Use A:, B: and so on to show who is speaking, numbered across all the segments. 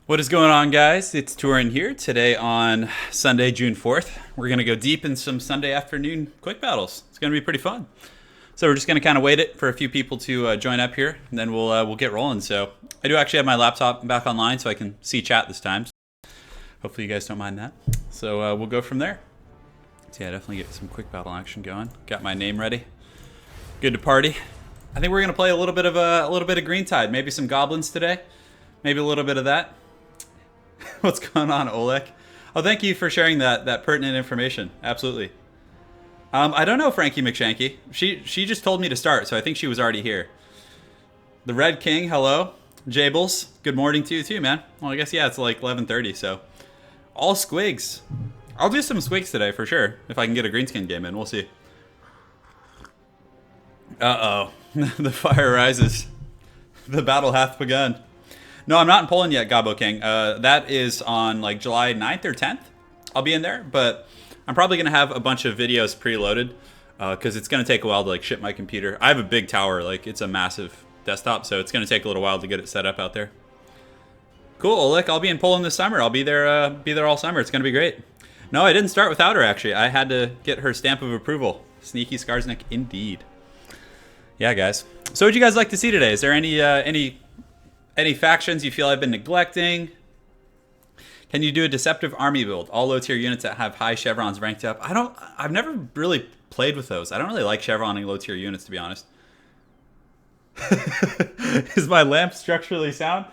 A: What is going on, guys? It's Turin here. Today on Sunday, June 4th, we're going to go deep in some Sunday afternoon quick battles. It's going to be pretty fun. So we're just going to kind of wait it for a few people to join up here, and then we'll get rolling. So I do actually have my laptop back online so I can see chat this time. Hopefully you guys don't mind that. So we'll go from there. So yeah, definitely get some quick battle action going. Got my name ready. Good to party. I think we're going to play a little bit of Green Tide. Maybe some goblins today. Maybe a little bit of that. What's going on, Oleg? Oh, thank you for sharing that pertinent information. Absolutely. I don't know Frankie McShanky. She just told me to start, so I think she was already here. The Red King, hello. Jables, good morning to you too, man. Well, I guess, yeah, it's like 11:30, so. All squigs. I'll do some squigs today for sure, if I can get a greenskin game in. We'll see. Uh-oh. The fire rises. The battle hath begun. No, I'm not in Poland yet, Gabo King. That is on like July 9th or 10th. I'll be in there, but I'm probably going to have a bunch of videos preloaded because it's going to take a while to like ship my computer. I have a big tower, like it's a massive desktop, so it's going to take a little while to get it set up out there. Cool, Oleg. I'll be in Poland this summer. I'll be there all summer. It's going to be great. No, I didn't start without her, actually. I had to get her stamp of approval. Sneaky Skarsnik, indeed. Yeah, guys. So what'd you guys like to see today? Is there any factions you feel I've been neglecting? Can you do a deceptive army build? All low tier units that have high chevrons ranked up. I've never really played with those. I don't really like chevroning low tier units, to be honest. Is my lamp structurally sound?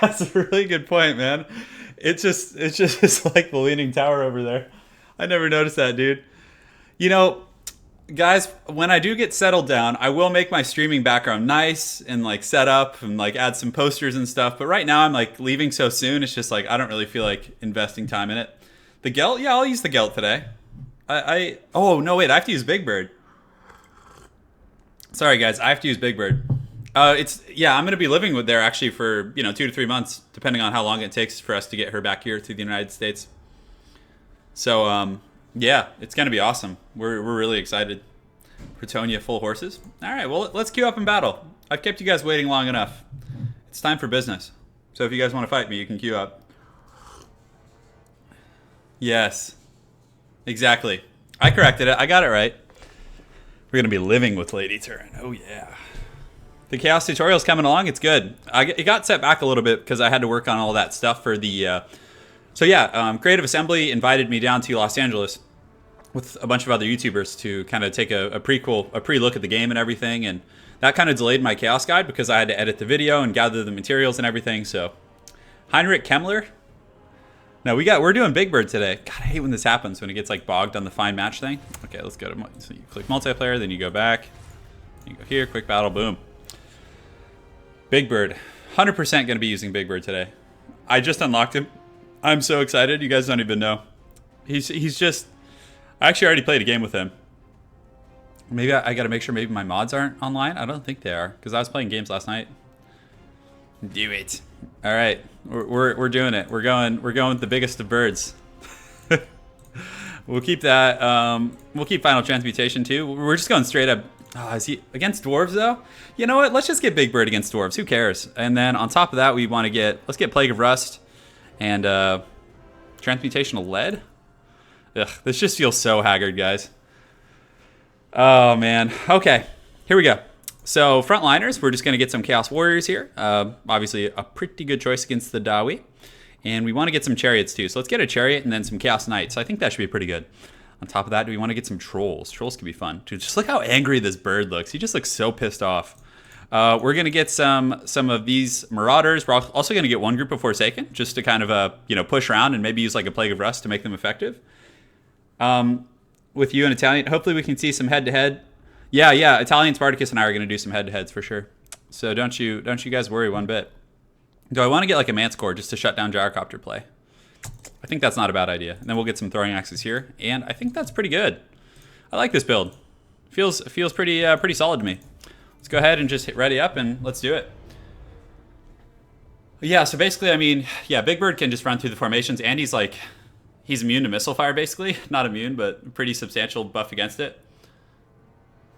A: That's a really good point, man. It's just like the leaning tower over there. I never noticed that, dude. You know, guys, when I do get settled down, I will make my streaming background nice and like set up and like add some posters and stuff. But right now I'm like leaving so soon. It's just like I don't really feel like investing time in it. The Gelt? Yeah, I'll use the Gelt today. Oh, no, wait. I have to use Big Bird. Sorry, guys. I have to use Big Bird. I'm going to be living with there actually for, 2 to 3 months, depending on how long it takes for us to get her back here to the United States. So, yeah, it's going to be awesome. We're really excited. Bretonnia full horses. All right, well, let's queue up in battle. I've kept you guys waiting long enough. It's time for business. So if you guys want to fight me, you can queue up. Yes, exactly. I corrected it. I got it right. We're going to be living with Lady Turin. Oh, yeah. The Chaos tutorial's coming along. It's good. It got set back a little bit because I had to work on all that stuff for the... Creative Assembly invited me down to Los Angeles with a bunch of other YouTubers to kind of take a pre-look at the game and everything, and that kind of delayed my Chaos Guide because I had to edit the video and gather the materials and everything. So, Heinrich Kemmler. No, we're doing Big Bird today. God, I hate when this happens when it gets like bogged on the find match thing. Okay, let's go to so you click multiplayer, then you go back, you go here, quick battle, boom. Big Bird, 100% going to be using Big Bird today. I just unlocked him. I'm so excited. You guys don't even know. He's just... I actually already played a game with him. Maybe I got to make sure maybe my mods aren't online. I don't think they are because I was playing games last night. Do it. All right. We're doing it. We're going with the biggest of birds. We'll keep that. We'll keep Final Transmutation too. We're just going straight up. Oh, is he against Dwarves though? You know what? Let's just get Big Bird against Dwarves. Who cares? And then on top of that, we want to let's get Plague of Rust. And Transmutational Lead? Ugh, this just feels so haggard, guys. Oh, man. Okay, here we go. So, frontliners, we're just going to get some Chaos Warriors here. Obviously, a pretty good choice against the Dawi. And we want to get some Chariots, too. So, let's get a Chariot and then some Chaos Knights. I think that should be pretty good. On top of that, do we want to get some Trolls? Trolls could be fun. Dude, just look how angry this bird looks. He just looks so pissed off. We're going to get some of these Marauders. We're also going to get one group of Forsaken just to kind of, push around and maybe use like a Plague of Rust to make them effective. With you and Italian, hopefully we can see some head-to-head. Yeah, Italian Spartacus and I are going to do some head-to-heads for sure. So don't you guys worry one bit. Do I want to get like a Manticore just to shut down Gyrocopter play? I think that's not a bad idea. And then we'll get some Throwing Axes here. And I think that's pretty good. I like this build. Feels pretty solid to me. Let's go ahead and just hit ready up and let's do it. Yeah, so basically, I mean, yeah, Big Bird can just run through the formations and he's immune to missile fire basically. Not immune, but pretty substantial buff against it.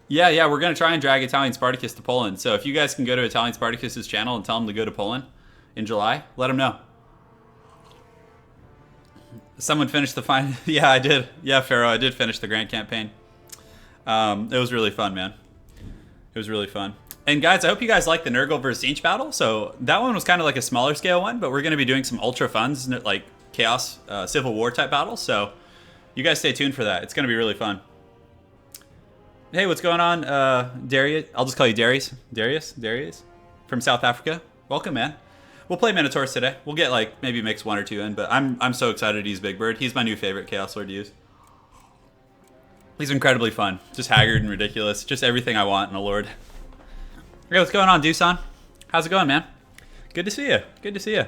A: Yeah, we're going to try and drag Italian Spartacus to Poland. So if you guys can go to Italian Spartacus's channel and tell him to go to Poland in July, let him know. Someone finished the final. Yeah, I did. Yeah, Pharaoh, I did finish the Grand Campaign. It was really fun, man. It was really fun. And guys, I hope you guys like the Nurgle versus Tzeentch battle. So that one was kind of like a smaller scale one, but we're going to be doing some ultra funs, like Chaos, Civil War type battles. So you guys stay tuned for that. It's going to be really fun. Hey, what's going on, Darius? I'll just call you Darius. Darius from South Africa. Welcome, man. We'll play Minotaurs today. We'll get like maybe mix 1 or 2 in, but I'm so excited to use Big Bird. He's my new favorite Chaos Lord to use. He's incredibly fun. Just haggard and ridiculous. Just everything I want in a Lord. Hey, what's going on, Doosan? How's it going, man? Good to see you. Good to see you.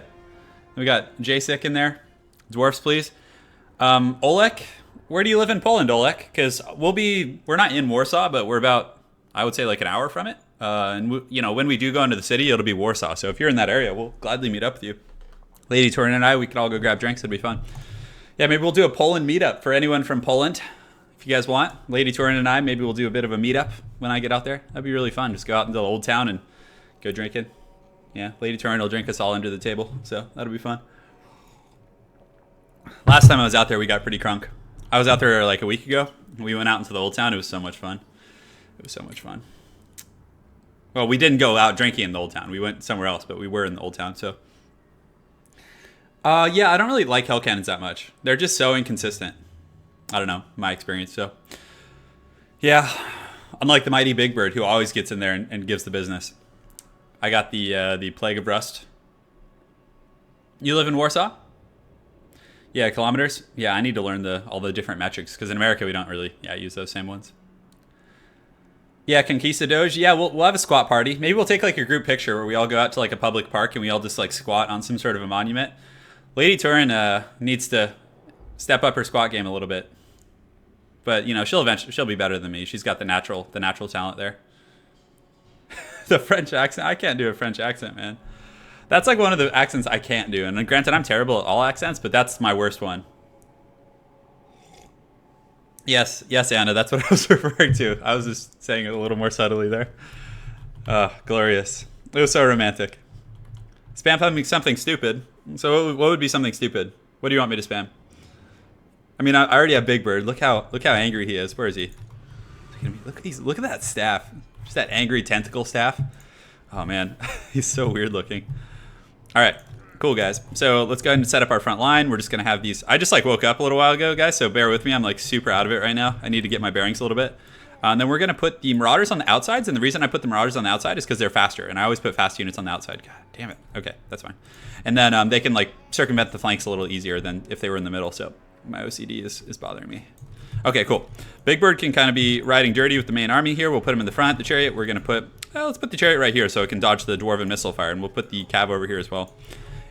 A: We got Jacek in there. Dwarfs, please. Olek, where do you live in Poland, Olek? Because we're not in Warsaw, but we're about, I would say, like an hour from it. And when we do go into the city, it'll be Warsaw. So if you're in that area, we'll gladly meet up with you. Lady Turin and I, we could all go grab drinks. It'd be fun. Yeah, maybe we'll do a Poland meetup for anyone from Poland. If you guys want, Lady Turin and I, maybe we'll do a bit of a meetup when I get out there. That'd be really fun. Just go out into the old town and go drinking. Yeah, Lady Turin will drink us all under the table, so that'll be fun. Last time I was out there, we got pretty crunk. I was out there like a week ago. We went out into the old town. It was so much fun. It was so much fun. Well, we didn't go out drinking in the old town. We went somewhere else, but we were in the old town, so. Yeah, I don't really like Hell Cannons that much. They're just so inconsistent. I don't know, my experience, so. Yeah, unlike the Mighty Big Bird, who always gets in there and gives the business. I got the Plague of Rust. You live in Warsaw? Yeah, kilometers? Yeah, I need to learn all the different metrics, because in America we don't really use those same ones. Yeah, Conquistadors. Yeah, we'll have a squat party. Maybe we'll take like a group picture where we all go out to like a public park and we all just like squat on some sort of a monument. Lady Turin needs to step up her squat game a little bit. But she'll be better than me. She's got the natural talent there. The French accent. I can't do a French accent, man. That's like one of the accents I can't do. And granted, I'm terrible at all accents, but that's my worst one. Yes, Anna, that's what I was referring to. I was just saying it a little more subtly there. Glorious. It was so romantic. Spam something stupid. So what would be something stupid? What do you want me to spam? I mean, I already have Big Bird. Look how angry he is. Where is he? Look at that staff. Just that angry tentacle staff. Oh man, he's so weird looking. All right, cool guys. So let's go ahead and set up our front line. We're just gonna have these. I just like woke up a little while ago, guys. So bear with me. I'm like super out of it right now. I need to get my bearings a little bit. And then we're gonna put the Marauders on the outsides. And the reason I put the Marauders on the outside is because they're faster. And I always put fast units on the outside. God damn it. Okay, that's fine. And then they can like circumvent the flanks a little easier than if they were in the middle. So my OCD is bothering me. Okay, cool. Big Bird can kind of be riding dirty with the main army here. We'll put him in the front. The chariot, we're going to put... let's put the chariot right here so it can dodge the Dwarven missile fire. And we'll put the cav over here as well.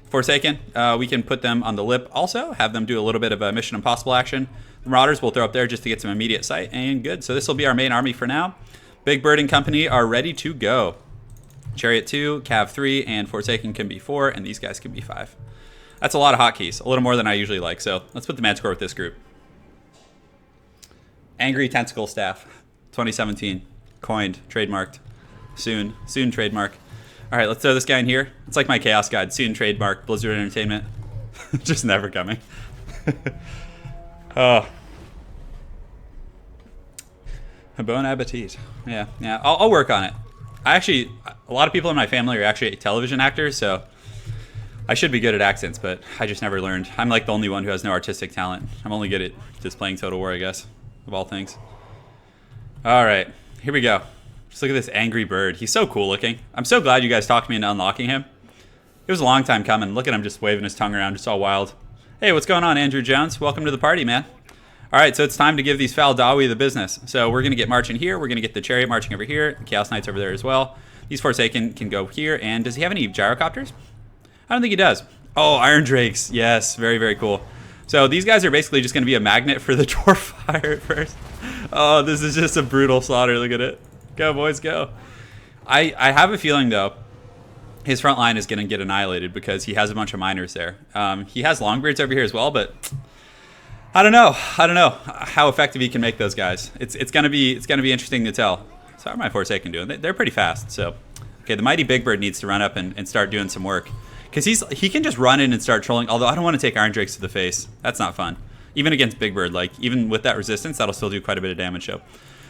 A: Forsaken, we can put them on the lip also. Have them do a little bit of a Mission Impossible action. The Marauders we'll throw up there just to get some immediate sight. And good. So this will be our main army for now. Big Bird and company are ready to go. Chariot 2, cav 3, and Forsaken can be 4. And these guys can be 5. That's a lot of hotkeys. A little more than I usually like. So let's put the Manticore with this group. Angry Tentacle Staff, 2017. Coined, trademarked. Soon trademark. All right, let's throw this guy in here. It's like my Chaos Guide. Soon trademark, Blizzard Entertainment. Just never coming. Oh. Bon appetit. Yeah. I'll work on it. A lot of people in my family are actually television actors, so I should be good at accents, but I just never learned. I'm like the only one who has no artistic talent. I'm only good at just playing Total War, I guess, of all things. All right, here we go. Just look at this angry bird. He's so cool looking. I'm so glad you guys talked me into unlocking him. It was a long time coming. Look at him just waving his tongue around, just all wild. Hey, what's going on, Andrew Jones? Welcome to the party, man. All right, so it's time to give these Fal Dawi the business. So we're going to get marching here. We're going to get the chariot marching over here. The Chaos Knights over there as well. These Forsaken can go here. And does he have any gyrocopters? I don't think he does. Oh, Iron Drakes. Yes, very, very cool. So these guys are basically just going to be a magnet for the Dwarf Fire at first. Oh, this is just a brutal slaughter. Look at it. Go, boys, go. I have a feeling, though, his front line is going to get annihilated because he has a bunch of miners there. He has Longbeards over here as well, but I don't know how effective he can make those guys. It's going to be interesting to tell. So how are my Forsaken doing? They're pretty fast. So, okay, the Mighty Big Bird needs to run up and start doing some work. Because he can just run in and start trolling. Although I don't want to take Iron Drakes to the face. That's not fun. Even against Big Bird, like even with that resistance, that'll still do quite a bit of damage. So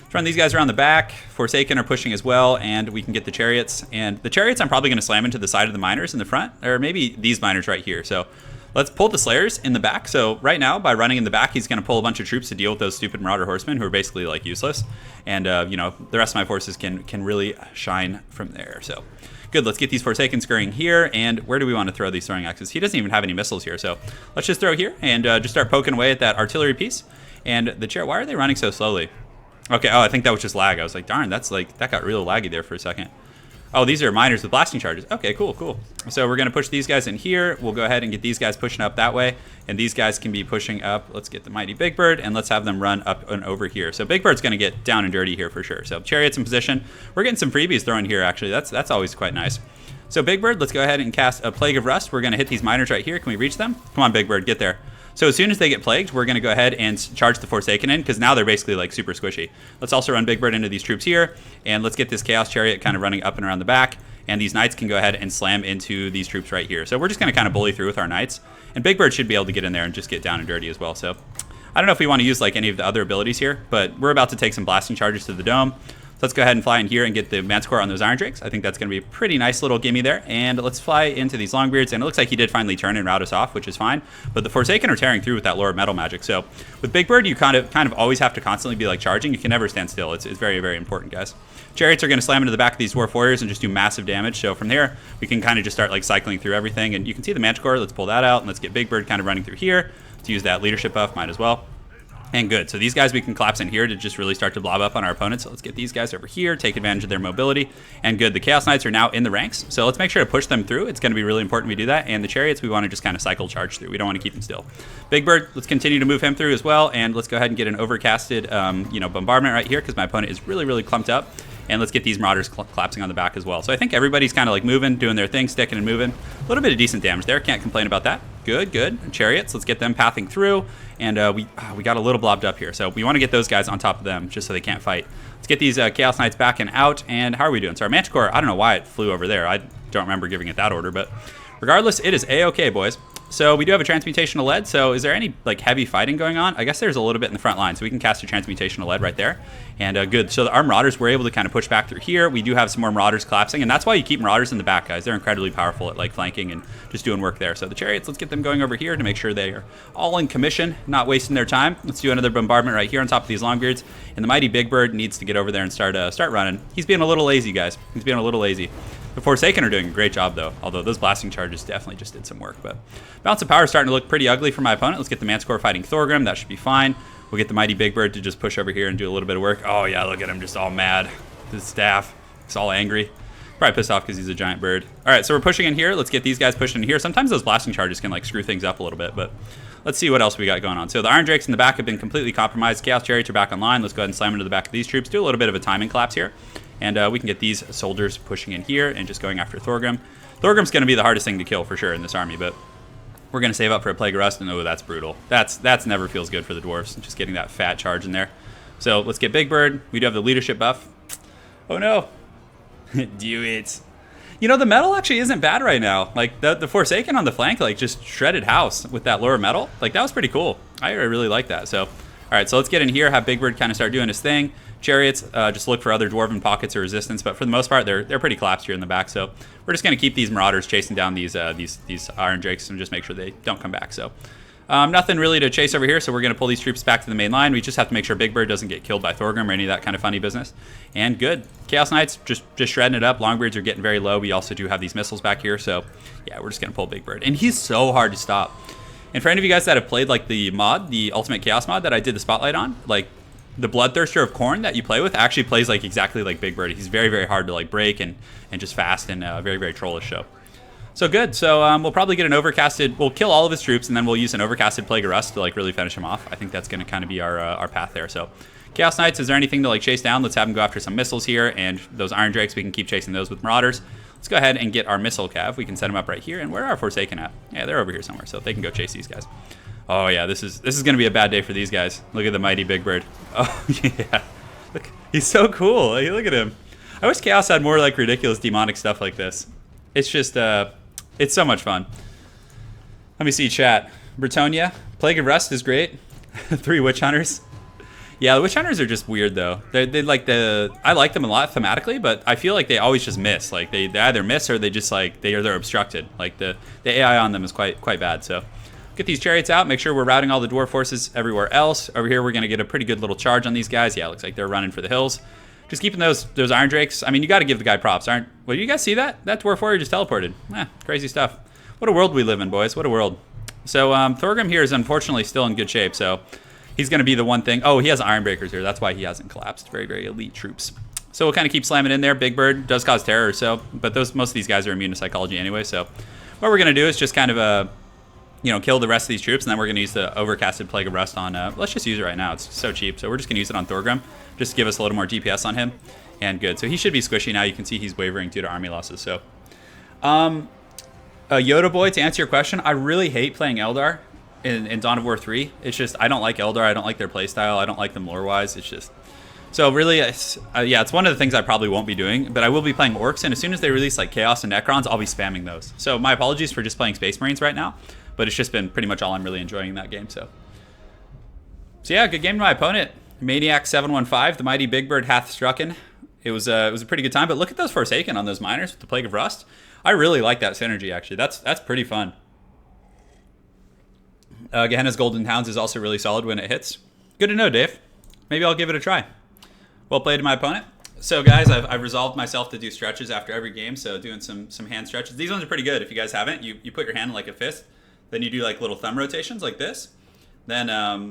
A: let's run these guys around the back. Forsaken are pushing as well, and we can get the chariots. And the chariots I'm probably going to slam into the side of the miners in the front, or maybe these miners right here. So let's pull the Slayers in the back. So right now, by running in the back, he's going to pull a bunch of troops to deal with those stupid Marauder Horsemen who are basically like useless. And, you know, the rest of my forces can really shine from there. So good, let's get these Forsaken scurrying here. And where do we want to throw these throwing axes? He doesn't even have any missiles here. So let's just throw here and just start poking away at that artillery piece. And the chariot, why are they running so slowly? Okay, oh, I think that was just lag. I was like, darn, that's like, that got real laggy there for a second. Oh, these are miners with blasting charges. Okay, cool, cool. So we're going to push these guys in here. We'll go ahead and get these guys pushing up that way. And these guys can be pushing up. Let's get the mighty Big Bird, and let's have them run up and over here. So Big Bird's going to get down and dirty here for sure. So chariots in position. We're getting some freebies thrown here, actually. That's always quite nice. So Big Bird, let's go ahead and cast a Plague of Rust. We're going to hit these miners right here. Can we reach them? Come on, Big Bird, get there. So as soon as they get plagued, we're going to go ahead and charge the Forsaken in, because now they're basically like super squishy. Let's also run Big Bird into these troops here, and let's get this Chaos Chariot kind of running up and around the back. And these Knights can go ahead and slam into these troops right here. So we're just going to kind of bully through with our Knights. And Big Bird should be able to get in there and just get down and dirty as well. So I don't know if we want to use like any of the other abilities here, but we're about to take some blasting charges to the dome. So let's go ahead and fly in here and get the Manticore on those Iron Drakes. I think that's going to be a pretty nice little gimme there. And let's fly into these Longbeards. And it looks like he did finally turn and rout us off, which is fine. But the Forsaken are tearing through with that Lore of Metal magic. So with Big Bird, you kind of always have to constantly be like charging. You can never stand still. It's very, very important, guys. Chariots are going to slam into the back of these Dwarf Warriors and just do massive damage. So from there, we can kind of just start like cycling through everything. And you can see the Manticore. Let's pull that out. And let's get Big Bird kind of running through here. Let's use that leadership buff. Might as well. And good. So these guys we can collapse in here to just really start to blob up on our opponents. So let's get these guys over here, take advantage of their mobility. And good. The Chaos Knights are now in the ranks. So let's make sure to push them through. It's going to be really important we do that. And the Chariots, we want to just kind of cycle charge through. We don't want to keep them still. Big Bird, let's continue to move him through as well. And let's go ahead and get an overcasted bombardment right here, because my opponent is really, really clumped up. And let's get these Marauders collapsing on the back as well. So I think everybody's kind of like moving, doing their thing, sticking and moving. A little bit of decent damage there. Can't complain about that. Good, good. Chariots, let's get them pathing through. And we got a little blobbed up here. So we want to get those guys on top of them just so they can't fight. Let's get these Chaos Knights back and out. And how are we doing? So our Manticore, I don't know why it flew over there. I don't remember giving it that order. But regardless, it is A-okay, boys. So we do have a Transmutational Lead. So is there any like heavy fighting going on? I guess there's a little bit in the front line. So we can cast a Transmutational Lead right there. And good. So our Marauders were able to kind of push back through here. We do have some more Marauders collapsing. And that's why you keep Marauders in the back, guys. They're incredibly powerful at like flanking and just doing work there. So the Chariots, let's get them going over here to make sure they are all in commission, not wasting their time. Let's do another bombardment right here on top of these Longbeards. And the mighty Big Bird needs to get over there and start running. He's being a little lazy, guys. He's being a little lazy. The Forsaken are doing a great job, though, although those blasting charges definitely just did some work. But Balance of Power is starting to look pretty ugly for my opponent. Let's get the Manticore fighting Thorgrim. That should be fine. We'll get the mighty Big Bird to just push over here and do a little bit of work. Oh, yeah, look at him just all mad. His staff, he's all angry. Probably pissed off because he's a giant bird. All right, so we're pushing in here. Let's get these guys pushing in here. Sometimes those blasting charges can like screw things up a little bit, but let's see what else we got going on. So the Iron Drakes in the back have been completely compromised. Chaos Chariots are back online. Let's go ahead and slam into the back of these troops. Do a little bit of a timing collapse here. And we can get these soldiers pushing in here and just going after Thorgrim. Thorgrim's going to be the hardest thing to kill for sure in this army, but we're going to save up for a Plague of Rust. And oh, that's brutal. That's never feels good for the Dwarfs. Just getting that fat charge in there. So let's get Big Bird. We do have the leadership buff. Oh no. Do it. You know, the metal actually isn't bad right now. Like the Forsaken on the flank, like just shredded house with that lower metal. Like that was pretty cool. I really like that. So, all right, so let's get in here, have Big Bird kind of start doing his thing. Chariots, just look for other dwarven pockets of resistance, but for the most part, they're pretty collapsed here in the back. So we're just going to keep these Marauders chasing down these Iron Drakes and just make sure they don't come back. So nothing really to chase over here, so we're going to pull these troops back to the main line. We just have to make sure Big Bird doesn't get killed by Thorgrim or any of that kind of funny business. And good. Chaos Knights, just shredding it up. Longbeards are getting very low. We also do have these missiles back here, so yeah, we're just going to pull Big Bird. And he's so hard to stop. And for any of you guys that have played like the mod, the Ultimate Chaos mod that I did the spotlight on, like the Bloodthirster of Khorne that you play with actually plays like exactly like Big Bird. He's very, very hard to like break and just fast and very, very trollish. So good. So we'll probably get an overcasted. We'll kill all of his troops and then we'll use an overcasted Plague of Rust to like really finish him off. I think that's going to kind of be our path there. So Chaos Knights, is there anything to like chase down? Let's have them go after some missiles here, and those Iron Drakes, we can keep chasing those with Marauders. Let's go ahead and get our missile cav. We can set them up right here. And where are our Forsaken at? Yeah, they're over here somewhere, so they can go chase these guys. Oh yeah, this is going to be a bad day for these guys. Look at the mighty Big Bird. Oh yeah, look, he's so cool. Hey, look at him. I wish Chaos had more like ridiculous demonic stuff like this. It's just It's so much fun. Let me see chat. Bretonnia. Plague of Rust is great. 3 Witch Hunters. Yeah, the Witch Hunters are just weird though. They like I like them a lot thematically, but I feel like they always just miss. Like they either miss or they just like they're obstructed. Like the AI on them is quite bad. So get these chariots out. Make sure we're routing all the dwarf forces everywhere else. Over here we're gonna get a pretty good little charge on these guys. Yeah, it looks like they're running for the hills. Just keeping those Iron Drakes. I mean, you got to give the guy props. Well, you guys see that? That dwarf warrior just teleported. Crazy stuff. What a world we live in, boys. What a world. So Thorgrim here is unfortunately still in good shape. So he's going to be the one thing. Oh, he has Iron Breakers here. That's why he hasn't collapsed. Very, very elite troops. So we'll kind of keep slamming in there. Big Bird does cause terror, so, but most of these guys are immune to psychology anyway. So what we're going to do is just kind of kill the rest of these troops, and then we're going to use the overcasted Plague of Rust on. Let's just use it right now. It's so cheap. So we're just going to use it on Thorgrim, just to give us a little more DPS on him. And good. So he should be squishy now. You can see he's wavering due to army losses. So, Yoda Boy, to answer your question, I really hate playing Eldar in Dawn of War 3. It's just, I don't like Eldar. I don't like their playstyle. I don't like them lore-wise. It's just... So really, it's one of the things I probably won't be doing, but I will be playing Orcs, and as soon as they release like Chaos and Necrons, I'll be spamming those. So my apologies for just playing Space Marines right now, but it's just been pretty much all I'm really enjoying in that game. So yeah, good game to my opponent. Maniac 715, the mighty Big Bird hath strucken. It was a pretty good time, but look at those Forsaken on those miners with the Plague of Rust. I really like that synergy, actually. That's pretty fun. Gehenna's Golden Hounds is also really solid when it hits. Good to know, Dave. Maybe I'll give it a try. Well played to my opponent. So guys, I've resolved myself to do stretches after every game, so doing some hand stretches. These ones are pretty good. If you guys haven't, you put your hand in like a fist, then you do like little thumb rotations like this. Then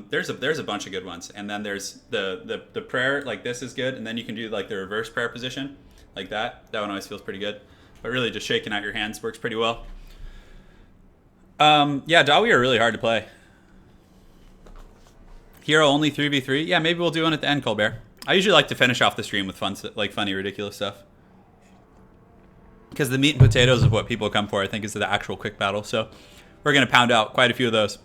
A: there's a bunch of good ones, and then there's the prayer, like this is good, and then you can do like the reverse prayer position, like that. That one always feels pretty good, but really just shaking out your hands works pretty well. Yeah, Dawi are really hard to play. Hero only 3v3. Yeah, maybe we'll do one at the end, Colbert. I usually like to finish off the stream with fun, like funny, ridiculous stuff, because the meat and potatoes of what people come for, I think, is the actual quick battle. So we're gonna pound out quite a few of those.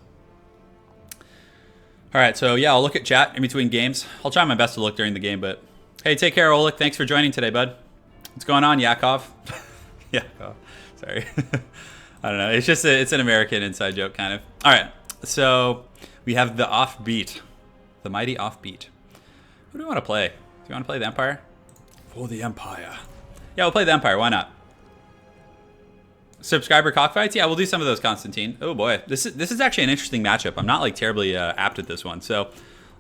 A: All right, so yeah, I'll look at chat in between games. I'll try my best to look during the game, but hey, take care, Oleg. Thanks for joining today, bud. What's going on, Yakov? Yakov, sorry. I don't know. It's just it's an American inside joke, kind of. All right, so we have the offbeat, the mighty offbeat. Who do you want to play? Do you want to play the Empire? For the Empire. Yeah, we'll play the Empire. Why not? Subscriber cockfights? Yeah, we'll do some of those, Constantine. Oh boy, this is actually an interesting matchup. I'm not like terribly apt at this one, so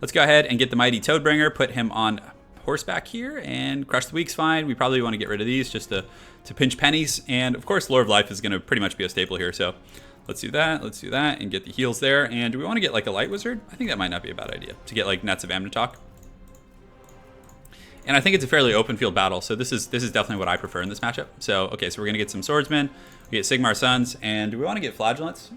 A: let's go ahead and get the mighty Toadbringer, put him on horseback here, and Crush the Weak's fine. We probably want to get rid of these just to pinch pennies, and of course, Lore of Life is going to pretty much be a staple here. So let's do that, and get the heals there. And do we want to get like a Light Wizard? I think that might not be a bad idea to get like Nets of Amnitok. And I think it's a fairly open field battle, so this is definitely what I prefer in this matchup. So okay, so we're gonna get some swordsmen, we get Sigmar Sons, and do we want to get flagellants?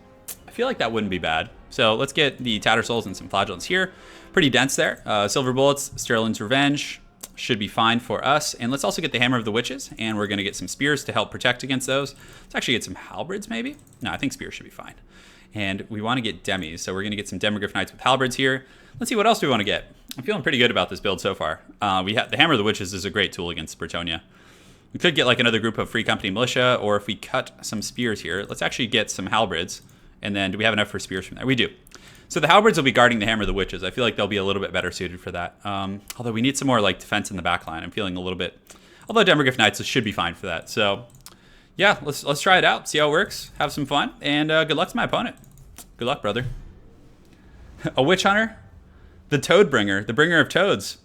A: I feel like that wouldn't be bad. So let's get the Tattersouls and some flagellants here. Pretty dense there. Silver Bullets, Sterling's Revenge should be fine for us. And let's also get the Hammer of the Witches, and we're gonna get some spears to help protect against those. Let's actually get some halberds maybe. No, I think spears should be fine. And we want to get demis, so we're gonna get some Demogryph Knights with halberds here. Let's see, what else do we want to get? I'm feeling pretty good about this build so far. We have the Hammer of the Witches is a great tool against Bretonnia. We could get like another group of Free Company Militia, or if we cut some spears here, let's actually get some halberds. And then do we have enough for spears from there? We do. So the halberds will be guarding the Hammer of the Witches. I feel like they'll be a little bit better suited for that. Although we need some more like defense in the back line. I'm feeling a little bit, although Demogryph Knights should be fine for that. So yeah, let's try it out, see how it works, have some fun, and good luck to my opponent. Good luck, brother. A Witch Hunter? The Toadbringer, the bringer of toads.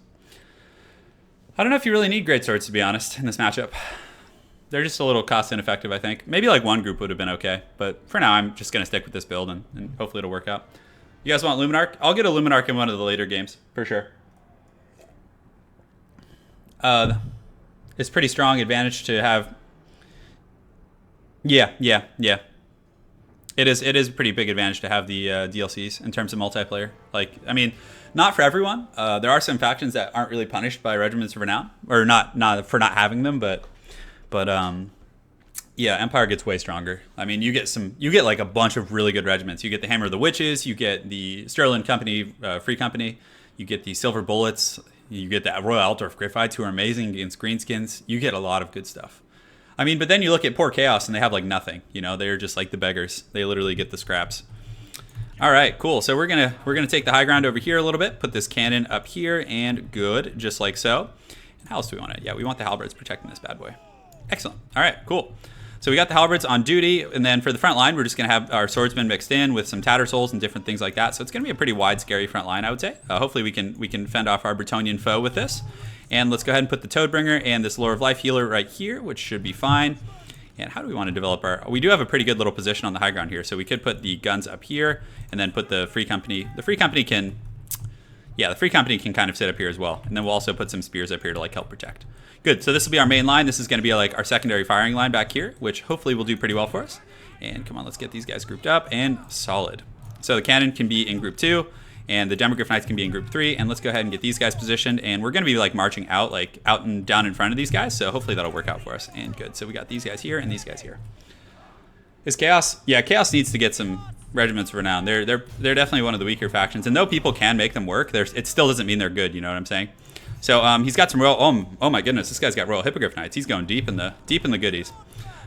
A: I don't know if you really need greatswords, to be honest, in this matchup. They're just a little cost ineffective, I think. Maybe like one group would have been okay, but for now I'm just going to stick with this build, and hopefully it'll work out. You guys want Luminarch? I'll get a Luminarch in one of the later games, for sure. It's pretty strong advantage to have... Yeah. It is a pretty big advantage to have the DLCs in terms of multiplayer. Like, I mean, not for everyone. There are some factions that aren't really punished by Regiments of Renown, or not for not having them, but yeah, Empire gets way stronger. I mean, you get like a bunch of really good regiments. You get the Hammer of the Witches, you get the Sterling Company, Free Company, you get the Silver Bullets, you get the Royal Altdorf Griffites, who are amazing against Greenskins. You get a lot of good stuff. I mean, but then you look at poor Chaos and they have like nothing. You know, they're just like the beggars. They literally get the scraps. All right, cool. So we're gonna take the high ground over here a little bit. Put this cannon up here and good, just like so. And how else do we want it? Yeah, we want the halberds protecting this bad boy. Excellent. All right, cool. So we got the halberds on duty, and then for the front line, we're just gonna have our swordsmen mixed in with some tattersouls and different things like that. So it's gonna be a pretty wide, scary front line, I would say. Hopefully we can fend off our Bretonnian foe with this. And let's go ahead and put the Toadbringer and this Lore of Life healer right here, which should be fine. And how do we want to develop our... We do have a pretty good little position on the high ground here, so we could put the guns up here and then put the Free Company. The Free Company can... Yeah, the Free Company can kind of sit up here as well. And then we'll also put some spears up here to like help protect. Good, so this will be our main line. This is going to be like our secondary firing line back here, which hopefully will do pretty well for us. And come on, let's get these guys grouped up and solid. So the cannon can be in group 2. And the Demogryph Knights can be in group 3. And let's go ahead and get these guys positioned. And we're going to be like marching out, like out and down in front of these guys. So hopefully that'll work out for us. And good. So we got these guys here and these guys here. Is Chaos? Yeah, Chaos needs to get some regiments of renown. They're definitely one of the weaker factions. And though people can make them work, it still doesn't mean they're good. You know what I'm saying? So he's got some royal. Oh my goodness, this guy's got Royal Hippogriff Knights. He's going deep in the goodies.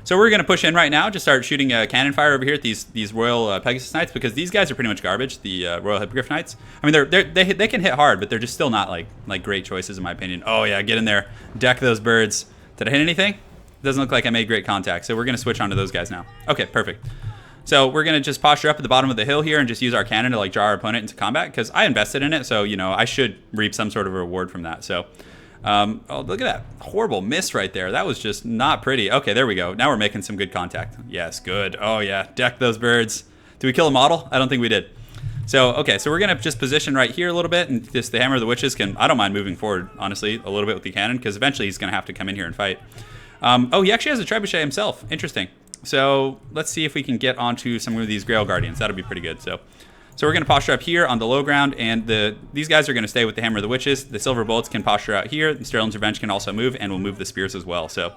A: So we're going to push in right now, just start shooting cannon fire over here at these Royal Pegasus Knights, because these guys are pretty much garbage, the Royal Hippogriff Knights. I mean, they can hit hard, but they're just still not like great choices in my opinion. Oh yeah, get in there, deck those birds. Did I hit anything? Doesn't look like I made great contact, so we're going to switch on to those guys now. Okay, perfect. So we're going to just posture up at the bottom of the hill here and just use our cannon to like draw our opponent into combat, because I invested in it, so you know I should reap some sort of reward from that. So. Oh, look at that horrible miss right there. That was just not pretty. Okay, there we go. Now we're making some good contact. Yes, good. Oh yeah, deck those birds. Did we kill a model? I don't think we did. So, okay, so we're gonna just position right here a little bit, and just the Hammer of the Witches can, I don't mind moving forward, honestly, a little bit with the cannon, because eventually he's gonna have to come in here and fight. Oh, he actually has a trebuchet himself. Interesting. So let's see if we can get onto some of these Grail Guardians. That'll be pretty good. So we're going to posture up here on the low ground, and these guys are going to stay with the Hammer of the Witches. The Silver Bullets can posture out here. The Sterling's Revenge can also move, and we'll move the Spears as well. So,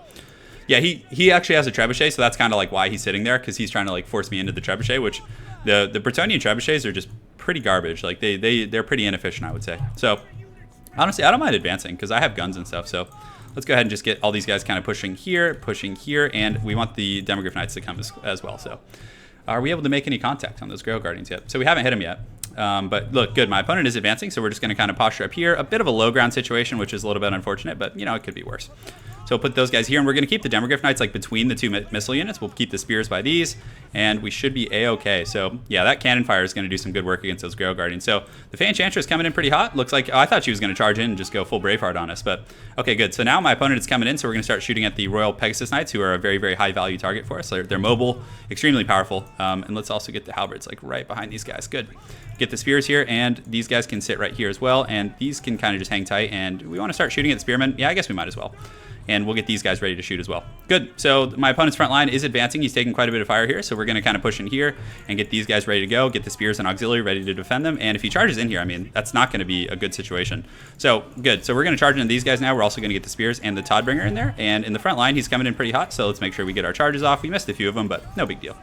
A: yeah, he actually has a trebuchet, so that's kind of like why he's sitting there, because he's trying to like force me into the trebuchet, which the Bretonnian trebuchets are just pretty garbage. Like they're pretty inefficient, I would say. So honestly, I don't mind advancing because I have guns and stuff. So let's go ahead and just get all these guys kind of pushing here, and we want the Demogryph Knights to come as well. So. Are we able to make any contact on those Grail Guardians yet? So we haven't hit them yet. But look, good. My opponent is advancing, so we're just going to kind of posture up here. A bit of a low ground situation, which is a little bit unfortunate, but, you know, it could be worse. So we'll put those guys here, and we're going to keep the Demogryph Knights like between the two missile units. We'll keep the Spears by these, and we should be A-okay. So, yeah, that cannon fire is going to do some good work against those Grail Guardians. So the Fey Enchantress is coming in pretty hot. Looks like, I thought she was going to charge in and just go full Braveheart on us, but okay, good. So now my opponent is coming in, so we're going to start shooting at the Royal Pegasus Knights, who are a very, very high value target for us. They're mobile, extremely powerful, and let's also get the halberds like right behind these guys. Good. Get the spears here, and these guys can sit right here as well, and these can kind of just hang tight, and we want to start shooting at the spearmen. Yeah, I guess we might as well. And we'll get these guys ready to shoot as well. Good. So my opponent's front line is advancing. He's taking quite a bit of fire here, so we're going to kind of push in here and get these guys ready to go, get the spears and auxiliary ready to defend them. And if he charges in here, I mean, that's not going to be a good situation. So good. So we're going to charge into these guys now. We're also going to get the spears and the Toddbringer in there. And in the front line, he's coming in pretty hot, so let's make sure we get our charges off. We missed a few of them, but no big deal.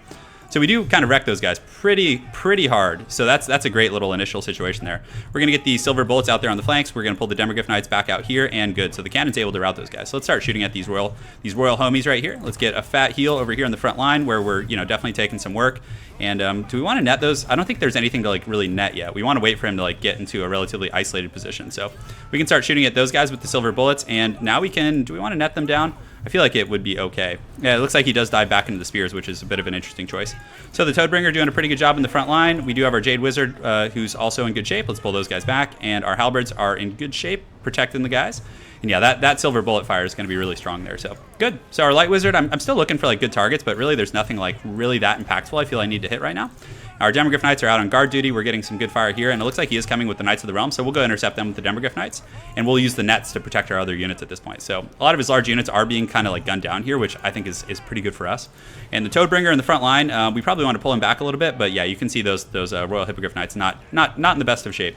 A: So we do kind of wreck those guys pretty hard. So that's a great little initial situation there. We're going to get the Silver Bullets out there on the flanks. We're going to pull the Demogryph Knights back out here, and good. So the cannon's able to rout those guys. So let's start shooting at these royal homies right here. Let's get a fat heal over here on the front line where we're, you know, definitely taking some work. And do we want to net those? I don't think there's anything to like really net yet. We want to wait for him to like get into a relatively isolated position. So we can start shooting at those guys with the Silver Bullets, and now we can, do we want to net them down? I feel like it would be okay. Yeah, it looks like he does dive back into the spears, which is a bit of an interesting choice. So the Toadbringer doing a pretty good job in the front line. We do have our Jade Wizard, who's also in good shape. Let's pull those guys back. And our Halberds are in good shape, protecting the guys. And yeah, that Silver Bullet fire is going to be really strong there. So good. So our Light Wizard, I'm still looking for like good targets, but really there's nothing like really that impactful I feel I need to hit right now. Our Demogryph Knights are out on guard duty. We're getting some good fire here, and it looks like he is coming with the Knights of the Realm, so we'll go intercept them with the Demogryph Knights, and we'll use the nets to protect our other units at this point. So a lot of his large units are being kind of like gunned down here, which I think is pretty good for us. And the Toadbringer in the front line, we probably want to pull him back a little bit, but yeah, you can see those Royal Hippogriff Knights not in the best of shape.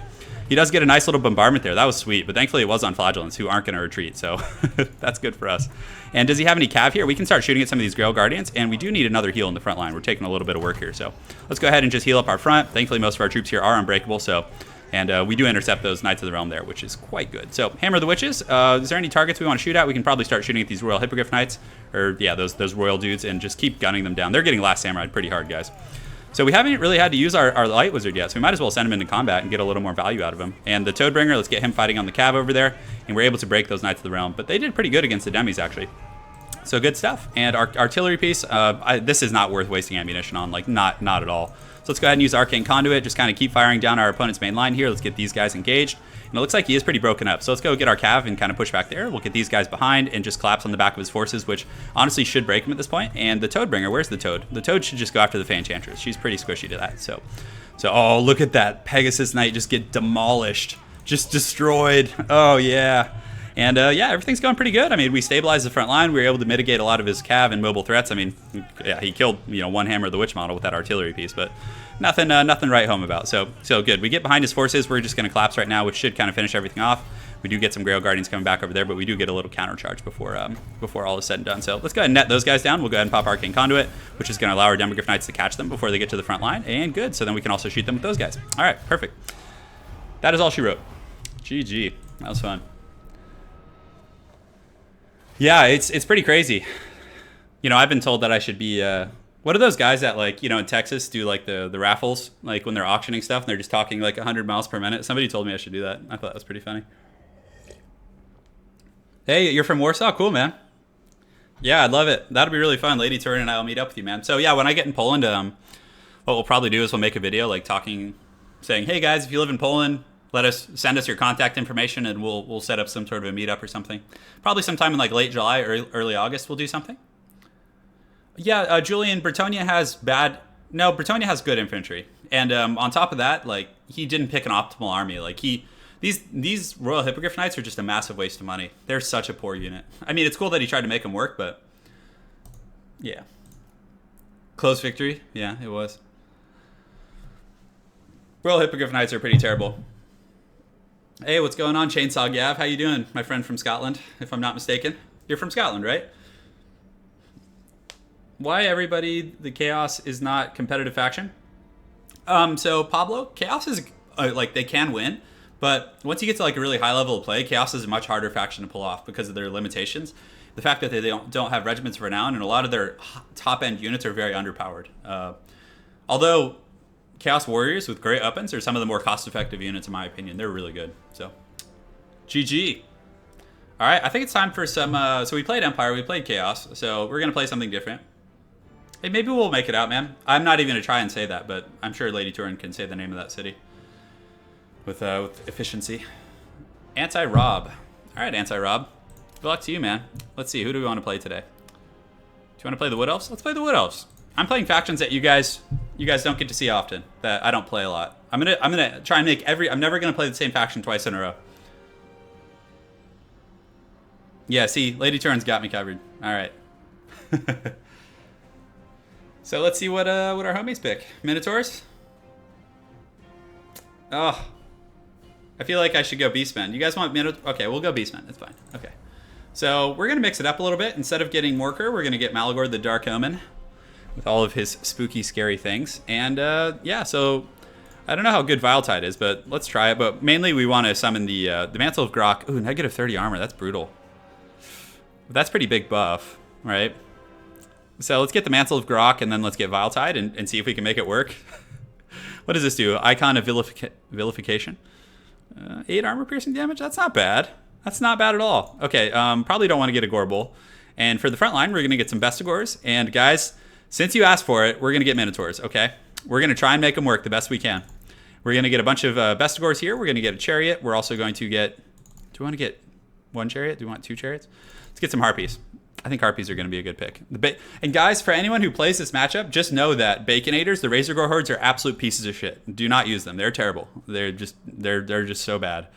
A: He does get a nice little bombardment there. That was sweet, but thankfully it was on Flagellants, who aren't going to retreat, so that's good for us. And does he have any cav here? We can start shooting at some of these Grail Guardians, and we do need another heal in the front line. We're taking a little bit of work here, so let's go ahead and just heal up our front. Thankfully, most of our troops here are unbreakable, so And we do intercept those Knights of the Realm there, which is quite good. So, Hammer of the Witches. Is there any targets we want to shoot at? We can probably start shooting at these Royal Hippogriff Knights. Or, yeah, those Royal dudes, and just keep gunning them down. They're getting Last Samurai pretty hard, guys. So we haven't really had to use our Light Wizard yet, so we might as well send him into combat and get a little more value out of him. And the Toadbringer, let's get him fighting on the Cav over there, and we're able to break those Knights of the Realm. But they did pretty good against the Demis, actually. So good stuff. And our artillery piece, this is not worth wasting ammunition on, like not at all. So let's go ahead and use Arcane Conduit, just kind of keep firing down our opponent's main line here. Let's get these guys engaged. And it looks like he is pretty broken up. So let's go get our Cav and kind of push back there. We'll get these guys behind and just collapse on the back of his forces, which honestly should break him at this point. And the Toadbringer, where's the Toad? The Toad should just go after the Fey Enchantress. She's pretty squishy to that. So oh, look at that Pegasus Knight just get demolished, just destroyed. Oh, yeah. And yeah, everything's going pretty good. I mean, we stabilized the front line. We were able to mitigate a lot of his Cav and mobile threats. I mean, yeah, he killed, one Hammer of the Witch model with that artillery piece, but nothing to write home about. So good. We get behind his forces. We're just going to collapse right now, which should kind of finish everything off. We do get some Grail Guardians coming back over there, but we do get a little counter charge before all is said and done. So let's go ahead and net those guys down. We'll go ahead and pop Arcane Conduit, which is going to allow our Demogryph Knights to catch them before they get to the front line. And good. So then we can also shoot them with those guys. All right, perfect. That is all she wrote. GG. That was fun. Yeah, it's pretty crazy. I've been told that I should be what are those guys that, like, in Texas do like the raffles, like when they're auctioning stuff and they're just talking like 100 miles per minute. Somebody told me I should do that. I thought that was pretty funny. Hey, you're from Warsaw? Cool, man. Yeah, I'd love it. That'll be really fun. Lady Turin and I will meet up with you, man. So yeah, when I get in Poland, what we'll probably do is we'll make a video like saying, hey guys, if you live in Poland, send us your contact information and we'll set up some sort of a meetup or something. Probably sometime in like late July or early August we'll do something. Yeah, Julian, Bretonnia has good infantry. And on top of that, like, he didn't pick an optimal army. Like, these Royal Hippogriff Knights are just a massive waste of money. They're such a poor unit. I mean, it's cool that he tried to make them work, but yeah. Close victory? Yeah, it was. Royal Hippogriff Knights are pretty terrible. Hey, what's going on, Chainsaw Gav? How you doing, my friend from Scotland, if I'm not mistaken? You're from Scotland, right? Why everybody, the Chaos is not competitive faction? So Pablo, Chaos is, like, they can win, but once you get to like a really high level of play, Chaos is a much harder faction to pull off because of their limitations. The fact that they don't have regiments of renown, and a lot of their top end units are very underpowered. Although Chaos Warriors with great weapons are some of the more cost effective units in my opinion. They're really good. So GG. All right, I think it's time for some, so we played Empire, we played Chaos, so we're gonna play something different. Hey, maybe we'll make it out, man. I'm not even gonna try and say that, but I'm sure Lady Turin can say the name of that city with efficiency. Anti-Rob. All right, Anti-Rob. Good luck to you, man. Let's see, who do we want to play today? Do you want to play the Wood Elves? Let's play the Wood Elves. I'm playing factions that you guys don't get to see often, that I don't play a lot. I'm gonna try and make I'm never gonna play the same faction twice in a row. Yeah, see, Lady Turin's got me covered. All right. So let's see what our homies pick. Minotaurs? Oh. I feel like I should go Beastmen. You guys want Minotaurs? Okay, we'll go Beastmen. That's fine. Okay. So we're going to mix it up a little bit. Instead of getting Morker, we're going to get Malagor the Dark Omen with all of his spooky, scary things. And yeah, so I don't know how good Viletide is, but let's try it. But mainly we want to summon the Mantle of Kroq. Ooh, negative 30 armor. That's brutal. That's pretty big buff, right? So let's get the Mantle of Kroq and then let's get Viletide and see if we can make it work. What does this do? Icon of Vilification. 8 armor piercing damage? That's not bad. That's not bad at all. Okay, probably don't want to get a Gorbel. And for the front line, we're going to get some Bestigors. And guys, since you asked for it, we're going to get Minotaurs, okay? We're going to try and make them work the best we can. We're going to get a bunch of Bestigors here. We're going to get a Chariot. We're also going to get... Do we want to get one Chariot? Do we want 2 Chariots? Let's get some Harpies. I think Harpies are going to be a good pick. And guys, for anyone who plays this matchup, just know that Baconators, the Razor Gore Hordes, are absolute pieces of shit. Do not use them. They're terrible. They're just so bad.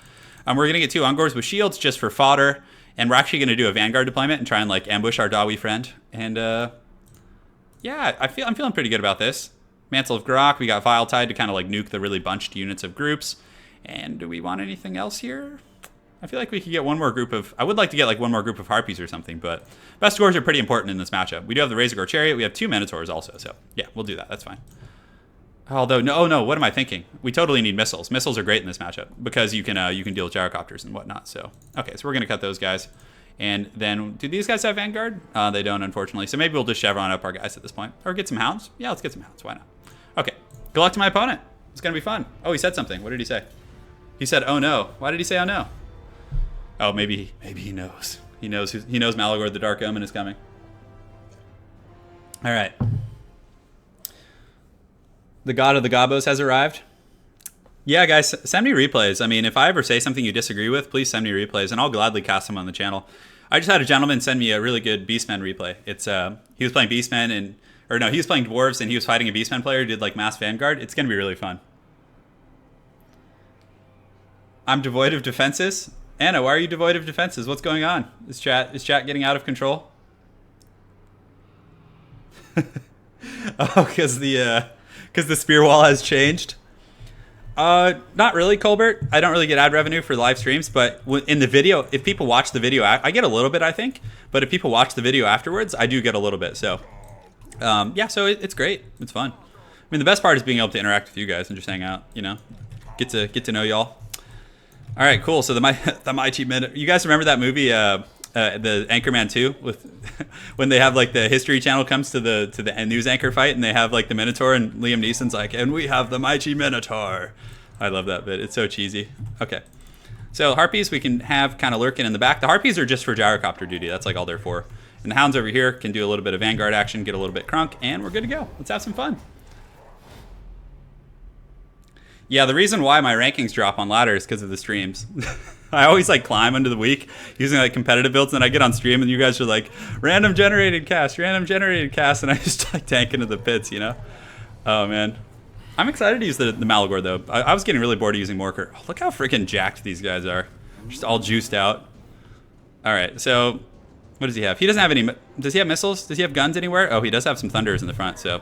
A: We're going to get 2 Ungors with shields just for fodder. And we're actually going to do a Vanguard deployment and try and like ambush our Dawi friend. And yeah, I'm feeling pretty good about this. Mantle of Kroq. We got Viletide to kind of like nuke the really bunched units of groups. And do we want anything else here? I feel like we could get one more group of... I would like to get like one more group of Harpies or something, but Bestigors are pretty important in this matchup. We do have the Razor Gore Chariot. We have 2 Minotaurs also, so yeah, we'll do that. That's fine. Although, no, oh no, what am I thinking? We totally need missiles. Missiles are great in this matchup because you can deal with gyrocopters and whatnot. So, okay, so we're going to cut those guys. And then, do these guys have Vanguard? They don't, unfortunately. So maybe we'll just chevron up our guys at this point. Or get some hounds. Yeah, let's get some hounds. Why not? Okay, good luck to my opponent. It's going to be fun. Oh, he said something. What did he say? He said, oh no. Why did he say oh no? Oh, maybe he knows. He knows Malagor the Dark Omen is coming. All right. The God of the Gobos has arrived. Yeah, guys, send me replays. I mean, if I ever say something you disagree with, please send me replays, and I'll gladly cast them on the channel. I just had a gentleman send me a really good Beastmen replay. It's he was playing Beastmen he was playing Dwarves, and he was fighting a Beastmen player who did like mass Vanguard. It's gonna be really fun. I'm devoid of defenses. Anna, why are you devoid of defenses? What's going on? Is chat getting out of control? Oh, because the spear wall has changed. Not really, Colbert. I don't really get ad revenue for live streams, but in the video, if people watch the video, I get a little bit, I think. But if people watch the video afterwards, I do get a little bit. So, yeah, so it's great. It's fun. I mean, the best part is being able to interact with you guys and just hang out. You know, get to know y'all. All right, cool. So the Mighty Men. You guys remember that movie, the Anchorman 2, with when they have like the History Channel comes to the news anchor fight, and they have like the Minotaur, and Liam Neeson's like, and we have the Mighty Minotaur. I love that bit. It's so cheesy. Okay, so Harpies we can have kind of lurking in the back. The Harpies are just for gyrocopter duty. That's like all they're for. And the Hounds over here can do a little bit of Vanguard action, get a little bit crunk, and we're good to go. Let's have some fun. Yeah, the reason why my rankings drop on ladder is because of the streams. I always like climb into the week using like competitive builds, and I get on stream and you guys are like random generated cast, and I just like tank into the pits, you know? Oh man. I'm excited to use the Malagor though. I was getting really bored of using Morker. Oh, look how freaking jacked these guys are. Just all juiced out. Alright, so what does he have? He doesn't have any, does he have missiles? Does he have guns anywhere? Oh, he does have some thunders in the front, so a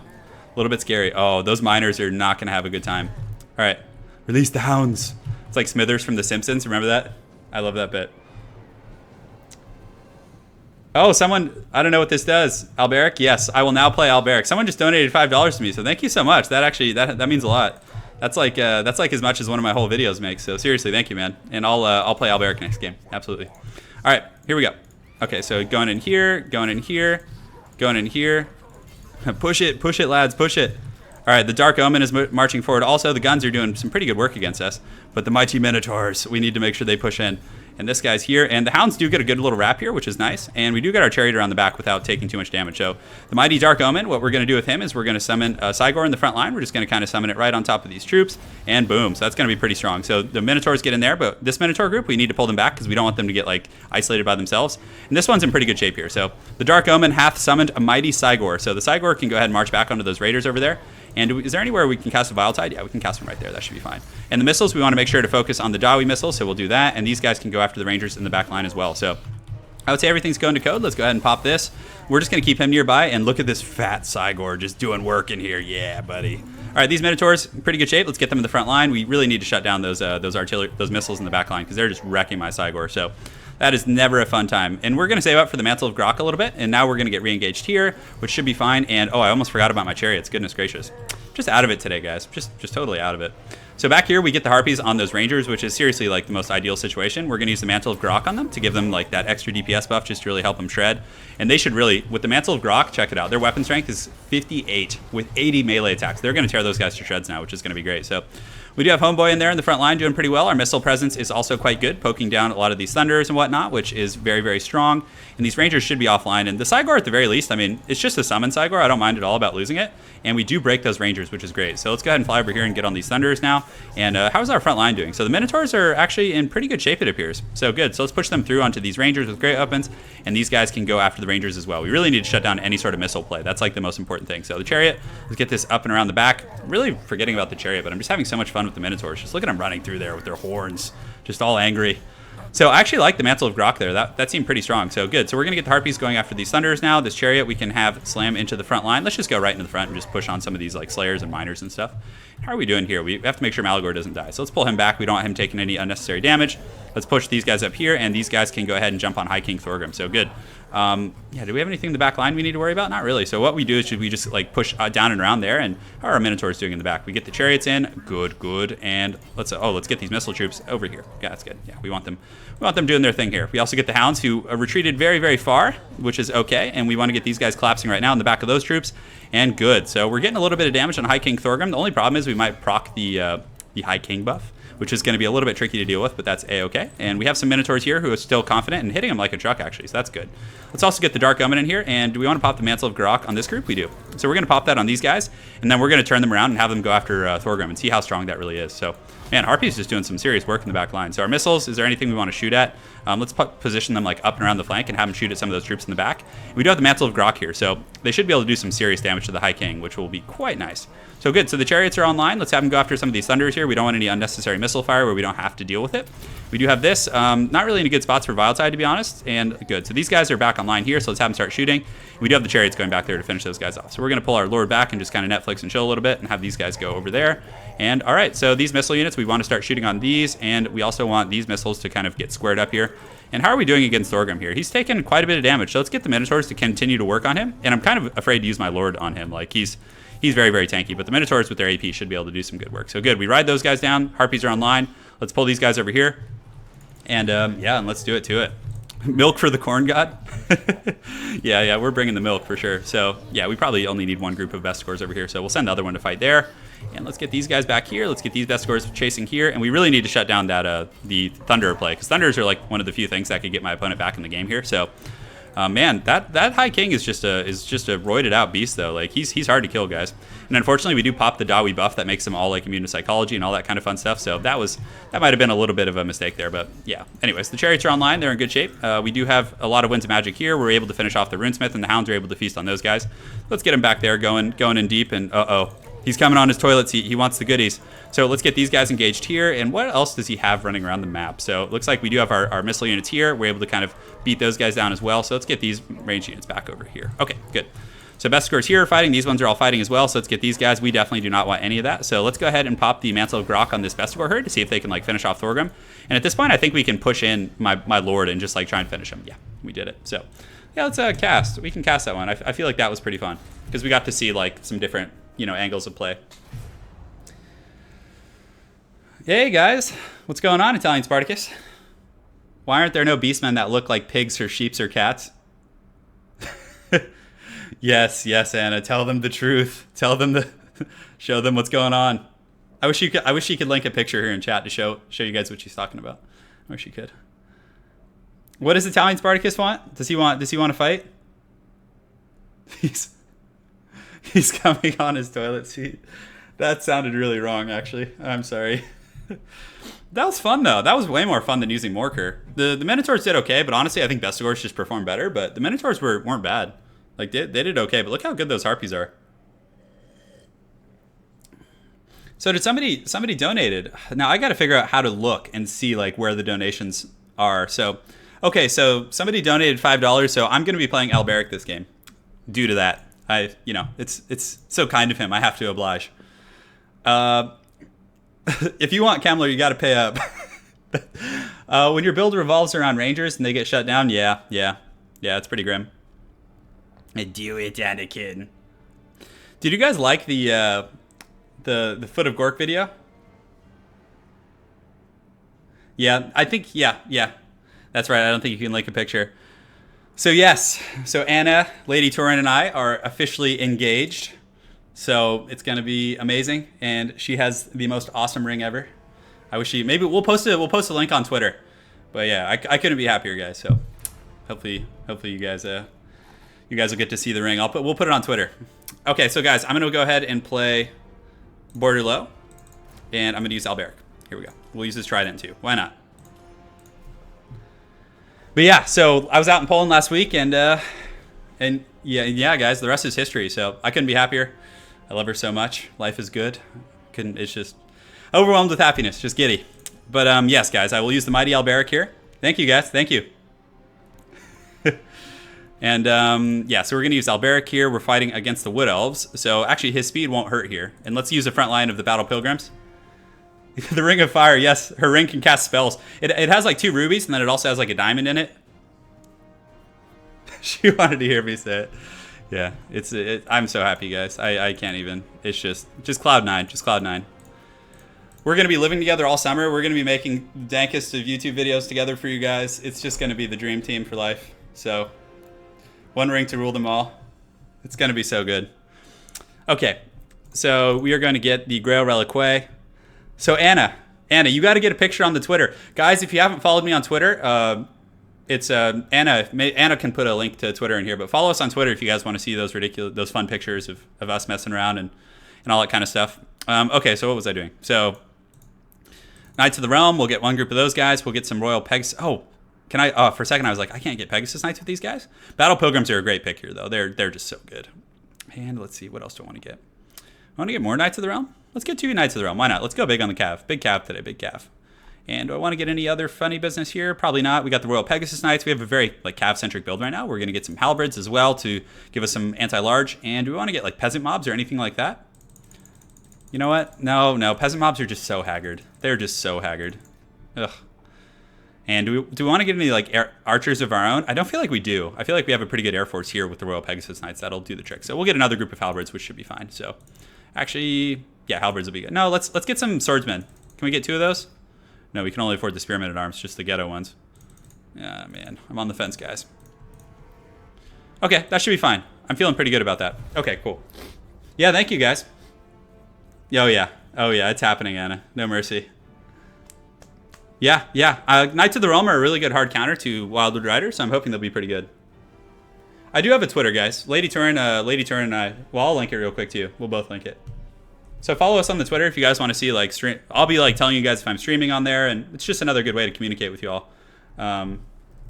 A: little bit scary. Oh, those miners are not gonna have a good time. Alright, release the hounds. It's like Smithers from The Simpsons. Remember that? I love that bit. Oh, someone, I don't know what this does. Alberic? Yes, I will now play Alberic. Someone just donated $5 to me, so thank you so much. That actually, that means a lot. That's like as much as one of my whole videos makes. So seriously, thank you, man. And I'll play Alberic next game. Absolutely. All right, here we go. Okay, so going in here, going in here, going in here. Push it, lads, push it. All right, the Dark Omen is marching forward. Also, the guns are doing some pretty good work against us. But the Mighty Minotaurs, we need to make sure they push in. And this guy's here. And the Hounds do get a good little wrap here, which is nice. And we do get our Chariot around the back without taking too much damage. So the Mighty Dark Omen, what we're going to do with him is we're going to summon Cygor in the front line. We're just going to kind of summon it right on top of these troops. And boom. So that's going to be pretty strong. So the Minotaurs get in there. But this Minotaur group, we need to pull them back because we don't want them to get like isolated by themselves. And this one's in pretty good shape here. So the Dark Omen hath summoned a Mighty Cygor. So the Cygor can go ahead and march back onto those Raiders over there. And is there anywhere we can cast a Vile Tide? Yeah, we can cast them right there. That should be fine. And the missiles, we want to make sure to focus on the Dawi missiles, so we'll do that. And these guys can go after the Rangers in the back line as well. So I would say everything's going to code. Let's go ahead and pop this. We're just going to keep him nearby. And look at this fat Cygor just doing work in here. Yeah, buddy. All right, these Minotaurs, pretty good shape. Let's get them in the front line. We really need to shut down those artillery, those missiles in the back line because they're just wrecking my Cygor. So that is never a fun time. And we're going to save up for the Mantle of Grok a little bit. And now we're going to get re-engaged here, which should be fine. And, oh, I almost forgot about my Chariots. Goodness gracious. Just out of it today, guys. Just totally out of it. So back here, we get the Harpies on those Rangers, which is seriously like the most ideal situation. We're going to use the Mantle of Grok on them to give them like that extra DPS buff just to really help them shred. And they should really, with the Mantle of Grok, check it out. Their weapon strength is 58 with 80 melee attacks. They're going to tear those guys to shreds now, which is going to be great. So we do have Homeboy in there in the front line doing pretty well. Our missile presence is also quite good, poking down a lot of these Thunders and whatnot, which is very, very strong. And these Rangers should be offline. And the Cygor, at the very least, I mean, it's just a summon Cygor. I don't mind at all about losing it. And we do break those Rangers, which is great. So let's go ahead and fly over here and get on these Thunders now. And how's our front line doing? So the Minotaurs are actually in pretty good shape, it appears. So good. So let's push them through onto these Rangers with great weapons. And these guys can go after the Rangers as well. We really need to shut down any sort of missile play. That's like the most important thing. So the Chariot, let's get this up and around the back. I'm really forgetting about the Chariot, but I'm just having so much fun with the Minotaurs. Just look at them running through there with their horns, just all angry. So I actually like the Mantle of Grok there. That seemed pretty strong. So good. So we're going to get the Harpies going after these Thunders now. This Chariot we can have slam into the front line. Let's just go right into the front and just push on some of these like Slayers and Miners and stuff. How are we doing here? We have to make sure Malagor doesn't die. So let's pull him back. We don't want him taking any unnecessary damage. Let's push these guys up here, and these guys can go ahead and jump on High King Thorgrim. So good. Yeah, do we have anything in the back line we need to worry about? Not really. So what we do is we just like push down and around there, and how are our Minotaurs doing in the back? We get the chariots in, good, and let's get these missile troops over here. Yeah, that's good. Yeah, we want them doing their thing here. We also get the hounds who retreated very, very far, which is okay, and we want to get these guys collapsing right now in the back of those troops, and good. So we're getting a little bit of damage on High King Thorgrim. The only problem is we might proc the High King buff, which is going to be a little bit tricky to deal with, but that's a-okay. And we have some Minotaurs here who are still confident and hitting them like a truck, actually, so that's good. Let's also get the Dark Omen in here, and do we want to pop the Mantle of Garok on this group? We do. So we're going to pop that on these guys, and then we're going to turn them around and have them go after Thorgrim and see how strong that really is. So, man, Harpy's just doing some serious work in the back line. So our missiles, is there anything we want to shoot at? Let's position them like up and around the flank and have them shoot at some of those troops in the back. We do have the Mantle of Garok here, so they should be able to do some serious damage to the High King, which will be quite nice. So good, so the chariots are online. Let's have them go after some of these thunders here. We don't want any unnecessary missile fire where we don't have to deal with it. We do have this, not really any good spots for Viletide, to be honest, and good. So these guys are back online here, so let's have them start shooting. We do have the chariots going back there to finish those guys off. So we're going to pull our Lord back and just kind of Netflix and chill a little bit and have these guys go over there. And all right, so these missile units, we want to start shooting on these, and we also want these missiles to kind of get squared up here. And how are we doing against Thorgrim here? He's taken quite a bit of damage, so let's get the Minotaurs to continue to work on him. And I'm kind of afraid to use my Lord on him. Like, he's very, very tanky, but the Minotaurs with their AP should be able to do some good work. So good, we ride those guys down. Harpies are online. Let's pull these guys over here. And yeah, and let's do it to it. Milk for the corn god. yeah, we're bringing the milk for sure. So yeah, we probably only need one group of Bestigors over here, so we'll send the other one to fight there. And let's get these guys back here. Let's get these Bestigors chasing here, and we really need to shut down that the Thunderer play, because Thunderers are like one of the few things that could get my opponent back in the game here. So man, that High King is just a roided out beast though. Like he's hard to kill, guys. And unfortunately, we do pop the Dawi buff that makes them all like immune to psychology and all that kind of fun stuff. So that might have been a little bit of a mistake there, but yeah. Anyways, the chariots are online. They're in good shape. We do have a lot of Winds of Magic here. We're able to finish off the Runesmith, and the Hounds are able to feast on those guys. Let's get him back there going in deep. And he's coming on his toilet seat. He wants the goodies. So let's get these guys engaged here. And what else does he have running around the map? So it looks like we do have our missile units here. We're able to kind of beat those guys down as well. So let's get these range units back over here. Okay, good. So Bestigors here are fighting. These ones are all fighting as well. So let's get these guys. We definitely do not want any of that. So let's go ahead and pop the Mantle of Garok on this Bestigor herd to see if they can like finish off Thorgrim. And at this point, I think we can push in my Lord and just like try and finish him. Yeah, we did it. So yeah, let's cast. We can cast that one. I feel like that was pretty fun because we got to see like some different angles of play. Hey guys, what's going on, Italian Spartacus? Why aren't there no Beastmen that look like pigs or sheeps or cats? Yes, Anna. Tell them the truth. Tell them show them what's going on. I wish you could link a picture here in chat to show you guys what she's talking about. I wish you could. What does Italian Spartacus want? Does he want to fight? He's coming on his toilet seat. That sounded really wrong, actually. I'm sorry. That was fun though. That was way more fun than using Morker. The Minotaurs did okay, but honestly, I think Bestigors just performed better. But the Minotaurs weren't bad. Like they did okay, but look how good those Harpies are. So did somebody donated? Now I got to figure out how to look and see like where the donations are. So okay, so somebody donated $5. So I'm gonna be playing Alberic this game. Due to that, it's so kind of him. I have to oblige. If you want Kemmler, you got to pay up. When your build revolves around Rangers and they get shut down, yeah, it's pretty grim. Do it, Anakin. Did you guys like the Foot of Gork video? Yeah, I think yeah. That's right. I don't think you can link a picture. So yes, so Anna, Lady Turin, and I are officially engaged. So it's gonna be amazing, and she has the most awesome ring ever. I wish maybe we'll post a link on Twitter. But yeah, I couldn't be happier, guys. So hopefully you guys will get to see the ring. We'll put it on Twitter. Okay, so guys, I'm gonna go ahead and play Border Low, and I'm gonna use Alberic. Here we go. We'll use his trident too. Why not? But yeah, so I was out in Poland last week, and yeah, guys, the rest is history. So I couldn't be happier. I love her so much. Life is good. It's just overwhelmed with happiness, just giddy. But yes, guys, I will use the mighty Alberic here. Thank you, guys. Thank you. And yeah, so we're gonna use Alberic here. We're fighting against the Wood Elves, so actually his speed won't hurt here. And let's use the front line of the Battle Pilgrims. The Ring of Fire, yes, her ring can cast spells. It has like 2 rubies, and then it also has like a diamond in it. She wanted to hear me say it. Yeah, I'm so happy, guys. I can't even. It's just cloud nine. Just cloud nine. We're going to be living together all summer. We're going to be making dankest of YouTube videos together for you guys. It's just going to be the dream team for life. So, one ring to rule them all. It's going to be so good. Okay, so we are going to get the Grail Reliquae. So Anna, you got to get a picture on the Twitter. Guys, if you haven't followed me on Twitter, it's Anna. Anna can put a link to Twitter in here, but follow us on Twitter if you guys want to see those fun pictures of us messing around and all that kind of stuff. Okay, so what was I doing? So Knights of the Realm, we'll get one group of those guys. We'll get some Royal Pegasus. Oh, can I? For a second, I was like, I can't get Pegasus Knights with these guys. Battle Pilgrims are a great pick here, though. They're just so good. And let's see, what else do I want to get? I want to get more Knights of the Realm. Let's get 2 Knights of the Realm. Why not? Let's go big on the Cav. Big Cav today, big Cav. And do I want to get any other funny business here? Probably not. We got the Royal Pegasus Knights. We have a very Cav-centric build right now. We're going to get some Halberds as well to give us some anti-large. And do we want to get like peasant mobs or anything like that? You know what? No. Peasant mobs are just so haggard. They're just so haggard. Ugh. And do we want to get any like archers of our own? I don't feel like we do. I feel like we have a pretty good air force here with the Royal Pegasus Knights. That'll do the trick. So we'll get another group of Halberds, which should be fine. So actually, yeah, Halberds will be good. No, let's get some swordsmen. Can we get 2 of those? No, we can only afford the spearmen at arms, just the ghetto ones. Yeah, man, I'm on the fence, guys. Okay, that should be fine. I'm feeling pretty good about that. Okay, cool. Yeah, thank you, guys. Oh yeah, it's happening, Anna. No mercy. Yeah. Knights of the Realm are a really good hard counter to Wildwood Rider, so I'm hoping they'll be pretty good. I do have a Twitter, guys. Lady Turin and I. Well, I'll link it real quick to you. We'll both link it. So follow us on the Twitter if you guys want to see like stream. I'll be like telling you guys if I'm streaming on there, and it's just another good way to communicate with you all.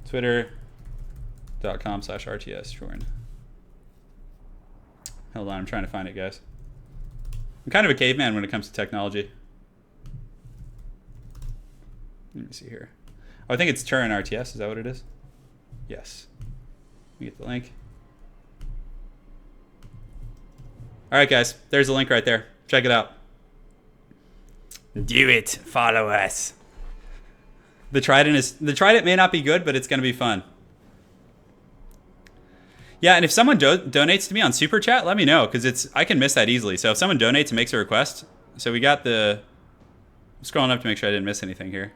A: Twitter.com/RTS Turin. Hold on, I'm trying to find it, guys. I'm kind of a caveman when it comes to technology. Let me see here. Oh, I think it's Turin RTS. Is that what it is? Yes. Let me get the link. All right, guys. There's the link right there. Check it out. Do it. Follow us. The Trident may not be good, but it's going to be fun. Yeah, and if someone donates to me on Super Chat, let me know, because I can miss that easily. So if someone donates and makes a request, so we got the... I'm scrolling up to make sure I didn't miss anything here.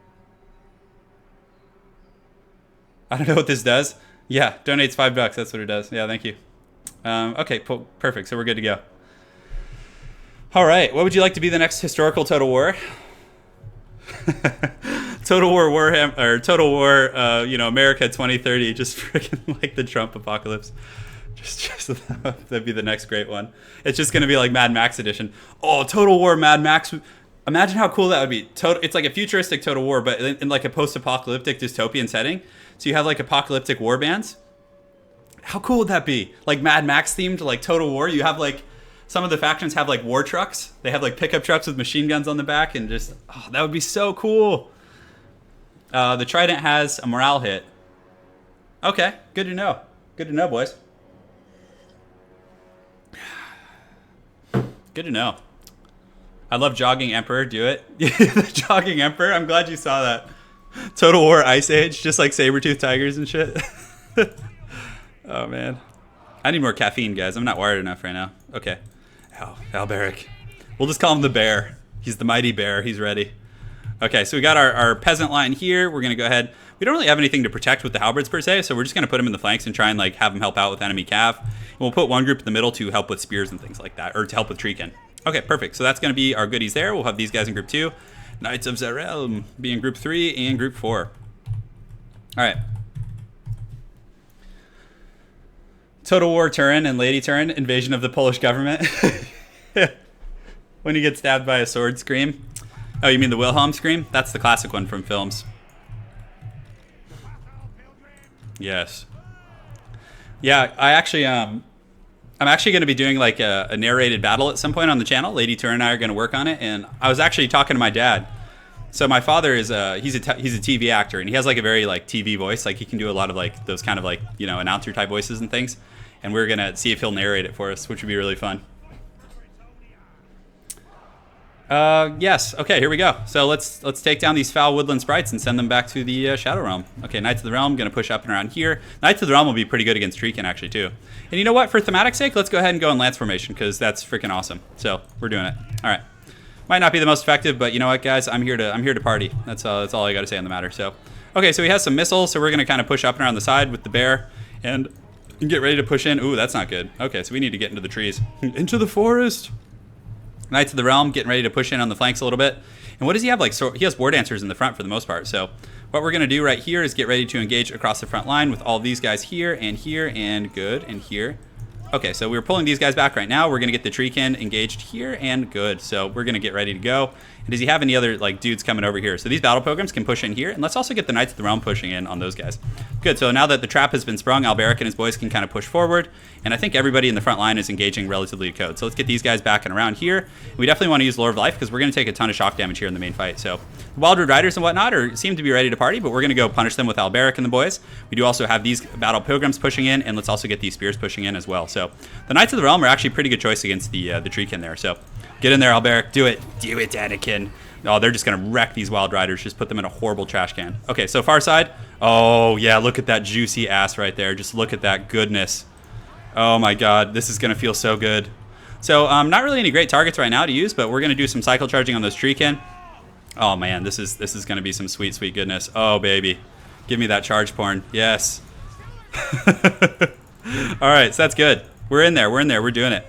A: I don't know what this does. Yeah, donates $5. That's what it does. Yeah, thank you. Okay, perfect. So we're good to go. All right, what would you like to be the next historical Total War? Total War Warhammer, or Total War, America 2030, just freaking like the Trump apocalypse. Just that'd be the next great one. It's just gonna be like Mad Max edition. Oh, Total War Mad Max. Imagine how cool that would be. It's like a futuristic Total War, but in like a post-apocalyptic dystopian setting. So you have like apocalyptic war bands. How cool would that be? Like Mad Max themed, like Total War. You have like, some of the factions have like war trucks. They have like pickup trucks with machine guns on the back, and just, oh, that would be so cool. The Trident has a morale hit. Okay, good to know. Good to know, boys. Good to know. I love Jogging Emperor. Do it. The Jogging Emperor. I'm glad you saw that. Total War Ice Age, just like saber-toothed tigers and shit. Oh, man. I need more caffeine, guys. I'm not wired enough right now. Okay. Alberic. We'll just call him the bear. He's the mighty bear. He's ready. Okay, so we got our peasant line here. We're going to go ahead. We don't really have anything to protect with the halberds per se, so we're just going to put them in the flanks and try and like have them help out with enemy cav. And we'll put one group in the middle to help with spears and things like that, or to help with treekin. Okay, perfect. So that's going to be our goodies there. We'll have these guys in group 2. Knights of the Realm be in group 3 and group 4. All right. Total War Turin and Lady Turin, invasion of the Polish government. When you get stabbed by a sword scream. Oh, you mean the Wilhelm scream? That's the classic one from films. Yes. Yeah, I'm actually going to be doing like a narrated battle at some point on the channel. Lady Turin and I are going to work on it, and I was actually talking to my dad. So my father is he's a TV actor, and he has like a very like TV voice. Like he can do a lot of like those kind of like, you know, announcer type voices and things. And we're gonna see if he'll narrate it for us, which would be really fun. Yes. Okay, here we go. So let's take down these foul woodland sprites and send them back to the Shadow Realm. Okay, Knights of the Realm, gonna push up and around here. Knights of the Realm will be pretty good against Treekin actually too. And you know what? For thematic sake, let's go ahead and go in Lance formation because that's freaking awesome. So we're doing it. All right. Might not be the most effective, but you know what, guys? I'm here to party. That's all I got to say on the matter. So, okay, so he has some missiles, so we're gonna kind of push up and around the side with the bear and get ready to push in. Ooh, that's not good. Okay, so we need to get into the trees, into the forest. Knights of the Realm getting ready to push in on the flanks a little bit. And what does he have? Like, so he has war dancers in the front for the most part. So what we're gonna do right here is get ready to engage across the front line with all these guys here and good and here. Okay, so we're pulling these guys back right now. We're gonna get the Treekin engaged here and good. So we're gonna get ready to go. And does he have any other like dudes coming over here? So these battle pilgrims can push in here, and let's also get the Knights of the Realm pushing in on those guys. Good, so now that the trap has been sprung, Alberic and his boys can kind of push forward, and I think everybody in the front line is engaging relatively code. So let's get these guys back and around here. We definitely want to use Lore of Life because we're gonna take a ton of shock damage here in the main fight. So the Wildwood Riders and whatnot seem to be ready to party, but we're gonna go punish them with Alberic and the boys. We do also have these battle pilgrims pushing in, and let's also get these spears pushing in as well. So the Knights of the Realm are actually a pretty good choice against the Treekin there. So get in there, Alberic. Do it, Anakin. Oh, they're just gonna wreck these Wild Riders. Just put them in a horrible trash can. Okay, so far side. Oh yeah, look at that juicy ass right there. Just look at that goodness. Oh my God, this is gonna feel so good. So not really any great targets right now to use, but we're gonna do some cycle charging on those Treekin. Oh man, this is gonna be some sweet, sweet goodness. Oh baby, give me that charge porn. Yes. All right, so that's good. We're in there. We're doing it.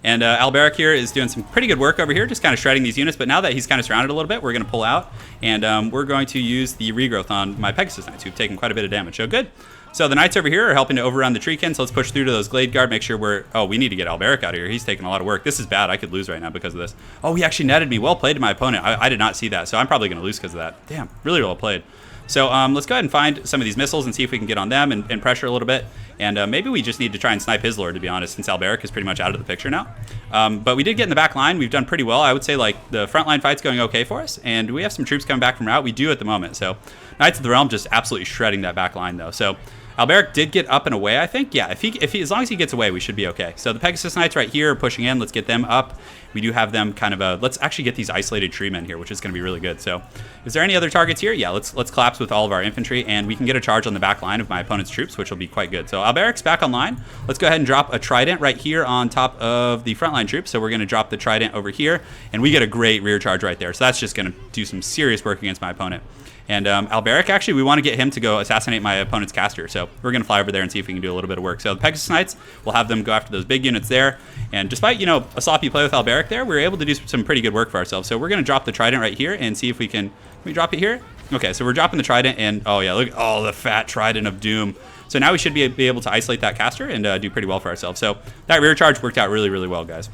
A: And Alberic here is doing some pretty good work over here, just kind of shredding these units. But now that he's kind of surrounded a little bit, we're going to pull out. And we're going to use the regrowth on my Pegasus Knights, who've taken quite a bit of damage. So good. So the Knights over here are helping to overrun the Treekin. So let's push through to those Glade Guard, make sure we're... Oh, we need to get Alberic out of here. He's taking a lot of work. This is bad. I could lose right now because of this. Oh, he actually netted me. Well played to my opponent. I did not see that. So I'm probably going to lose because of that. Damn, really well played. So let's go ahead and find some of these missiles and see if we can get on them and pressure a little bit. And maybe we just need to try and snipe his lord, to be honest, since Alberic is pretty much out of the picture now. But we did get in the back line. We've done pretty well. I would say like the front line fight's going okay for us. And we have some troops coming back from route. We do at the moment. So Knights of the Realm just absolutely shredding that back line though. So Alberic did get up and away, I think. Yeah, if he as long as he gets away, we should be okay. So the Pegasus Knights right here are pushing in. Let's get them up. We do have them kind of let's actually get these isolated tree men here, which is going to be really good. So is there any other targets here? Yeah, let's collapse with all of our infantry, and we can get a charge on the back line of my opponent's troops, which will be quite good. So Alberic's back online. Let's go ahead and drop a trident right here on top of the frontline troops. So we're going to drop the trident over here, and we get a great rear charge right there. So that's just going to do some serious work against my opponent. And Alberic, actually, we want to get him to go assassinate my opponent's caster. So we're going to fly over there and see if we can do a little bit of work. So the Pegasus Knights, we'll have them go after those big units there. And despite, you know, a sloppy play with Alberic there, we were able to do some pretty good work for ourselves. So we're going to drop the trident right here and see if we can we drop it here? Okay, so we're dropping the trident, and oh yeah, look, oh, the fat trident of doom. So now we should be able to isolate that caster and do pretty well for ourselves. So that rear charge worked out really, really well, guys.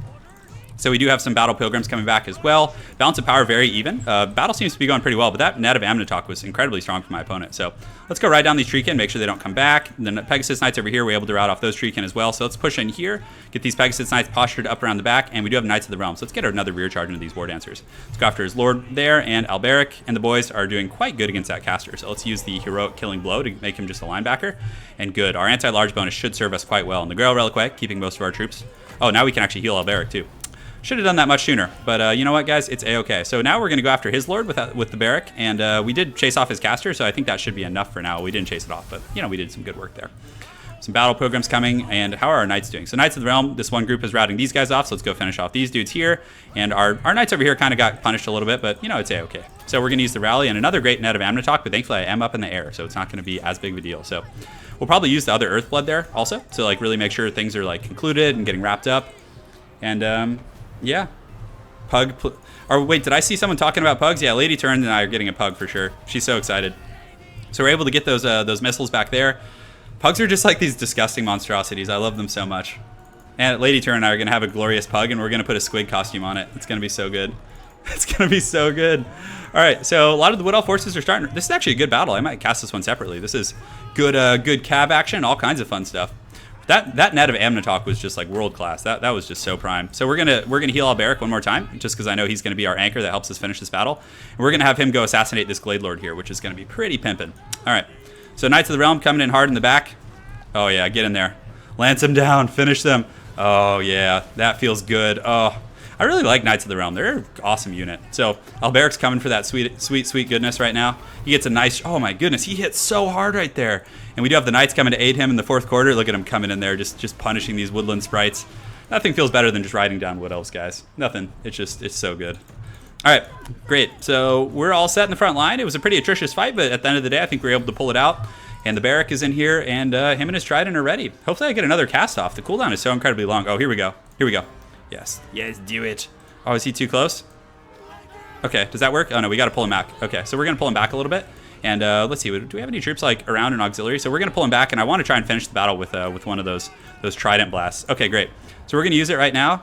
A: So we do have some battle pilgrims coming back as well. Balance of power very even. Battle seems to be going pretty well, but that net of Amnitok was incredibly strong for my opponent. So let's go right down these Treekin, make sure they don't come back. And then the Pegasus Knights over here, we're able to rout off those Treekin as well. So let's push in here, get these Pegasus Knights postured up around the back, and we do have Knights of the Realm. So let's get another rear charge into these War Dancers. Let's go after his Lord there, and Alberic and the boys are doing quite good against that caster. So let's use the heroic killing blow to make him just a linebacker. And good, our anti-large bonus should serve us quite well. And the Grail Relic way, keeping most of our troops. Oh, now we can actually heal Alberic too. Should have done that much sooner, but you know what, guys? It's a-okay. So now we're going to go after his Lord with the Barrack, and we did chase off his caster, so I think that should be enough for now. We didn't chase it off, but, you know, we did some good work there. Some battle pilgrims coming, and how are our Knights doing? So Knights of the Realm, this one group is routing these guys off, so let's go finish off these dudes here. And our Knights over here kind of got punished a little bit, but, you know, it's a-okay. So we're going to use the Rally and another great net of Amnitok, but thankfully I am up in the air, so it's not going to be as big of a deal. So we'll probably use the other Earthblood there also, to, like, really make sure things are, like, concluded and getting wrapped up. And, yeah. Pug, or wait, did I see someone talking about pugs? Yeah, Lady Turin and I are getting a pug for sure. She's so excited. So we're able to get those missiles back there. Pugs are just like these disgusting monstrosities. I love them so much. And Lady Turin and I are gonna have a glorious pug, and we're gonna put a squid costume on it. It's gonna be so good. It's gonna be so good. All right, so a lot of the Wood Elf forces are starting. This is actually a good battle. I might cast this one separately. This is good, good cab action, all kinds of fun stuff. That net of Amnitok was just like world class. That was just so prime. So we're gonna heal Alberic one more time, just because I know he's gonna be our anchor that helps us finish this battle. And we're gonna have him go assassinate this Glade Lord here, which is gonna be pretty pimpin'. All right. So Knights of the Realm coming in hard in the back. Oh yeah, get in there. Lance them down, finish them. Oh yeah, that feels good. Oh, I really like Knights of the Realm. They're an awesome unit. So Alberic's coming for that sweet goodness right now. He gets a nice, oh my goodness, he hits so hard right there. And we do have the Knights coming to aid him in the 4th quarter. Look at him coming in there, just punishing these woodland sprites. Nothing feels better than just riding down Wood Elves, guys. Nothing. It's so good. All right, great. So we're all set in the front line. It was a pretty atrocious fight, but at the end of the day, I think we were able to pull it out. And the Barrack is in here, and him and his Trident are ready. Hopefully I get another cast off. The cooldown is so incredibly long. Oh, here we go. Here we go. Yes. Yes, do it. Oh, is he too close? Okay, does that work? Oh, no, we got to pull him back. Okay, so we're going to pull him back a little bit. And let's see, do we have any troops like around in auxiliary? So we're going to pull him back, and I want to try and finish the battle with one of those Trident blasts. Okay, great. So we're going to use it right now.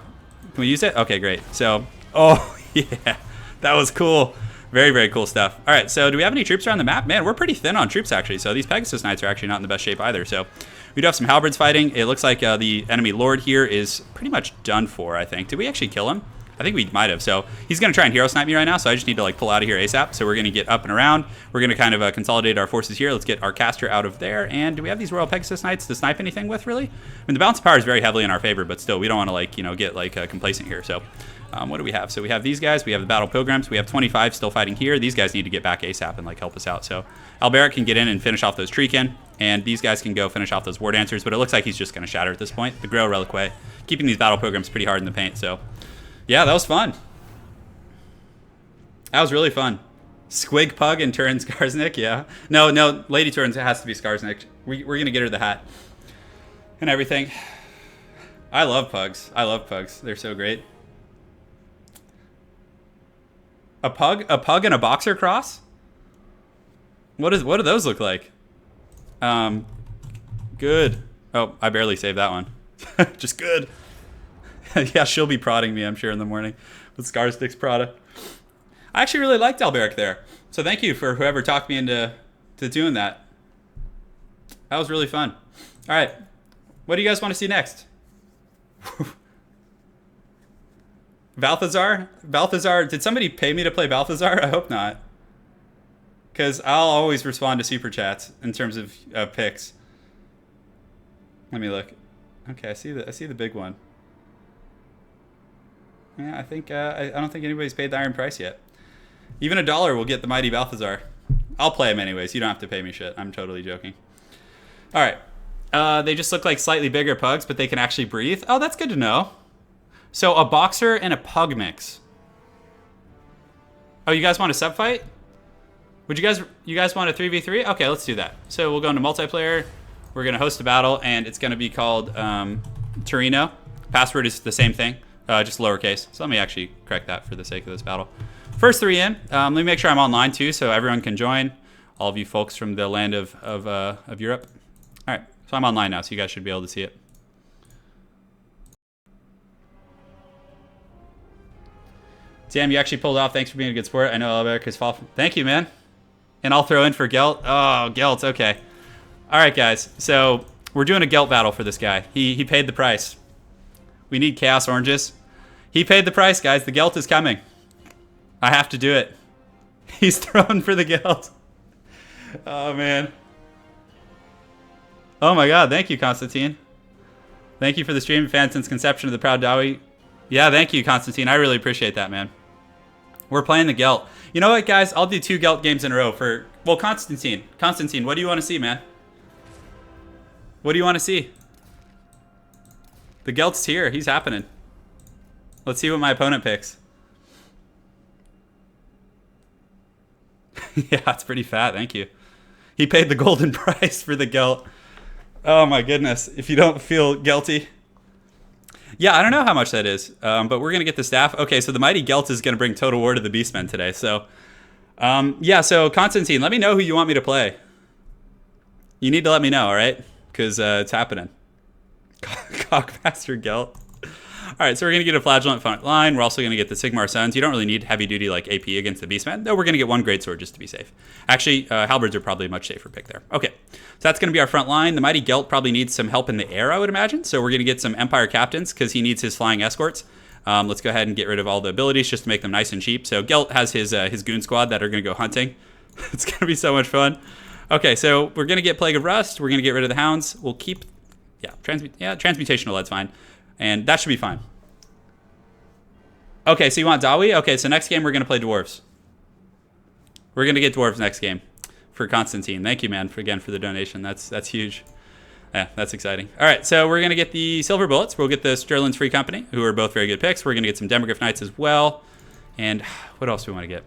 A: Can we use it? Okay, great. So, oh, yeah, that was cool. Very, very cool stuff. All right, so do we have any troops around the map? Man, we're pretty thin on troops, actually. So these Pegasus Knights are actually not in the best shape either. So we do have some halberds fighting. It looks like the enemy lord here is pretty much done for, I think. Did we actually kill him? I think we might have. So he's going to try and hero snipe me right now, so I just need to like pull out of here ASAP. So we're going to get up and around. We're going to kind of consolidate our forces here. Let's get our caster out of there. And do we have these Royal Pegasus Knights to snipe anything with, really? I mean, the balance of power is very heavily in our favor, but still, we don't want to, like, get, like, complacent here. So what do we have? So we have these guys. We have the Battle Pilgrims. We have 25 still fighting here. These guys need to get back ASAP and, like, help us out. So Alberic can get in and finish off those Treekin, and these guys can go finish off those War Dancers, but it looks like he's just going to shatter at this point. The Grail Reliquae, keeping these Battle Pilgrims pretty hard in the paint. So, yeah, that was fun. That was really fun. Squig Pug and Turin Skarsnik, yeah. No, Lady Turin has to be Skarsnik. We're going to get her the hat and everything. I love pugs. They're so great. A pug and a boxer cross? What do those look like? Good. Oh, I barely saved that one. Just good. Yeah, she'll be prodding me, I'm sure, in the morning with Skarsnik's Prada. I actually really liked Alberic there. So thank you for whoever talked me into doing that. That was really fun. All right. What do you guys want to see next? Balthazar? Did somebody pay me to play Balthazar? I hope not. Because I'll always respond to super chats in terms of picks. Let me look. Okay, I see the big one. Yeah, I think I don't think anybody's paid the iron price yet. Even $1 will get the mighty Balthazar. I'll play him anyways. You don't have to pay me shit. I'm totally joking. All right. They just look like slightly bigger pugs, but they can actually breathe. Oh, that's good to know. So a boxer and a pug mix. Oh, you guys want a sub fight? Would you guys want a 3v3? Okay, let's do that. So we'll go into multiplayer. We're gonna host a battle, and it's gonna be called Torino. Password is the same thing, just lowercase. So let me actually correct that for the sake of this battle. First 3 in. Let me make sure I'm online too, so everyone can join. All of you folks from the land of Europe. All right, so I'm online now, so you guys should be able to see it. Sam, you actually pulled off. Thanks for being a good sport. I know Alberic is fall. Thank you, man. And I'll throw in for Gelt. Oh, Gelt. Okay. All right, guys. So we're doing a Gelt battle for this guy. He paid the price. We need Chaos Oranges. He paid the price, guys. The Gelt is coming. I have to do it. He's thrown for the Gelt. Oh, man. Oh, my God. Thank you, Constantine. Thank you for the stream. Fan since conception of the Proud Dowie. Yeah, thank you, Constantine. I really appreciate that, man. We're playing the Gelt. You know what, guys? I'll do 2 Gelt games in a row for... Well, Constantine. Constantine, what do you want to see, man? What do you want to see? The Gelt's here. He's happening. Let's see what my opponent picks. Yeah, it's pretty fat. Thank you. He paid the golden price for the Gelt. Oh, my goodness. If you don't feel guilty... Yeah, I don't know how much that is, but we're going to get the staff. Okay, so the Mighty Gelt is going to bring Total War to the Beastmen today. So, yeah, so Constantine, let me know who you want me to play. You need to let me know, all right? Because it's happening. Cockmaster Gelt. All right, so we're going to get a Flagellant front line. We're also going to get the Sigmar Sons. You don't really need heavy-duty like AP against the Beastmen. No, we're going to get 1 Greatsword just to be safe. Actually, Halberds are probably a much safer pick there. Okay, so that's going to be our front line. The Mighty Gelt probably needs some help in the air, I would imagine. So we're going to get some Empire Captains because he needs his flying escorts. Let's go ahead and get rid of all the abilities just to make them nice and cheap. So Gelt has his goon squad that are going to go hunting. It's going to be so much fun. Okay, so we're going to get Plague of Rust. We're going to get rid of the Hounds. We'll keep, Transmutational, that's fine. And that should be fine. Okay, so you want Dawi? Okay, so next game we're going to play Dwarves. We're going to get Dwarves next game for Constantine. Thank you, man, again for the donation. That's huge. Yeah, that's exciting. All right, so we're going to get the Silver Bullets. We'll get the Sterling's Free Company, who are both very good picks. We're going to get some Demogryph Knights as well. And what else do we want to get?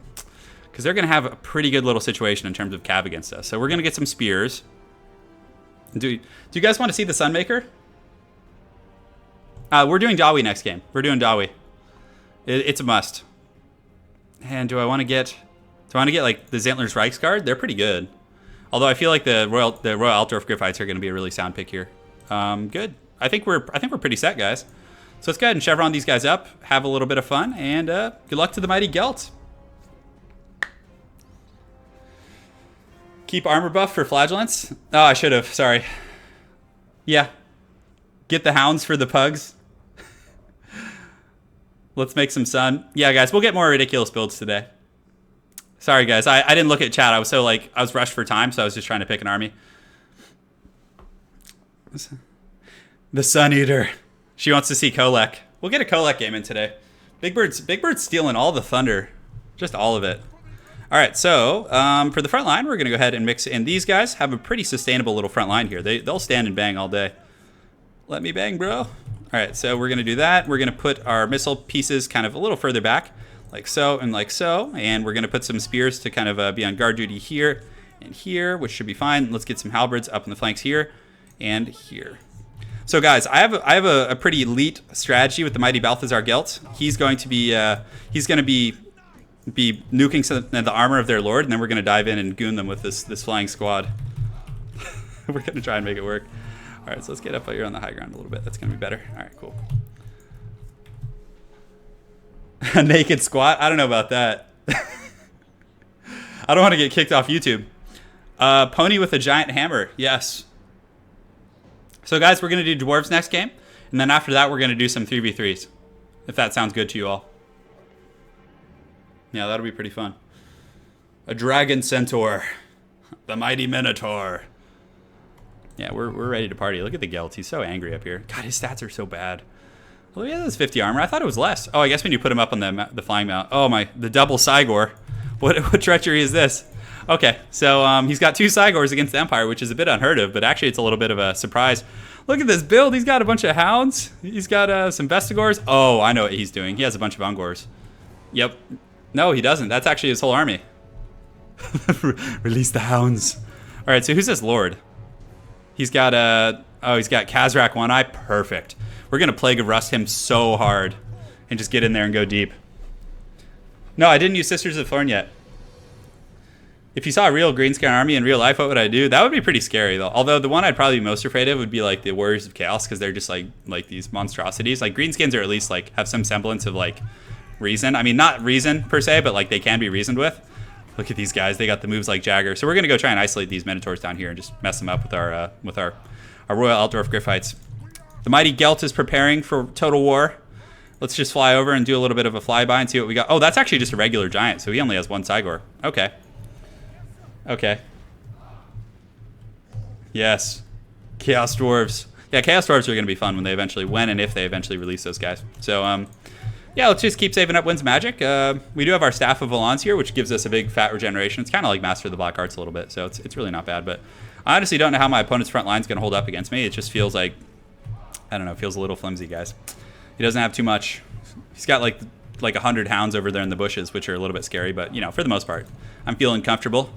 A: Because they're going to have a pretty good little situation in terms of cav against us. So we're going to get some spears. Do you guys want to see the Sunmaker? We're doing Dawi next game. We're doing Dawi. It's a must. And do I want to get like the Zantler's Reichsguard? They're pretty good. Although I feel like the Royal Altdorf Griffites are going to be a really sound pick here. Good. I think we're pretty set, guys. So let's go ahead and chevron these guys up, have a little bit of fun, and good luck to the mighty Gelt. Keep armor buff for flagellants. Oh, I should have. Sorry. Yeah. Get the hounds for the pugs. Let's make some sun. Yeah, guys, we'll get more ridiculous builds today. Sorry, guys. I didn't look at chat. I was rushed for time, so I was just trying to pick an army. The Sun Eater. She wants to see Kolek. We'll get a Kolek game in today. Big Bird's stealing all the thunder. Just all of it. All right, so for the front line, we're going to go ahead and mix in these guys. Have a pretty sustainable little front line here. They'll stand and bang all day. Let me bang, bro. All right, so we're going to do that. We're going to put our missile pieces kind of a little further back, like so and like so. And we're going to put some spears to kind of be on guard duty here and here, which should be fine. Let's get some halberds up in the flanks here and here. So guys, I have a pretty elite strategy with the mighty Balthazar Gelt. He's going to be nuking some of the armor of their lord, and then we're going to dive in and goon them with this flying squad. We're going to try and make it work. All right, so let's get up here on the high ground a little bit. That's going to be better. All right, cool. A naked squat? I don't know about that. I don't want to get kicked off YouTube. Pony with a giant hammer. Yes. So guys, we're going to do Dwarves next game, and then after that, we're going to do some 3v3s, if that sounds good to you all. Yeah, that'll be pretty fun. A dragon centaur. The mighty minotaur. Yeah, we're ready to party. Look at the Gelt. He's so angry up here. God, his stats are so bad. Well, he has 50 armor. I thought it was less. Oh, I guess when you put him up on the flying mount. Oh, the double Cygor. What treachery is this? Okay, so he's got 2 Cygors against the Empire, which is a bit unheard of, but actually it's a little bit of a surprise. Look at this build. He's got a bunch of hounds. He's got some Vestigors. Oh, I know what he's doing. He has a bunch of Ungors. Yep. No, he doesn't. That's actually his whole army. Release the hounds. All right, so who's this lord? He's got he's got Khazrak One Eye. Perfect. We're gonna Plague of Rust him so hard, and just get in there and go deep. No, I didn't use Sisters of Thorn yet. If you saw a real Greenskin army in real life, what would I do? That would be pretty scary, though. Although the one I'd probably be most afraid of would be like the Warriors of Chaos, because they're just like these monstrosities. Like Greenskins are at least like have some semblance of like reason. I mean, not reason per se, but like they can be reasoned with. Look at these guys. They got the moves like Jagger. So we're gonna go try and isolate these Minotaurs down here and just mess them up with our Royal Altdorf Griffites. The mighty Gelt is preparing for total war. Let's just fly over and do a little bit of a flyby and see what we got. Oh, that's actually just a regular giant, so he only has 1 Cygor. Okay. Okay. Yes. Chaos Dwarves. Yeah, Chaos Dwarves are going to be fun when and if they eventually release those guys. So, yeah, let's just keep saving up Wind's Magic. We do have our Staff of Valance here, which gives us a big fat regeneration. It's kind of like Master of the Black Arts a little bit, so it's really not bad. But I honestly don't know how my opponent's front line is going to hold up against me. It just feels like, I don't know, it feels a little flimsy, guys. He doesn't have too much. He's got like 100 hounds over there in the bushes, which are a little bit scary. But, you know, for the most part, I'm feeling comfortable.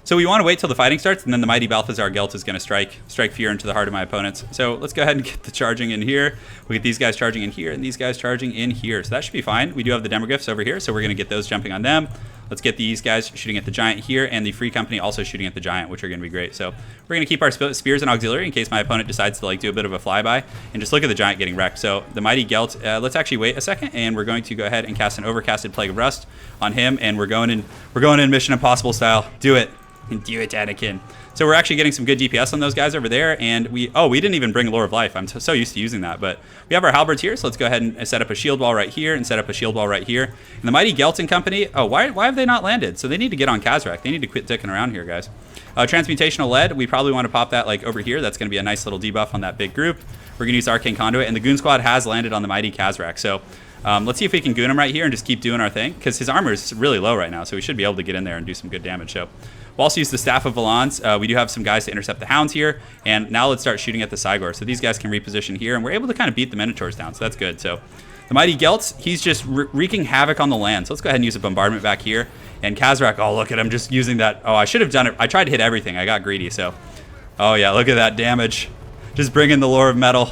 A: So we want to wait till the fighting starts, and then the mighty Balthazar Gelt is going to strike fear into the heart of my opponents. So let's go ahead and get the charging in here. We get these guys charging in here, and these guys charging in here. So that should be fine. We do have the Demogryphs over here, so we're going to get those jumping on them. Let's get these guys shooting at the giant here, and the Free Company also shooting at the giant, which are going to be great. So we're going to keep our spears and auxiliary in case my opponent decides to like do a bit of a flyby, and just look at the giant getting wrecked. So the mighty Gelt, let's actually wait a second, and we're going to go ahead and cast an overcasted Plague of Rust on him, and we're going in Mission Impossible style. Do it. Do it, Anakin. So we're actually getting some good DPS on those guys over there, and we didn't even bring Lore of Life. I'm so used to using that, but we have our halberds here, so let's go ahead and set up a shield wall right here and set up a shield wall right here. And the mighty Gelt and company, why have they not landed? So they need to get on Khazrak. They need to quit dicking around here, guys. Transmutational Lead, we probably want to pop that like over here. That's going to be a nice little debuff on that big group. We're going to use Arcane Conduit, and the Goon Squad has landed on the mighty Khazrak. So Let's see if we can goon him right here and just keep doing our thing, because his armor is really low right now, so we should be able to get in there and do some good damage. So we'll also use the Staff of Valance. We do have some guys to intercept the hounds here, and now let's start shooting at the Cygor. So these guys can reposition here, and we're able to kind of beat the Minotaurs down, so that's good. So the Mighty Gelt, he's just wreaking havoc on the land. So let's go ahead and use a bombardment back here. And Khazrak, oh, look at him just using that. Oh, I should have done it. I tried to hit everything. I got greedy, so. Oh, yeah, look at that damage. Just bring in the Lore of Metal.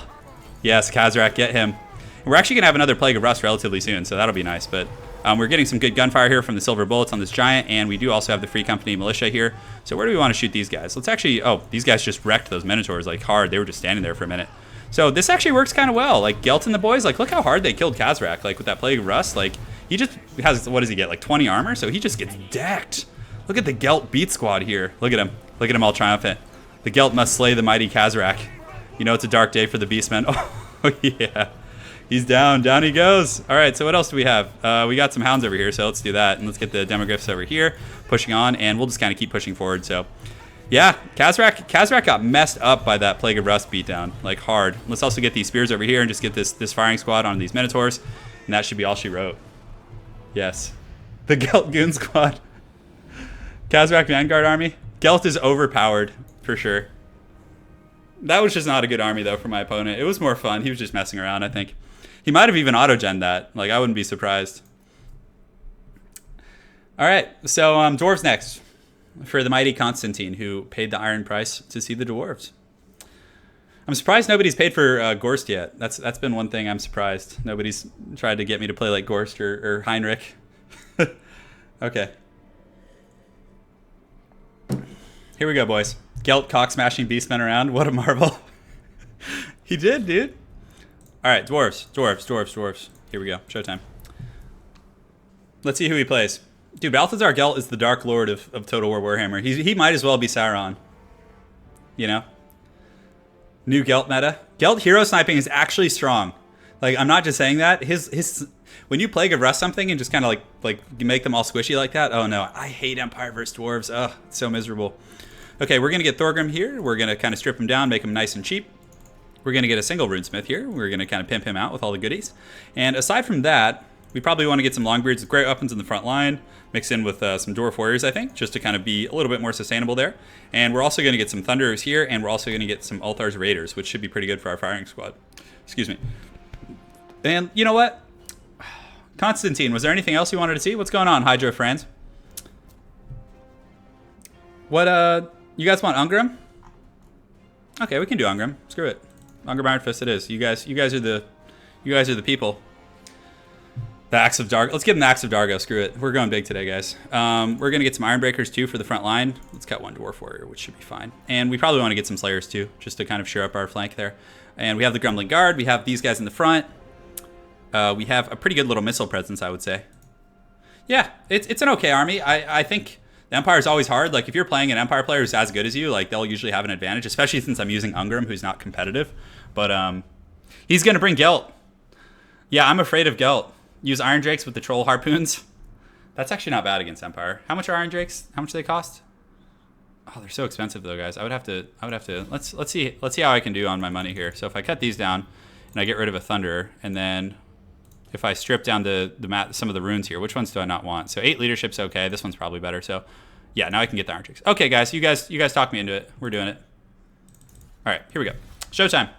A: Yes, Khazrak, get him. And we're actually going to have another Plague of Rust relatively soon, so that'll be nice. But we're getting some good gunfire here from the Silver Bullets on this Giant, and we do also have the Free Company Militia here. So where do we want to shoot these guys? Let's actually, oh, these guys just wrecked those Minotaurs like hard. They were just standing there for a minute. So this actually works kind of well. Like, Gelt and the boys, like, look how hard they killed Khazrak, like, with that Plague of Rust. Like, he just has, what does he get, like 20 armor? So he just gets decked. Look at the Gelt beat squad here. Look at him. Look at him all triumphant. The Gelt must slay the mighty Khazrak. You know it's a dark day for the Beastmen. Oh, yeah. He's down. Down he goes. All right, so what else do we have? We got some hounds over here, so let's do that. And let's get the Demogryphs over here, pushing on, and we'll just kind of keep pushing forward. So, yeah, Khazrak got messed up by that Plague of Rust beatdown, like hard. Let's also get these spears over here and just get this firing squad on these Minotaurs, and that should be all she wrote. Yes. The Gelt Goon Squad. Khazrak Vanguard Army. Gelt is overpowered, for sure. That was just not a good army, though, for my opponent. It was more fun. He was just messing around, I think. He might have even auto-gen that. Like, I wouldn't be surprised. All right, so Dwarves next. For the mighty Constantine, who paid the iron price to see the Dwarves. I'm surprised nobody's paid for Gorst yet. That's been one thing I'm surprised. Nobody's tried to get me to play like Gorst or Heinrich. Okay. Here we go, boys. Gelt cock-smashing Beastmen around. What a marvel. He did, dude. All right, Dwarves. Here we go. Showtime. Let's see who he plays. Dude, Balthazar Gelt is the Dark Lord of Total War Warhammer. He might as well be Sauron. You know? New Gelt meta. Gelt hero sniping is actually strong. Like, I'm not just saying that. His when you Plague of Rust something and just kind of like make them all squishy like that. Oh no, I hate Empire versus Dwarves. Ugh, it's so miserable. Okay, we're gonna get Thorgrim here. We're gonna kind of strip him down, make him nice and cheap. We're gonna get a single runesmith here. We're gonna kind of pimp him out with all the goodies. And aside from that, we probably want to get some Longbeards with great weapons in the front line, mix in with some Dwarf Warriors, I think, just to kind of be a little bit more sustainable there. And we're also going to get some Thunderers here, and we're also going to get some Althar's Raiders, which should be pretty good for our firing squad. Excuse me. And you know what? Constantine, was there anything else you wanted to see? What's going on, Hydro friends? What, you guys want Ungrim? Okay, we can do Ungrim. Screw it. Ungrim Iron Fist it is. You guys are the people. The Axe of Dargo. Let's give him the Axe of Dargo. Screw it. We're going big today, guys. We're going to get some Ironbreakers, too, for the front line. Let's cut one Dwarf Warrior, which should be fine. And we probably want to get some Slayers, too, just to kind of shore up our flank there. And we have the Grumbling Guard. We have these guys in the front. We have a pretty good little missile presence, I would say. Yeah, it's an okay army. I think the Empire is always hard. Like, if you're playing an Empire player who's as good as you, like, they'll usually have an advantage, especially since I'm using Ungrim, who's not competitive. But he's going to bring Gelt. Yeah, I'm afraid of Gelt. Use Iron Drakes with the Troll Harpoons. That's actually not bad against Empire. How much are Iron Drakes? How much do they cost? Oh, they're so expensive though, guys. I would have to. Let's see how I can do on my money here. So if I cut these down and I get rid of a Thunderer, and then if I strip down some of the runes here, which ones do I not want? So 8 leadership's okay. This one's probably better. So yeah, now I can get the Iron Drakes. Okay, guys, you guys talk me into it. We're doing it. All right, here we go. Showtime.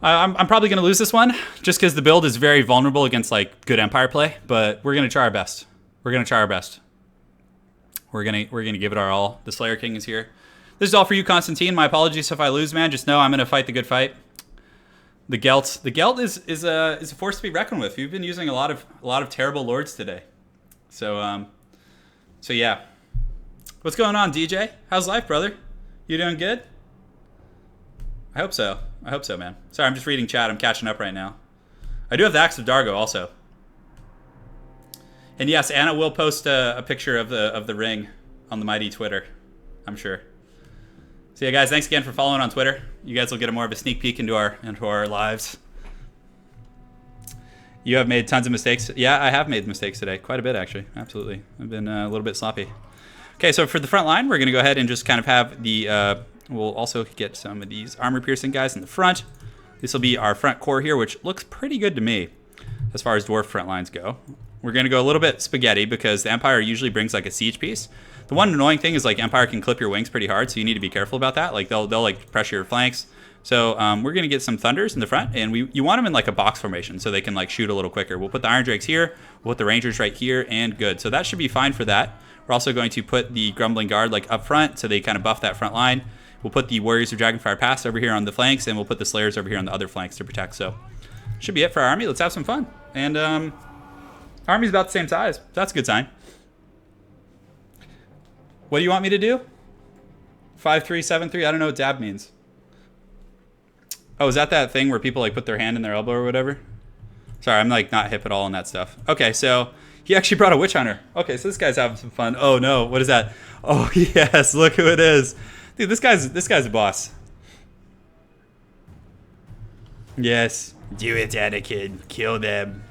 A: I'm probably going to lose this one just because the build is very vulnerable against like good Empire play, but we're going to try our best. We're going to give it our all. The Slayer King is here. This is all for you, Constantine. My apologies if I lose, man. Just know I'm going to fight the good fight. The Gelt is a force to be reckoned with. You've been using a lot of terrible lords today. So yeah. What's going on, DJ? How's life, brother? You doing good? I hope so, man. Sorry, I'm just reading chat. I'm catching up right now. I do have the Axe of Dargo also. And yes, Anna will post a picture of the ring on the mighty Twitter, I'm sure. So yeah, guys, thanks again for following on Twitter. You guys will get more of a sneak peek into our lives. You have made tons of mistakes. Yeah, I have made mistakes today. Quite a bit, actually. Absolutely. I've been a little bit sloppy. Okay, so for the front line, we're going to go ahead and just kind of have the... we'll also get some of these armor-piercing guys in the front. This will be our front core here, which looks pretty good to me. as far as dwarf front lines go. We're going to go a little bit spaghetti because the Empire usually brings like a siege piece. The one annoying thing is like Empire can clip your wings pretty hard, so you need to be careful about that. Like they'll like pressure your flanks. So we're going to get some Thunders in the front, and you want them in like a box formation so they can like shoot a little quicker. We'll put the Iron Drakes here, we'll put the Rangers right here, and good. So that should be fine for that. We're also going to put the Grumbling Guard like up front so they kind of buff that front line. We'll put the Warriors of Dragonfire Pass over here on the flanks, and we'll put the Slayers over here on the other flanks to protect. So should be it for our army. Let's have some fun. And our army's about the same size. So that's a good sign. What do you want me to do? 5-3-7-3? I don't know what dab means. Oh, is that thing where people like put their hand in their elbow or whatever? Sorry, I'm like not hip at all on that stuff. Okay, so he actually brought a Witch Hunter. Okay, so this guy's having some fun. Oh no, what is that? Oh yes, look who it is. Dude, this guy's a boss. Yes. Do it, Anakin. Kill them.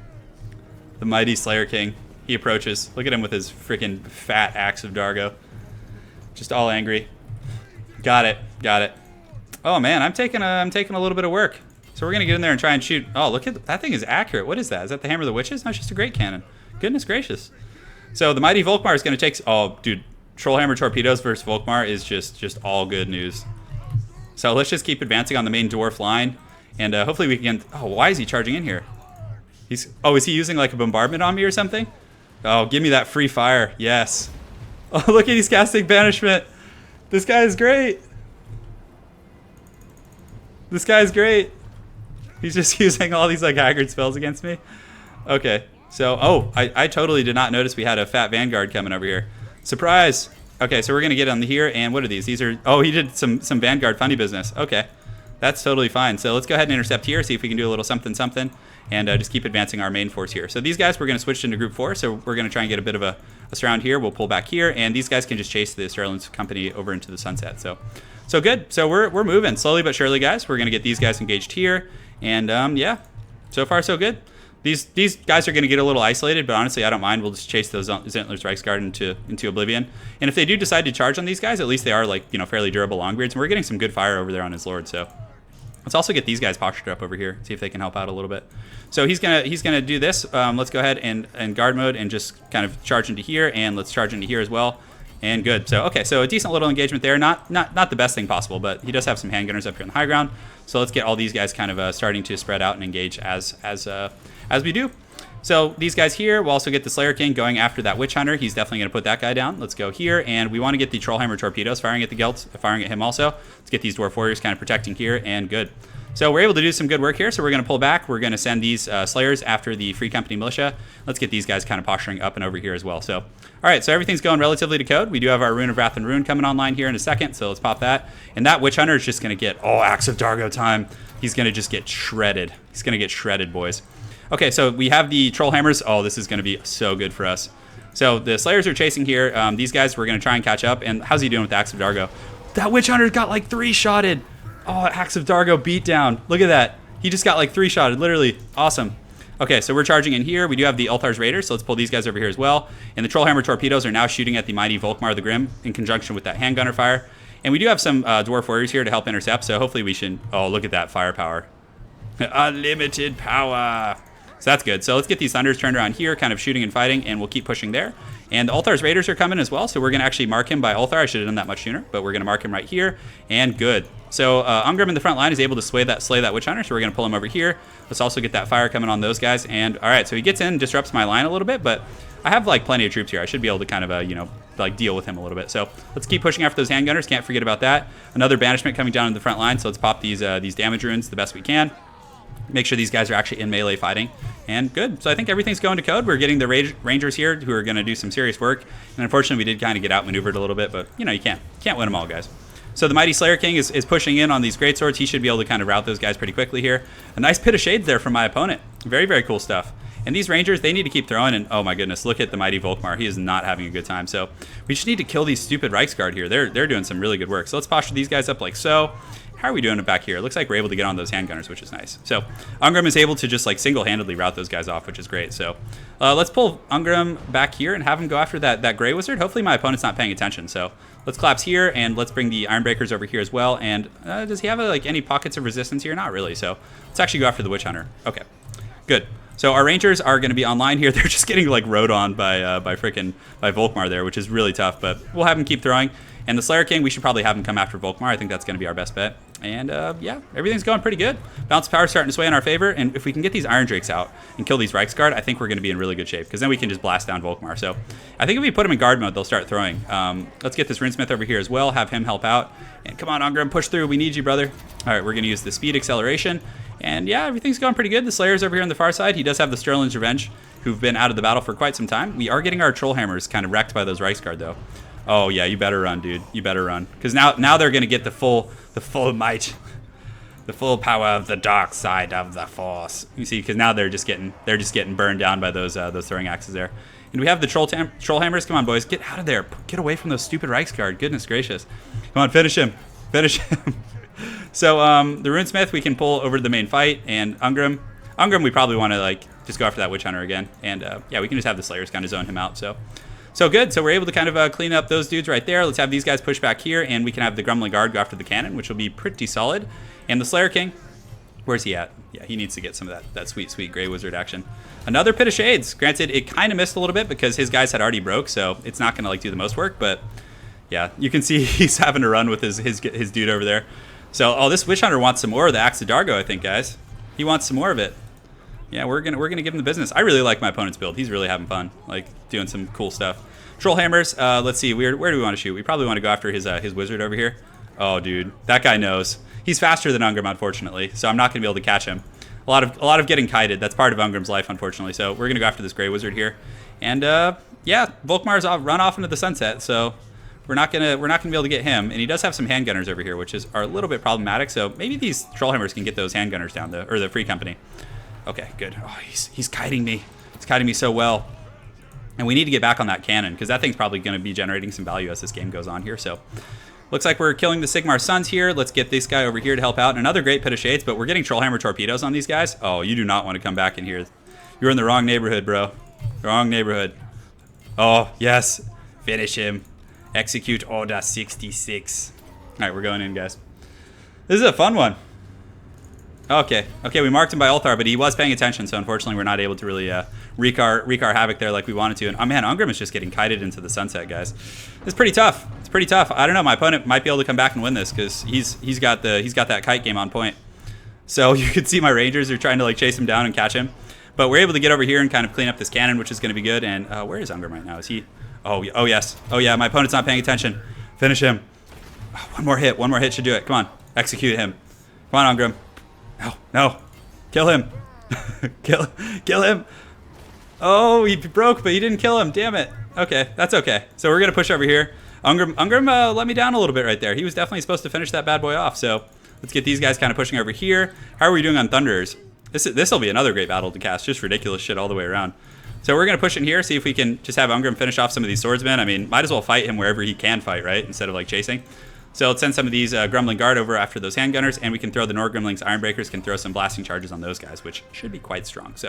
A: The mighty Slayer King. He approaches. Look at him with his freaking fat axe of Dargo. Just all angry. Got it. Got it. Oh man, I'm taking a little bit of work. So we're gonna get in there and try and shoot. Oh, look at that thing is accurate. What is that? Is that the Hammer of the Witches? No, it's just a great cannon. Goodness gracious. So the mighty Volkmar is gonna take. Oh, dude, Trollhammer torpedoes versus Volkmar is just all good news. So let's just keep advancing on the main dwarf line, and hopefully we can. Oh, why is he charging in here? Is he using like a bombardment on me or something? Oh, give me that free fire. Yes. Oh, look at he's casting banishment. This guy is great. This guy's great. He's just using all these like haggard spells against me. Okay, so I totally did not notice we had a fat Vanguard coming over here. Surprise. Okay, so we're gonna get on here, and what are these? These are, oh, he did some Vanguard funny business. Okay, that's totally fine. So let's go ahead and intercept here, see if we can do a little something, and just keep advancing our main force here. So these guys, we're gonna switch into group 4, so we're gonna try and get a bit of a surround here. We'll pull back here, and these guys can just chase the Sterling's company over into the sunset. So good. So we're moving slowly but surely, guys. We're gonna get these guys engaged here, and yeah, so far so good. These guys are gonna get a little isolated, but honestly, I don't mind. We'll just chase those Zentler's Reichsguard into oblivion. And if they do decide to charge on these guys, at least they are like fairly durable Longbeards, and we're getting some good fire over there on his lord. So let's also get these guys postured up over here, see if they can help out a little bit. So he's gonna do this. Let's go ahead and guard mode and just kind of charge into here, and let's charge into here as well. And good. So okay, so a decent little engagement there. Not the best thing possible, but he does have some handgunners up here on the high ground. So let's get all these guys kind of starting to spread out and engage as we do. So these guys here, we'll also get the Slayer King going after that Witch Hunter. He's definitely going to put that guy down. Let's go here, and we want to get the Trollhammer torpedoes firing at the Gelts, firing at him also. Let's get these Dwarf Warriors kind of protecting here, and good. So we're able to do some good work here, so we're going to pull back. We're going to send these Slayers after the Free Company Militia. Let's get these guys kind of posturing up and over here as well. So, all right, so everything's going relatively to code. We do have our Rune of Wrath and Ruin coming online here in a second, so let's pop that. And that Witch Hunter is just going to get, Axe of Dargo time. He's going to just get shredded. He's going to get shredded, boys. Okay, so we have the Trollhammers. Oh, this is going to be so good for us. So the Slayers are chasing here. These guys, we're going to try and catch up. And how's he doing with the Axe of Dargo? That Witch Hunter got like 3-shotted. Oh, Axe of Dargo beat down. Look at that. He just got like 3-shotted, literally. Awesome. Okay, so we're charging in here. We do have the Althar's Raiders, so let's pull these guys over here as well. And the Trollhammer torpedoes are now shooting at the mighty Volkmar the Grim in conjunction with that handgunner fire. And we do have some Dwarf Warriors here to help intercept, so hopefully we should... Oh, look at that firepower. Unlimited power. So that's good. So let's get these Thunders turned around here, kind of shooting and fighting, and we'll keep pushing there. And the Althar's Raiders are coming as well, so we're going to actually mark him by Althar. I should have done that much sooner, but we're going to mark him right here, and good. So Ungrim in the front line is able to slay that Witch Hunter, so we're going to pull him over here. Let's also get that fire coming on those guys. And all right, so he gets in, disrupts my line a little bit, but I have like plenty of troops here. I should be able to kind of, like deal with him a little bit. So let's keep pushing after those handgunners. Can't forget about that. Another banishment coming down in the front line, so let's pop these damage runes the best we can. Make sure these guys are actually in melee fighting. And good. So I think everything's going to code. We're getting the Rangers here who are going to do some serious work. And unfortunately, we did kind of get outmaneuvered a little bit, but you can't win them all, guys. So the mighty Slayer King is pushing in on these greatswords. He should be able to kind of rout those guys pretty quickly here. A nice pit of shades there from my opponent. Very, very cool stuff. And these Rangers, they need to keep throwing. And oh my goodness, look at the mighty Volkmar. He is not having a good time. So we just need to kill these stupid Reichsguard here. They're doing some really good work. So let's posture these guys up like so. How are we doing it back here? It looks like we're able to get on those handgunners, which is nice. So Ungrim is able to just like single-handedly rout those guys off, which is great. So let's pull Ungrim back here and have him go after that Grey Wizard. Hopefully my opponent's not paying attention. So let's collapse here, and let's bring the Ironbreakers over here as well. And does he have like any pockets of resistance here? Not really. So let's actually go after the Witch Hunter. Okay, good. So our Rangers are going to be online here. They're just getting like rode on by Volkmar there, which is really tough. But we'll have him keep throwing. And the Slayer King, we should probably have him come after Volkmar. I think that's going to be our best bet. And yeah, everything's going pretty good. Balance of power starting to sway in our favor. And if we can get these Iron Drakes out and kill these Reiksguard, I think we're going to be in really good shape. Because then we can just blast down Volkmar. So I think if we put him in guard mode, they'll start throwing. Let's get this Runesmith over here as well. Have him help out. And come on, Ungrim, push through. We need you, brother. All right, we're going to use the speed acceleration. And yeah, everything's going pretty good. The Slayer's over here on the far side. He does have the Sterling's Revenge, who've been out of the battle for quite some time. We are getting our Troll Hammers kind of wrecked by those Reiksguard, though. Oh yeah, you better run, dude. You better run, because now they're gonna get the full might, the full power of the dark side of the Force. You see, because now they're just getting burned down by those throwing axes there. And we have the Troll Hammers. Come on, boys, get out of there. Get away from those stupid Reiksguard. Goodness gracious. Come on, finish him. Finish him. So the Runesmith we can pull over to the main fight, and Ungrim we probably want to like just go after that Witch Hunter again, and yeah, we can just have the Slayers kind of zone him out. So good. So we're able to kind of clean up those dudes right there. Let's have these guys push back here, and we can have the Grumbling Guard go after the cannon, which will be pretty solid. And the Slayer King, where's he at? Yeah, he needs to get some of that sweet Grey Wizard action. Another Pit of Shades. Granted, it kind of missed a little bit because his guys had already broke, so it's not going to like do the most work. But yeah, you can see he's having to run with his dude over there. So this Witch Hunter wants some more of the Axe of Dargo, I think, guys. He wants some more of it. Yeah, we're gonna give him the business. I really like my opponent's build. He's really having fun, like doing some cool stuff. Troll Hammers. Let's see. Where do we want to shoot? We probably want to go after his wizard over here. Oh, dude, that guy knows. He's faster than Ungrim, unfortunately. So I'm not gonna be able to catch him. A lot of getting kited. That's part of Ungrim's life, unfortunately. So we're gonna go after this Grey Wizard here. And yeah, Volkmar's run off into the sunset. So we're not gonna be able to get him. And he does have some handgunners over here, which are a little bit problematic. So maybe these Troll Hammers can get those handgunners down, or the Free Company. Okay, good. Oh, he's kiting me. He's kiting me so well. And we need to get back on that cannon, because that thing's probably going to be generating some value as this game goes on here. So looks like we're killing the Sigmar Suns here. Let's get this guy over here to help out. Another great Pit of Shades, but we're getting Trollhammer torpedoes on these guys. Oh, you do not want to come back in here. You're in the wrong neighborhood, bro. Wrong neighborhood. Oh, yes. Finish him. Execute Order 66. All right, we're going in, guys. This is a fun one. Okay, we marked him by Ulthar, but he was paying attention, so unfortunately we're not able to really wreak our havoc there like we wanted to. And oh man, Ungrim is just getting kited into the sunset, guys. It's pretty tough. It's pretty tough. I don't know. My opponent might be able to come back and win this, because he's got that kite game on point. So you can see my Rangers are trying to like chase him down and catch him, but we're able to get over here and kind of clean up this cannon, which is going to be good. And where is Ungrim right now? Is he? Oh yes. Oh yeah. My opponent's not paying attention. Finish him. Oh, one more hit should do it. Come on, execute him. Come on, Ungrim. No. Kill him. Kill him. Oh, he broke, but he didn't kill him. Damn it. Okay, that's okay. So we're going to push over here. Ungrim let me down a little bit right there. He was definitely supposed to finish that bad boy off. So let's get these guys kind of pushing over here. How are we doing on Thunderers? This will be another great battle to cast. Just ridiculous shit all the way around. So we're going to push in here, see if we can just have Ungrim finish off some of these swordsmen. I mean, might as well fight him wherever he can fight, right? Instead of like chasing. So let's send some of these Grumbling Guard over after those handgunners, and we can throw the Nordgrimling's Ironbreakers, can throw some blasting charges on those guys, which should be quite strong. So,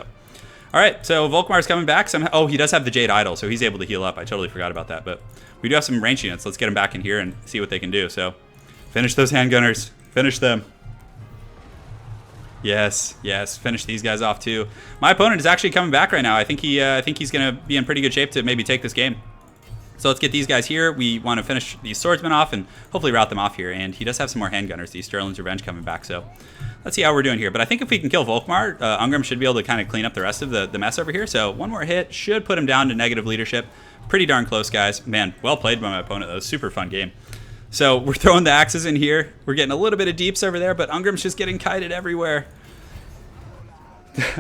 A: all right, so Volkmar's coming back. Oh, he does have the Jade Idol, so he's able to heal up. I totally forgot about that, but we do have some range units. Let's get them back in here and see what they can do. So finish those handgunners. Finish them. Yes, finish these guys off too. My opponent is actually coming back right now. I think he's going to be in pretty good shape to maybe take this game. So let's get these guys here. We want to finish these swordsmen off and hopefully rout them off here. And he does have some more handgunners, these Sterling's Revenge coming back. So let's see how we're doing here. But I think if we can kill Volkmar, Ungrim should be able to kind of clean up the rest of the mess over here. So one more hit should put him down to negative leadership. Pretty darn close, guys. Man, well played by my opponent. That was a super fun game. So we're throwing the axes in here. We're getting a little bit of deeps over there, but Ungrim's just getting kited everywhere.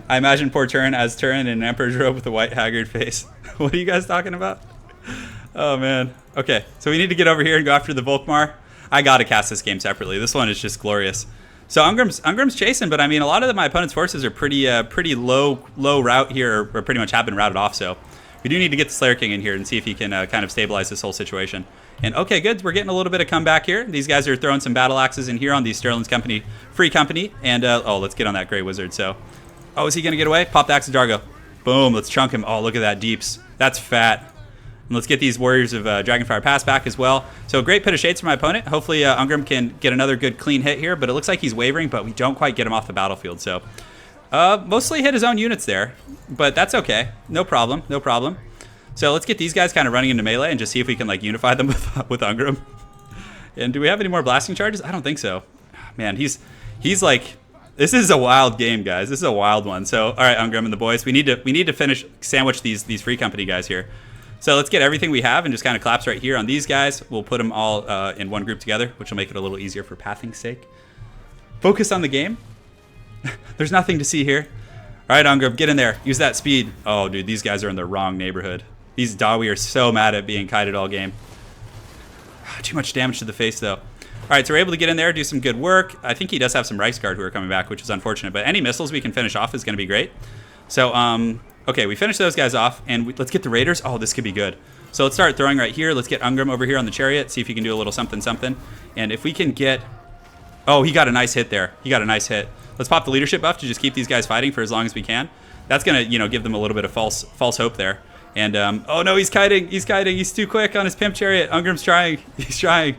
A: I imagine poor Turin as Turin in an Emperor's robe with a white haggard face. What are you guys talking about? Oh man. Okay, so we need to get over here and go after the Volkmar. I gotta cast this game separately. This one is just glorious. So Ungrim's chasing, but I mean a lot of my opponent's forces are pretty low route here, or pretty much have been routed off. So we do need to get the Slayer King in here and see if he can kind of stabilize this whole situation. And okay, good. We're getting a little bit of comeback here. These guys are throwing some battle axes in here on the Sterling's Company, Free Company. And oh, let's get on that Grey Wizard. So, oh, is he gonna get away? Pop the Axe of Dargo. Boom. Let's chunk him. Oh, look at that deeps. That's fat. And let's get these Warriors of Dragonfire Pass back as well. So great Pit of Shades for my opponent. Hopefully Ungrim can get another good clean hit here, but it looks like he's wavering, but we don't quite get him off the battlefield. So Mostly hit his own units there, but that's okay. No problem, no problem. So let's get these guys kind of running into melee and just see if we can like unify them with Ungram. And do we have any more blasting charges? I don't think so. Man, he's like, this is a wild game, guys. This is a wild one. So all right, Ungram and the boys, we need to sandwich these free company guys here. So let's get everything we have and just kind of collapse right here on these guys. We'll put them all in one group together, which will make it a little easier for pathing's sake. Focus on the game. There's nothing to see here. All right, Ungram, get in there. Use that speed. Oh, dude, these guys are in the wrong neighborhood. These Dawi are so mad at being kited all game. Too much damage to the face, though. All right, so we're able to get in there, do some good work. I think he does have some Reichsguard who are coming back, which is unfortunate. But any missiles we can finish off is going to be great. So, okay, we finished those guys off, and let's get the Raiders. Oh, this could be good. So let's start throwing right here. Let's get Ungram over here on the chariot, see if he can do a little something, something. And if we can get... Oh, he got a nice hit there. He got a nice hit. Let's pop the leadership buff to just keep these guys fighting for as long as we can. That's going to, give them a little bit of false hope there. And, oh no, he's kiting. He's kiting. He's too quick on his pimp chariot. Ungram's trying. He's trying.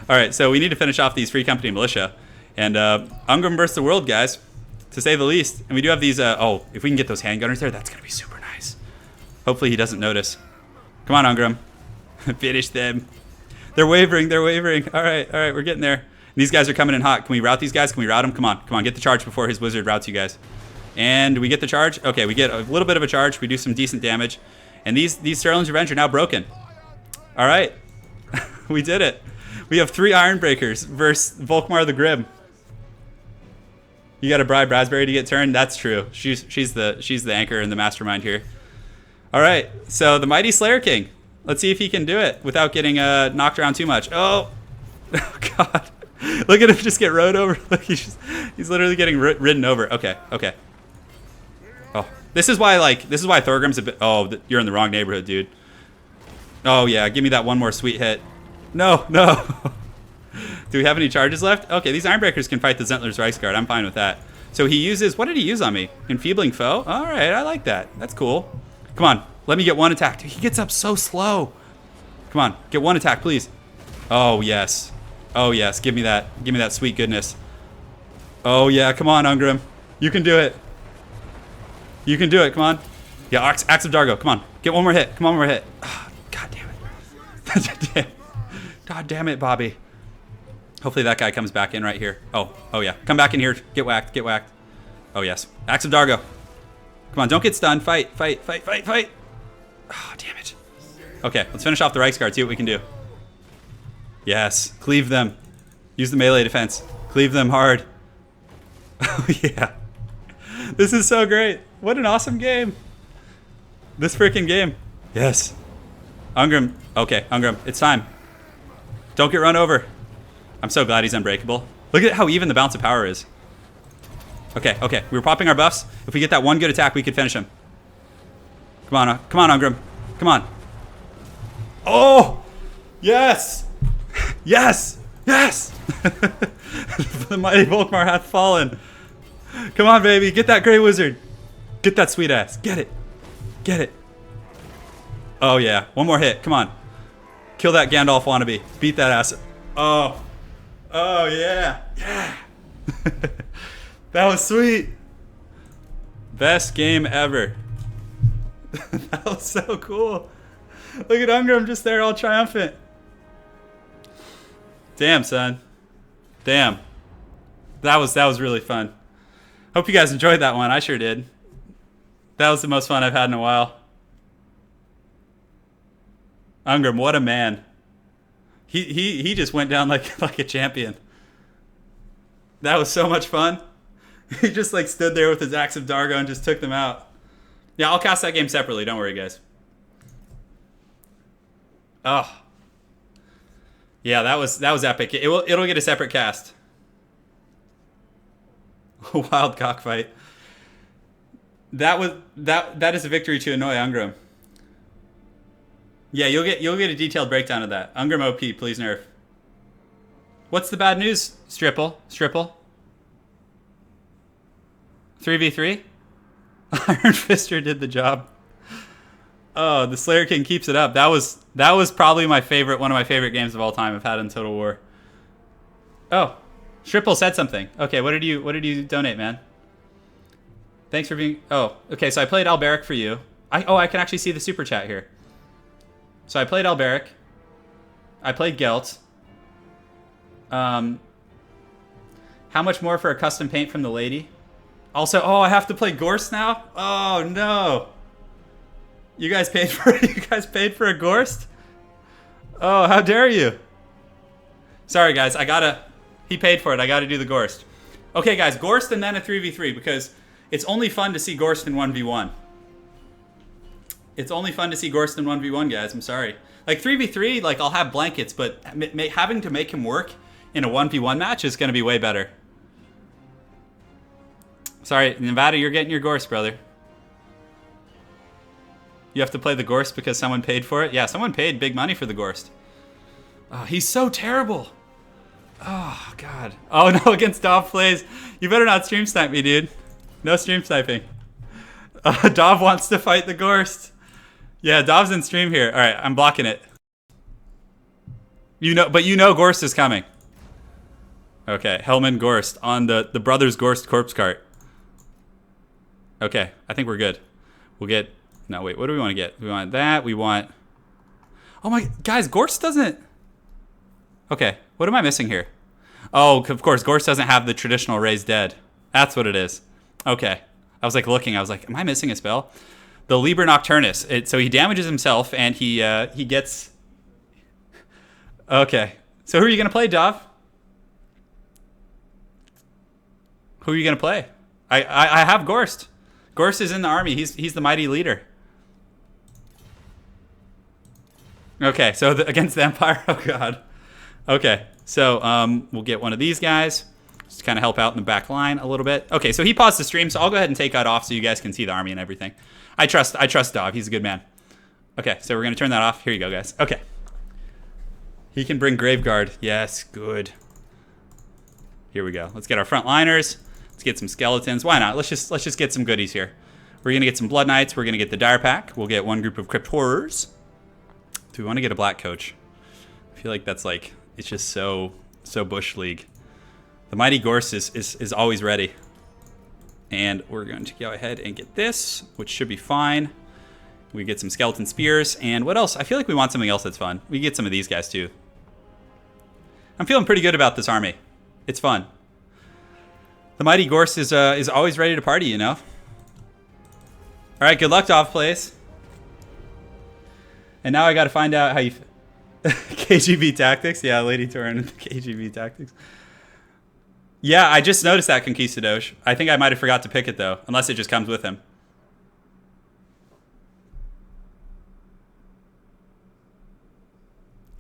A: All right, so we need to finish off these free company militia. And Ungram versus the world, guys, to say the least. And we do have these, oh, if we can get those handgunners there, that's going to be super nice. Hopefully he doesn't notice. Come on, Ungram. Finish them. They're wavering. They're wavering. All right, we're getting there. And these guys are coming in hot. Can we rout these guys? Can we rout them? Come on, get the charge before his wizard routs you guys. And we get the charge. Okay, we get a little bit of a charge. We do some decent damage. And these Sterling's Revenge are now broken. All right, we did it. We have 3 Ironbreakers versus Volkmar the Grim. You got to bribe Raspberry to get turned. That's true. She's the anchor and the mastermind here. All right, so the mighty Slayer King. Let's see if he can do it without getting knocked around too much. Oh God. Look at him just get rode over. Look, he's literally getting ridden over. Okay. Oh, this is why Thorgrim's a bit. Oh, you're in the wrong neighborhood, dude. Oh yeah, give me that one more sweet hit. No. Do we have any charges left? Okay, these Ironbreakers can fight the Zentler's Reichsguard. I'm fine with that. So he uses, what did he use on me? Enfeebling foe. All right, I like that. That's cool. Come on, let me get one attack. Dude, he gets up so slow. Come on, get one attack, please. Oh yes. Oh yes, give me that sweet goodness. Oh yeah, come on, Ungram. You can do it. You can do it, come on. Yeah, Axe of Dargo, come on. Get one more hit, come on, one more hit. Oh, God damn it. God damn it, Bobby. Hopefully that guy comes back in right here. Oh yeah, come back in here, get whacked. Oh yes, Axe of Dargo. Come on, don't get stunned, fight. Oh, damn it. Okay, let's finish off the Reichsguard, see what we can do. Yes, cleave them. Use the melee defense. Cleave them hard. Oh yeah. This is so great. What an awesome game. This freaking game. Yes. Ungram. Okay, Ungram, it's time. Don't get run over. I'm so glad he's unbreakable. Look at how even the bounce of power is. Okay. We were popping our buffs. If we get that one good attack, we could finish him. Come on, Ungram. Come on. Oh! Yes! Yes! The mighty Volkmar hath fallen. Come on, baby. Get that Grey Wizard. Get that sweet ass. Get it. Oh, yeah. One more hit. Come on. Kill that Gandalf wannabe. Beat that ass. Oh, yeah. That was sweet. Best game ever. That was so cool. Look at Ungram just there all triumphant. Damn, son. Damn. That was really fun. Hope you guys enjoyed that one. I sure did. That was the most fun I've had in a while. Ungram, what a man. He just went down like a champion. That was so much fun. He just like stood there with his Axe of Dargo and just took them out. Yeah, I'll cast that game separately. Don't worry, guys. Oh. Yeah, that was epic. It'll get a separate cast. Wild cockfight. That is a victory to annoy Ungram. Yeah, you'll get a detailed breakdown of that. Ungram OP, please nerf. What's the bad news, Stripple? 3v3? Iron Fister did the job. Oh, the Slayer King keeps it up. That was probably one of my favorite games of all time I've had in Total War. Oh, Stripple said something. Okay, what did you donate, man? Thanks for being... Oh, okay, so I played Alberic for you. I can actually see the super chat here. So I played Alberic. I played Gelt. How much more for a custom paint from the lady? Also, I have to play Gorst now? Oh, no. You guys paid for it? You guys paid for a Gorst? Oh, how dare you? Sorry, guys. He paid for it. I gotta do the Gorst. Okay, guys. Gorst and then a 3v3 because it's only fun to see Gorst in 1v1. It's only fun to see Gorst in 1v1, guys. I'm sorry. Like 3v3, like I'll have blankets, but having to make him work in a 1v1 match is gonna be way better. Sorry, Nevada, you're getting your Gorst, brother. You have to play the Gorst because someone paid for it? Yeah, someone paid big money for the Gorst. Oh, he's so terrible. Oh, God. Oh, no, against Dov plays. You better not stream snipe me, dude. No stream sniping. Dov wants to fight the Gorst. Yeah, Dov's in stream here. All right, I'm blocking it. But you know Gorst is coming. Okay, Hellman Gorst on the Brothers Gorst corpse cart. Okay, I think we're good. We'll get... No, wait, what do we want to get? We want that. We want... Oh my... Guys, Gorst doesn't... Okay, what am I missing here? Oh, of course, Gorst doesn't have the traditional raised dead. That's what it is. Okay. I was like looking. I was like, am I missing a spell? The Liber Nocturnus. So he damages himself and he gets... Okay. So who are you going to play, Dov? Who are you going to play? I have Gorst. Gorst is in the army. He's the mighty leader. Okay, so against the Empire. Oh, God. Okay, so we'll get one of these guys. Just to kind of help out in the back line a little bit. Okay, so he paused the stream, so I'll go ahead and take that off so you guys can see the army and everything. I trust Dov. He's a good man. Okay, so we're going to turn that off. Here you go, guys. Okay. He can bring Graveguard. Yes, good. Here we go. Let's get our front liners. Let's get some skeletons. Why not? Let's just get some goodies here. We're going to get some Blood Knights. We're going to get the Dire Pack. We'll get one group of Crypt Horrors. Do we want to get a Black Coach? I feel like that's like, it's just so Bush League. The Mighty Gorse is always ready. And we're going to go ahead and get this, which should be fine. We get some Skeleton Spears. And what else? I feel like we want something else that's fun. We get some of these guys too. I'm feeling pretty good about this army. It's fun. The Mighty Gorse is always ready to party, you know? Alright, good luck, Dov plays. And now I gotta find out how you... KGB Tactics? Yeah, Lady Turin and the KGB Tactics. Yeah, I just noticed that Conquistador. I think I might have forgot to pick it, though. Unless it just comes with him.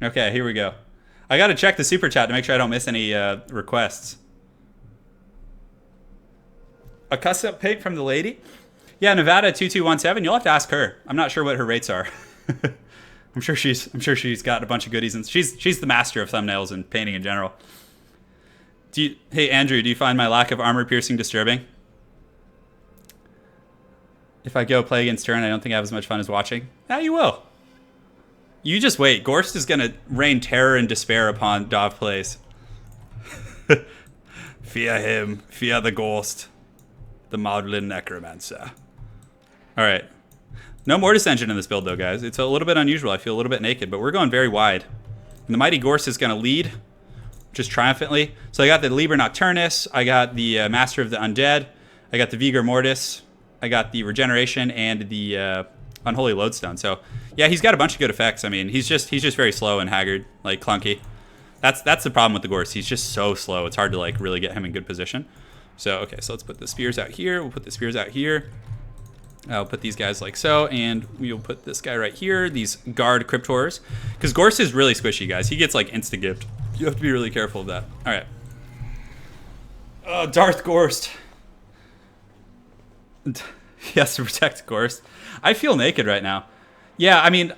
A: Okay, here we go. I gotta check the super chat to make sure I don't miss any requests. A custom paint from the lady? Yeah, Nevada 2217. You'll have to ask her. I'm not sure what her rates are. I'm sure she's got a bunch of goodies, and she's the master of thumbnails and painting in general. Hey Andrew, do you find my lack of armor piercing disturbing? If I go play against Turin, I don't think I have as much fun as watching. Yeah, you will. You just wait. Gorst is gonna rain terror and despair upon Dov plays. Fear him. Fear the Ghost. The maudlin necromancer. All right. No Mortis Engine in this build, though, guys. It's a little bit unusual. I feel a little bit naked, but we're going very wide. And the Mighty Gorse is going to lead just triumphantly. So I got the Liber Nocturnus. I got the Master of the Undead. I got the Vigor Mortis. I got the Regeneration and the Unholy Lodestone. So, yeah, he's got a bunch of good effects. I mean, he's just very slow and haggard, like clunky. That's the problem with the Gorse. He's just so slow. It's hard to, like, really get him in good position. So, okay, so let's put the spears out here. We'll put the spears out here. I'll put these guys like so, and we'll put this guy right here, these guard Crypt Horrors. Because Gorse is really squishy, guys. He gets, like, insta-gift. You have to be really careful of that. All right. Darth Gorst. He has to protect Gorst. I feel naked right now. Yeah, I mean,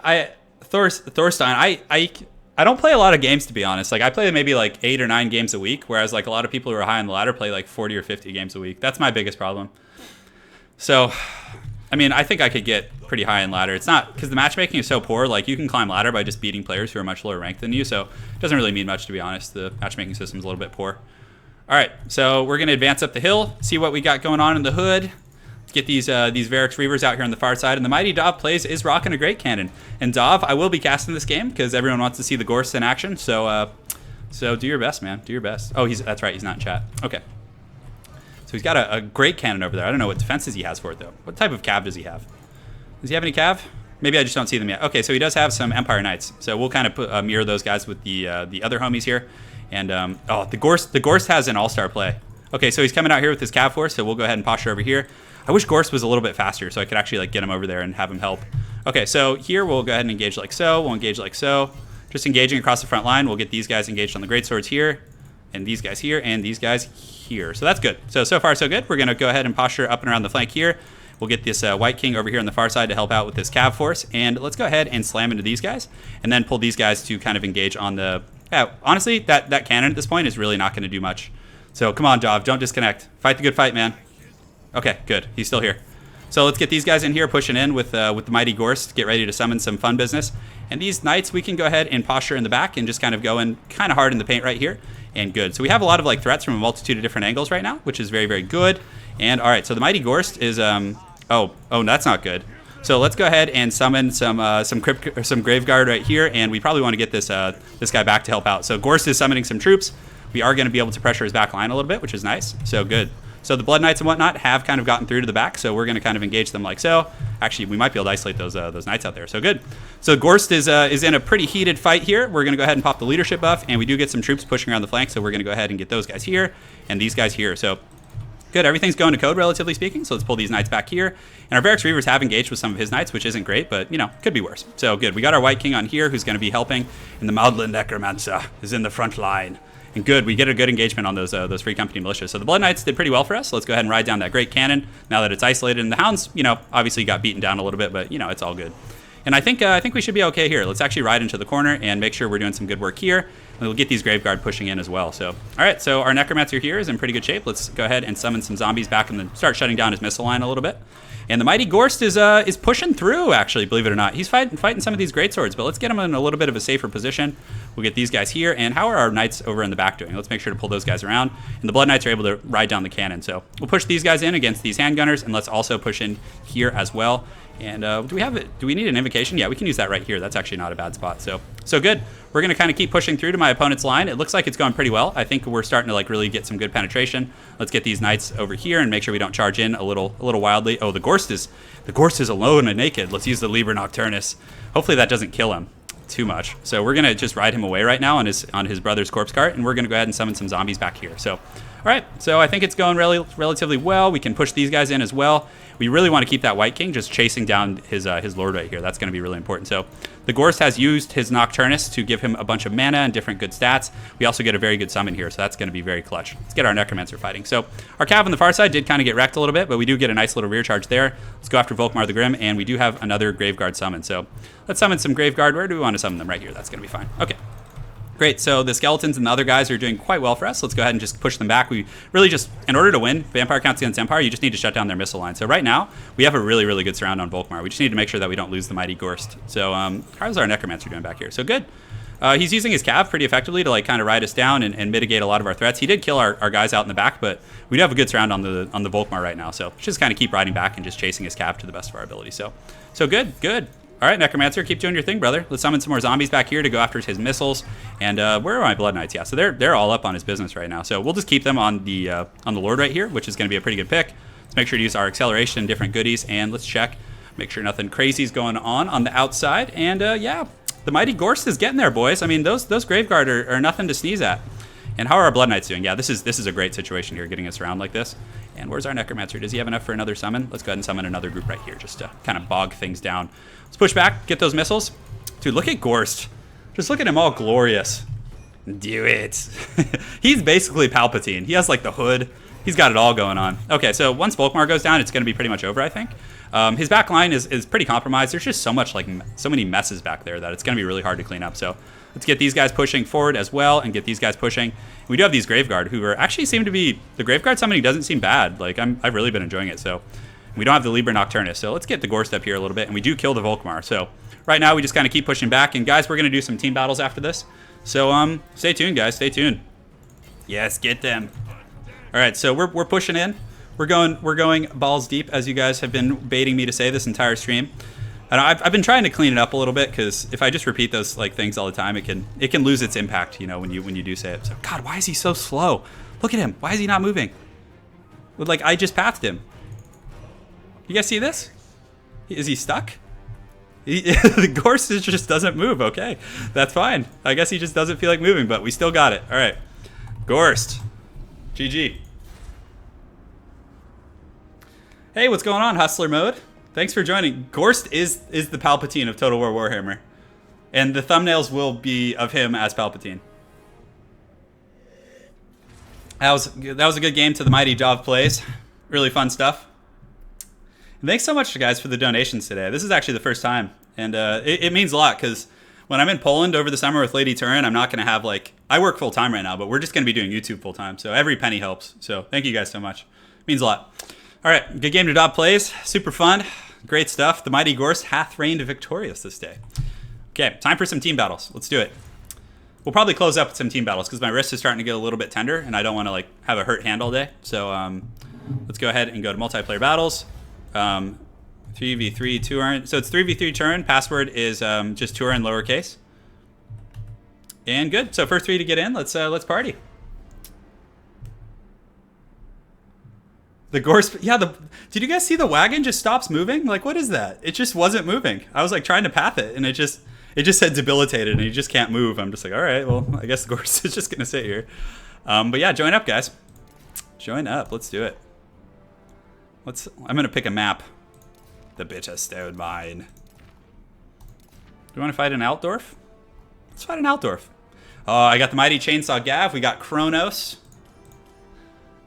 A: Thorstein, I don't play a lot of games, to be honest. Like, I play maybe, like, 8 or 9 games a week, whereas, like, a lot of people who are high on the ladder play, like, 40 or 50 games a week. That's my biggest problem. So... I mean, I think I could get pretty high in ladder. It's not, because the matchmaking is so poor, like, you can climb ladder by just beating players who are much lower ranked than you, so it doesn't really mean much, to be honest. The matchmaking system is a little bit poor. All right, so we're going to advance up the hill, see what we got going on in the hood. get these Varix Reavers out here on the far side. And the Mighty Dov plays is rocking a great cannon. And Dov, I will be casting this game because everyone wants to see the Gorst in action. So so do your best, man. Do your best. Oh, that's right. He's not in chat. Okay. So he's got a great cannon over there. I don't know what defenses he has for it, though. What type of cav does he have? Does he have any cav? Maybe I just don't see them yet. Okay, so he does have some Empire Knights. So we'll kind of mirror those guys with the other homies here. And, oh, the Gorst has an all-star play. Okay, so he's coming out here with his cav force, so we'll go ahead and posture over here. I wish Gorst was a little bit faster so I could actually like get him over there and have him help. Okay, so here we'll go ahead and engage like so. We'll engage like so. Just engaging across the front line. We'll get these guys engaged on the greatswords here, and these guys here, and these guys here. So that's good. So far so good. We're going to go ahead and posture up and around the flank here. We'll get this White King over here on the far side to help out with this cav force, and let's go ahead and slam into these guys, and then pull these guys to kind of engage on the... Yeah, honestly, that cannon at this point is really not going to do much. So come on, Dov, don't disconnect. Fight the good fight, man. Okay, good. He's still here. So let's get these guys in here, pushing in with the Mighty Gorst, get ready to summon some fun business. And these Knights, we can go ahead and posture in the back and just kind of go in kind of hard in the paint right here. And good. So we have a lot of like threats from a multitude of different angles right now, which is very, very good. And all right, so the Mighty Gorst is, oh, that's not good. So let's go ahead and summon some Graveguard right here, and we probably want to get this this guy back to help out. So Gorst is summoning some troops. We are going to be able to pressure his back line a little bit, which is nice. So good. So the Blood Knights and whatnot have kind of gotten through to the back, so we're going to kind of engage them like so. Actually, we might be able to isolate those Knights out there. So good. So Gorst is in a pretty heated fight here. We're going to go ahead and pop the leadership buff, and we do get some troops pushing around the flank, so we're going to go ahead and get those guys here and these guys here. So good. Everything's going to code, relatively speaking, so let's pull these Knights back here. And our Varix Reavers have engaged with some of his Knights, which isn't great, but, you know, could be worse. So good. We got our White King on here who's going to be helping, and the Maudlin Necromancer is in the front line. And good, we get a good engagement on those Free Company militias. So the Blood Knights did pretty well for us. So let's go ahead and ride down that great cannon now that it's isolated. And the Hounds, you know, obviously got beaten down a little bit, but, you know, it's all good. And I think we should be okay here. Let's actually ride into the corner and make sure we're doing some good work here. And we'll get these Graveguard pushing in as well. So, all right, so our Necromancer here is in pretty good shape. Let's go ahead and summon some zombies back and then start shutting down his missile line a little bit. And the Mighty Gorst is pushing through, actually, believe it or not. He's fighting some of these greatswords, but let's get him in a little bit of a safer position. We'll get these guys here. And how are our Knights over in the back doing? Let's make sure to pull those guys around. And the Blood Knights are able to ride down the cannon. So we'll push these guys in against these handgunners, and let's also push in here as well. And do we need an invocation? Yeah, we can use that right here. That's actually not a bad spot. So good. We're going to kind of keep pushing through to my opponent's line. It looks like it's going pretty well. I think we're starting to like really get some good penetration. Let's get these Knights over here and make sure we don't charge in a little wildly. Oh, the Gorst is alone and naked. Let's use the Liber Nocturnus. Hopefully that doesn't kill him too much. So we're going to just ride him away right now on his brother's corpse cart, and we're going to go ahead and summon some zombies back here. So, all right. So I think it's going relatively well. We can push these guys in as well. We really want to keep that White King just chasing down his lord right here. That's going to be really important. So the Gorst has used his Nocturnus to give him a bunch of mana and different good stats. We also get a very good summon here, so that's going to be very clutch. Let's get our Necromancer fighting. So our Cav on the far side did kind of get wrecked a little bit, but we do get a nice little rear charge there. Let's go after Volkmar the Grim, and we do have another Graveguard summon. So let's summon some Graveguard. Where do we want to summon them? Right here. That's going to be fine. Okay. Great, so the skeletons and the other guys are doing quite well for us. Let's go ahead and just push them back. We really just, in order to win Vampire counts against Empire, you just need to shut down their missile line. So right now, we have a really, really good surround on Volkmar. We just need to make sure that we don't lose the Mighty Gorst. So how's our Necromancer doing back here? So good. He's using his Cav pretty effectively to like kind of ride us down and mitigate a lot of our threats. He did kill our guys out in the back, but we do have a good surround on the Volkmar right now. So just kind of keep riding back and just chasing his Cav to the best of our ability. So good. All right, Necromancer, keep doing your thing, brother. Let's summon some more zombies back here to go after his missiles. And where are my Blood Knights? Yeah, so they're all up on his business right now. So we'll just keep them on the Lord right here, which is going to be a pretty good pick. Let's make sure to use our acceleration and different goodies, and let's check, make sure nothing crazy is going on the outside. And yeah, the Mighty Gorst is getting there, boys. I mean, those Graveguard are nothing to sneeze at. And how are our Blood Knights doing? Yeah, this is a great situation here, getting us around like this. And where's our Necromancer? Does he have enough for another summon? Let's go ahead and summon another group right here, just to kind of bog things down. Let's push back, get those missiles. Dude, look at Gorst. Just look at him all glorious. Do it. He's basically Palpatine. He has like the hood. He's got it all going on. Okay, so once Volkmar goes down, it's going to be pretty much over, I think. His back line is pretty compromised. There's just so many messes back there that it's going to be really hard to clean up. So let's get these guys pushing forward as well and get these guys pushing. We do have these Graveguard who are actually seem to be, the Graveguard summoning doesn't seem bad. Like I've really been enjoying it. So we don't have the Liber Nocturnus. So let's get the Gorst up here a little bit, and we do kill the Volkmar. So right now we just kind of keep pushing back. And guys, we're going to do some team battles after this. So stay tuned, guys. Stay tuned. Yes, get them. All right, so we're pushing in. We're going balls deep, as you guys have been baiting me to say this entire stream. And I've been trying to clean it up a little bit, because if I just repeat those like things all the time, it can lose its impact, you know, when you do say it. So God, why is he so slow? Look at him. Why is he not moving? Like, I just pathed him. You guys see this? Is he stuck? The Gorse just doesn't move. Okay, that's fine. I guess he just doesn't feel like moving, but we still got it. All right, Gorst. GG. Hey, what's going on, Hustler Mode? Thanks for joining. Gorst is the Palpatine of Total War Warhammer. And the thumbnails will be of him as Palpatine. That was a good game to the Mighty Jav plays. Really fun stuff. And thanks so much, guys, for the donations today. This is actually the first time. And it means a lot, because when I'm in Poland over the summer with Lady Turin, I'm not going to have, like... I work full-time right now, but we're just going to be doing YouTube full-time. So every penny helps. So thank you guys so much. It means a lot. All right, good game to Dob plays. Super fun. Great stuff. The Mighty Gorse hath reigned victorious this day. Okay, time for some team battles. Let's do it. We'll probably close up with some team battles, because my wrist is starting to get a little bit tender, and I don't want to like have a hurt hand all day. So let's go ahead and go to multiplayer battles. 3v3 Turin. So it's 3v3 Turin. Password is just Turin lowercase. And good. So first three to get in. Let's party. The Gorse, yeah. Did you guys see the wagon just stops moving? Like, what is that? It just wasn't moving. I was like trying to path it, and it just said debilitated, and you just can't move. I'm just like, all right, well, I guess the Gorse is just gonna sit here. But yeah, join up, guys. Join up. Let's do it. I'm gonna pick a map. The bitter stone mine. Do you want to fight an Altdorf? Let's fight an Altdorf. Oh, I got the Mighty Chainsaw Gav. We got Kronos.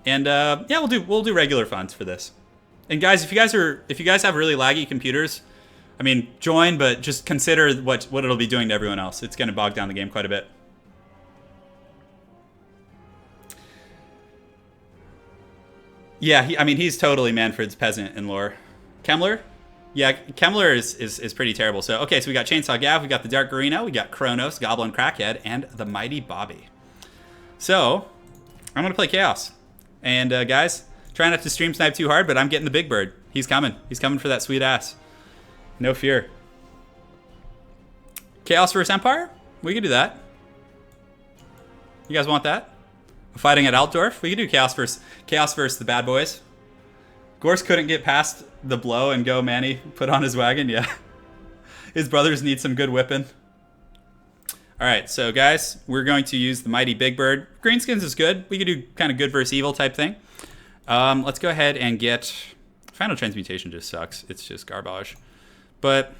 A: And yeah, we'll do regular funds for this. And guys, if you guys have really laggy computers, I mean, join, but just consider what it'll be doing to everyone else. It's going to bog down the game quite a bit. Yeah, he's totally Manfred's peasant in lore. Kemmler? Yeah, Kemmler is pretty terrible. So, okay, so we got Chainsaw Gav, we got the Dark Garino, we got Kronos, Goblin Crackhead, and the Mighty Bobby. So, I'm going to play Chaos. And guys, try not to stream snipe too hard, but I'm getting the big bird. He's coming. He's coming for that sweet ass. No fear. Chaos vs Empire? We can do that. You guys want that? Fighting at Altdorf? We can do Chaos versus the bad boys. Gorse couldn't get past the blow and go, Manny, put on his wagon. Yeah. His brothers need some good whipping. All right, so guys, we're going to use the Mighty Big Bird. Greenskins is good. We could do kind of good versus evil type thing. Let's go ahead and get... Final Transmutation just sucks. It's just garbage. But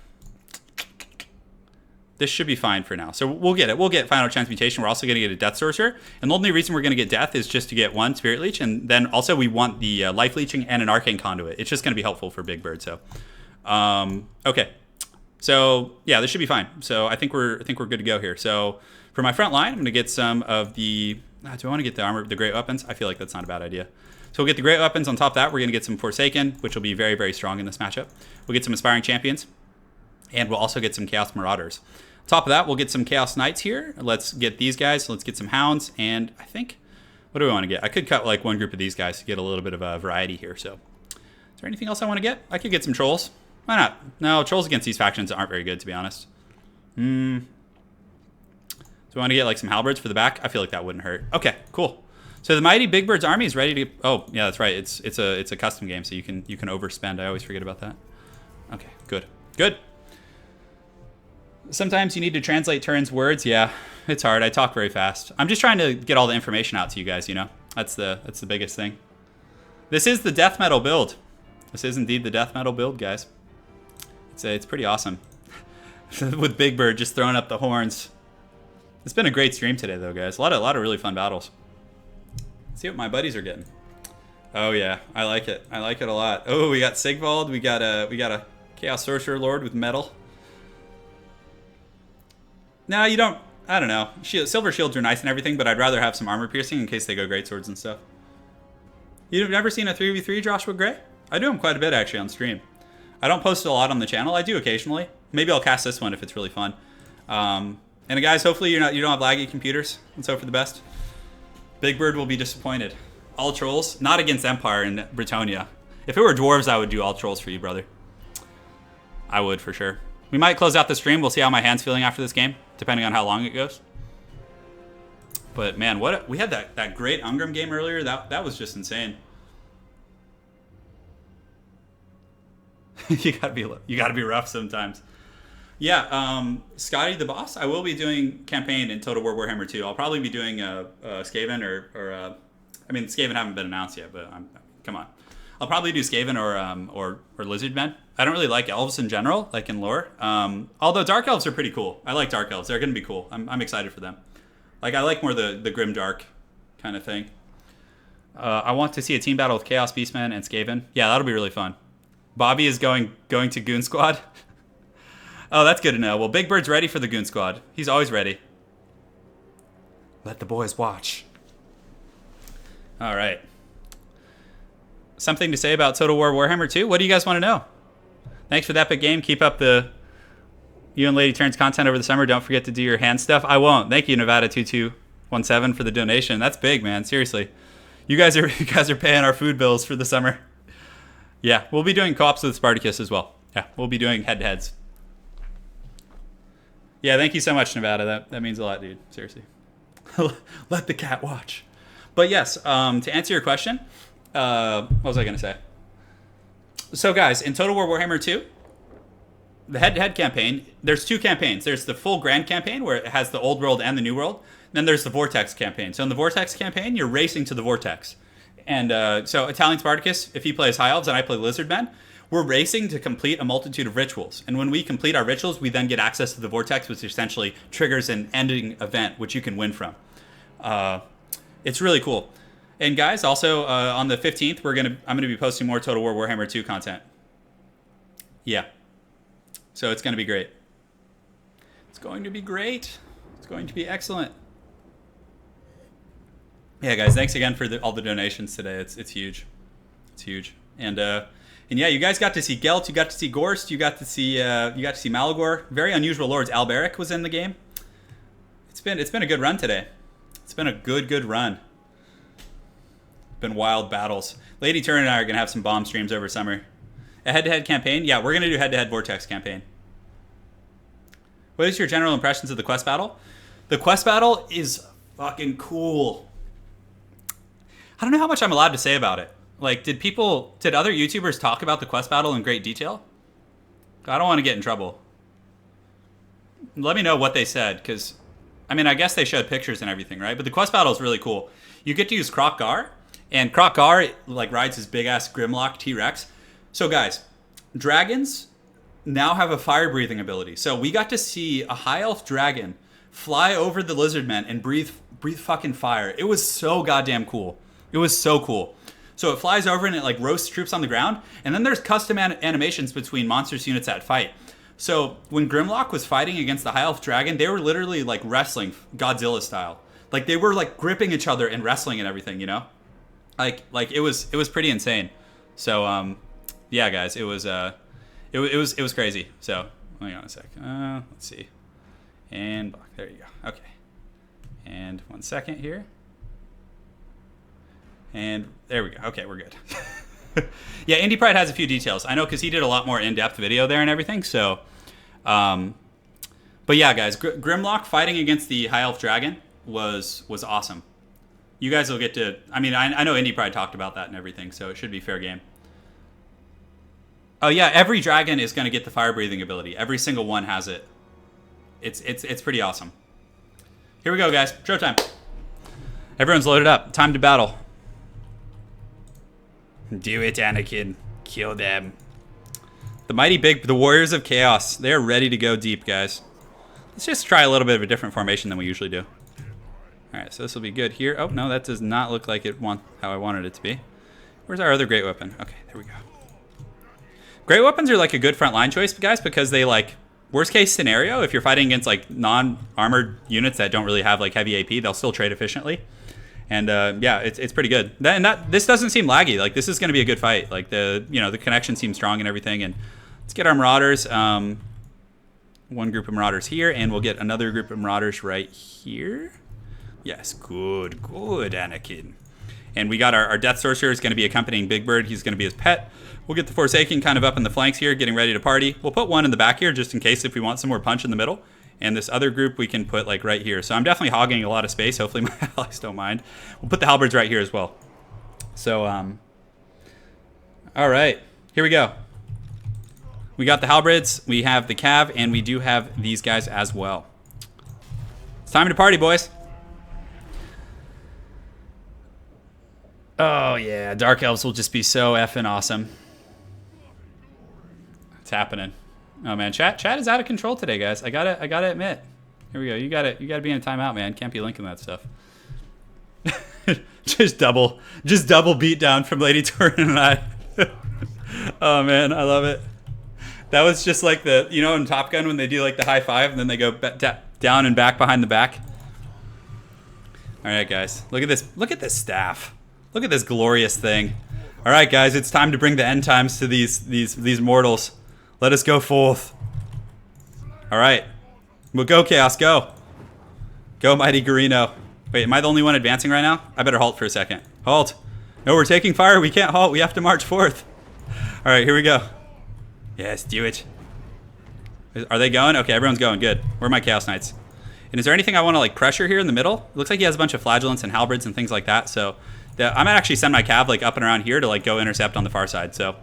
A: this should be fine for now. So we'll get it. We'll get Final Transmutation. We're also going to get a Death Sorcerer. And the only reason we're going to get Death is just to get one Spirit Leech. And then also we want the Life Leeching and an Arcane Conduit. It's just going to be helpful for Big Bird. So, okay. So yeah, this should be fine. So I think we're good to go here. So for my front line, I'm going to get some of the... do I want to get the armor, the Great Weapons? I feel like that's not a bad idea. So we'll get the Great Weapons. On top of that, we're going to get some Forsaken, which will be very, very strong in this matchup. We'll get some Aspiring Champions. And we'll also get some Chaos Marauders. On top of that, we'll get some Chaos Knights here. Let's get these guys. Let's get some Hounds. And I think... What do we want to get? I could cut like one group of these guys to get a little bit of a variety here. So is there anything else I want to get? I could get some Trolls. Why not? No, Trolls against these factions aren't very good, to be honest. Do we want to get like some Halberds for the back? I feel like that wouldn't hurt. Okay, cool. So the Mighty Big Bird's army is ready to... Oh, yeah, that's right. It's a custom game, so you can overspend. I always forget about that. Okay, good. Good. Sometimes you need to translate Turin's words. Yeah, it's hard. I talk very fast. I'm just trying to get all the information out to you guys, you know? That's the biggest thing. This is the death metal build. This is indeed the death metal build, guys. It's pretty awesome. With Big Bird just throwing up the horns. It's been a great stream today, though, guys. A lot of really fun battles. Let's see what my buddies are getting. Oh yeah, I like it. I like it a lot. Oh, we got Sigvald. We got a Chaos Sorcerer Lord with metal. No, you don't. I don't know. Silver shields are nice and everything, but I'd rather have some armor piercing in case they go great swords and stuff. You've never seen a 3v3 Joshua Gray? I do them quite a bit actually on stream. I don't post a lot on the channel. I do occasionally. Maybe I'll cast this one if it's really fun. And guys, hopefully you don't have laggy computers. Let's hope for the best. Big Bird will be disappointed. all trolls. Not against Empire and Bretonnia. If it were dwarves, I would do all trolls for you, brother. I would for sure. We might close out the stream. We'll see how my hand's feeling after this game, depending on how long it goes. But man, we had that great Ungrim game earlier. That was just insane. you gotta be rough sometimes. Yeah, Scotty the boss. I will be doing campaign in Total War Warhammer 2. I'll probably be doing Skaven or I mean, Skaven haven't been announced yet, but come on. I'll probably do Skaven or Lizardmen. I don't really like elves in general, like in lore. Although Dark Elves are pretty cool. I like Dark Elves. They're gonna be cool. I'm excited for them. Like I like more the grim dark kind of thing. I want to see a team battle with Chaos Beastmen and Skaven. Yeah, that'll be really fun. Bobby is going to Goon Squad. Oh, that's good to know. Well, Big Bird's ready for the Goon Squad. He's always ready. Let the boys watch. All right. Something to say about Total War Warhammer 2? What do you guys want to know? Thanks for that big game. Keep up you and Lady Turns content over the summer. Don't forget to do your hand stuff. I won't. Thank you, Nevada2217, for the donation. That's big, man. Seriously. You guys are paying our food bills for the summer. Yeah, we'll be doing co-ops with Spartacus as well. Yeah, we'll be doing head-to-heads. Yeah, thank you so much, Nevada. That means a lot, dude. Seriously. Let the cat watch. But yes, to answer your question, what was I going to say? So guys, in Total War Warhammer 2, the head-to-head campaign, there's two campaigns. There's the full grand campaign where it has the old world and the new world. Then there's the Vortex campaign. So in the Vortex campaign, you're racing to the Vortex. And so Italian Spartacus, if he plays High Elves and I play Lizardmen, we're racing to complete a multitude of rituals. And when we complete our rituals, we then get access to the Vortex, which essentially triggers an ending event, which you can win from. It's really cool. And guys, also on the 15th, I'm gonna be posting more Total War Warhammer 2 content. Yeah. So it's gonna be great. It's going to be great. It's going to be excellent. Yeah, guys, thanks again for all the donations today. It's huge. It's huge. And yeah, you guys got to see Gelt, you got to see Gorst, you got to see Malagor. Very unusual lords. Alberic was in the game. It's been a good run today. It's been a good run. Been wild battles. Lady Turin and I are gonna have some bomb streams over summer. A head-to-head campaign? Yeah, we're gonna do head-to-head Vortex campaign. What is your general impressions of the quest battle? The quest battle is fucking cool. I don't know how much I'm allowed to say about it. Like, did other YouTubers talk about the quest battle in great detail? I don't want to get in trouble. Let me know what they said, because, I mean, I guess they showed pictures and everything, right? But the quest battle is really cool. You get to use kroq-gar, and kroq-gar, like, rides his big-ass Grimlock T-Rex. So, guys, dragons now have a fire-breathing ability. So we got to see a high-elf dragon fly over the Lizardmen and breathe fucking fire. It was so goddamn cool. It was so cool. So it flies over and it like roasts troops on the ground. And then there's custom animations between monsters units that fight. So when Grimlock was fighting against the High Elf Dragon, they were literally like wrestling Godzilla style. Like they were like gripping each other and wrestling and everything, you know? Like it was pretty insane. So yeah, guys, it was crazy. So hang on a sec. Let's see. And block. There you go. Okay. And 1 second here. And there we go. Okay, we're good. Yeah, Indie Pride has a few details. I know because he did a lot more in-depth video there and everything. So, but yeah, guys, Grimlock fighting against the High Elf Dragon was awesome. You guys will get to. I mean, I know Indie Pride talked about that and everything, so it should be fair game. Oh yeah, every dragon is going to get the fire breathing ability. Every single one has it. It's pretty awesome. Here we go, guys. Showtime. Everyone's loaded up. Time to battle. Do it, Anakin. Kill them. The Warriors of Chaos. They're ready to go deep, guys. Let's just try a little bit of a different formation than we usually do. Alright, so this will be good here. Oh, no, that does not look like how I wanted it to be. Where's our other great weapon? Okay, there we go. Great weapons are like a good frontline choice, guys, because they like, worst case scenario, if you're fighting against like non-armored units that don't really have like heavy AP, they'll still trade efficiently. And yeah, it's pretty good. This doesn't seem laggy. Like this is going to be a good fight. Like the connection seems strong and everything. And let's get our Marauders. One group of Marauders here, and we'll get another group of Marauders right here. Yes, good, Anakin. And we got our Death Sorcerer is going to be accompanying Big Bird. He's going to be his pet. We'll get the Forsaken kind of up in the flanks here, getting ready to party. We'll put one in the back here just in case if we want some more punch in the middle. And this other group we can put like right here. So I'm definitely hogging a lot of space. Hopefully my allies don't mind. We'll put the halberds right here as well. So, all right, here we go. We got the halberds, we have the cav, and we do have these guys as well. It's time to party, boys. Oh yeah, Dark Elves will just be so effing awesome. It's happening. Oh man, chat is out of control today, guys. I gotta admit. Here we go. You gotta be in a timeout, man. Can't be linking that stuff. just double beatdown from Lady Turin and I. Oh man, I love it. That was just like the, you know, in Top Gun when they do like the high five and then they go down and back behind the back. All right, guys, look at this. Look at this staff. Look at this glorious thing. All right, guys, it's time to bring the end times to these mortals. Let us go forth. All right, we'll go, Chaos. Go, Mighty Garino. Wait, am I the only one advancing right now? I better halt for a second. Halt. No, we're taking fire. We can't halt. We have to march forth. All right, here we go. Yes, do it. Are they going? Okay, everyone's going. Good. Where are my Chaos Knights? And is there anything I want to like pressure here in the middle? It looks like he has a bunch of flagellants and halberds and things like that. So I might actually send my cav like up and around here to like go intercept on the far side. So,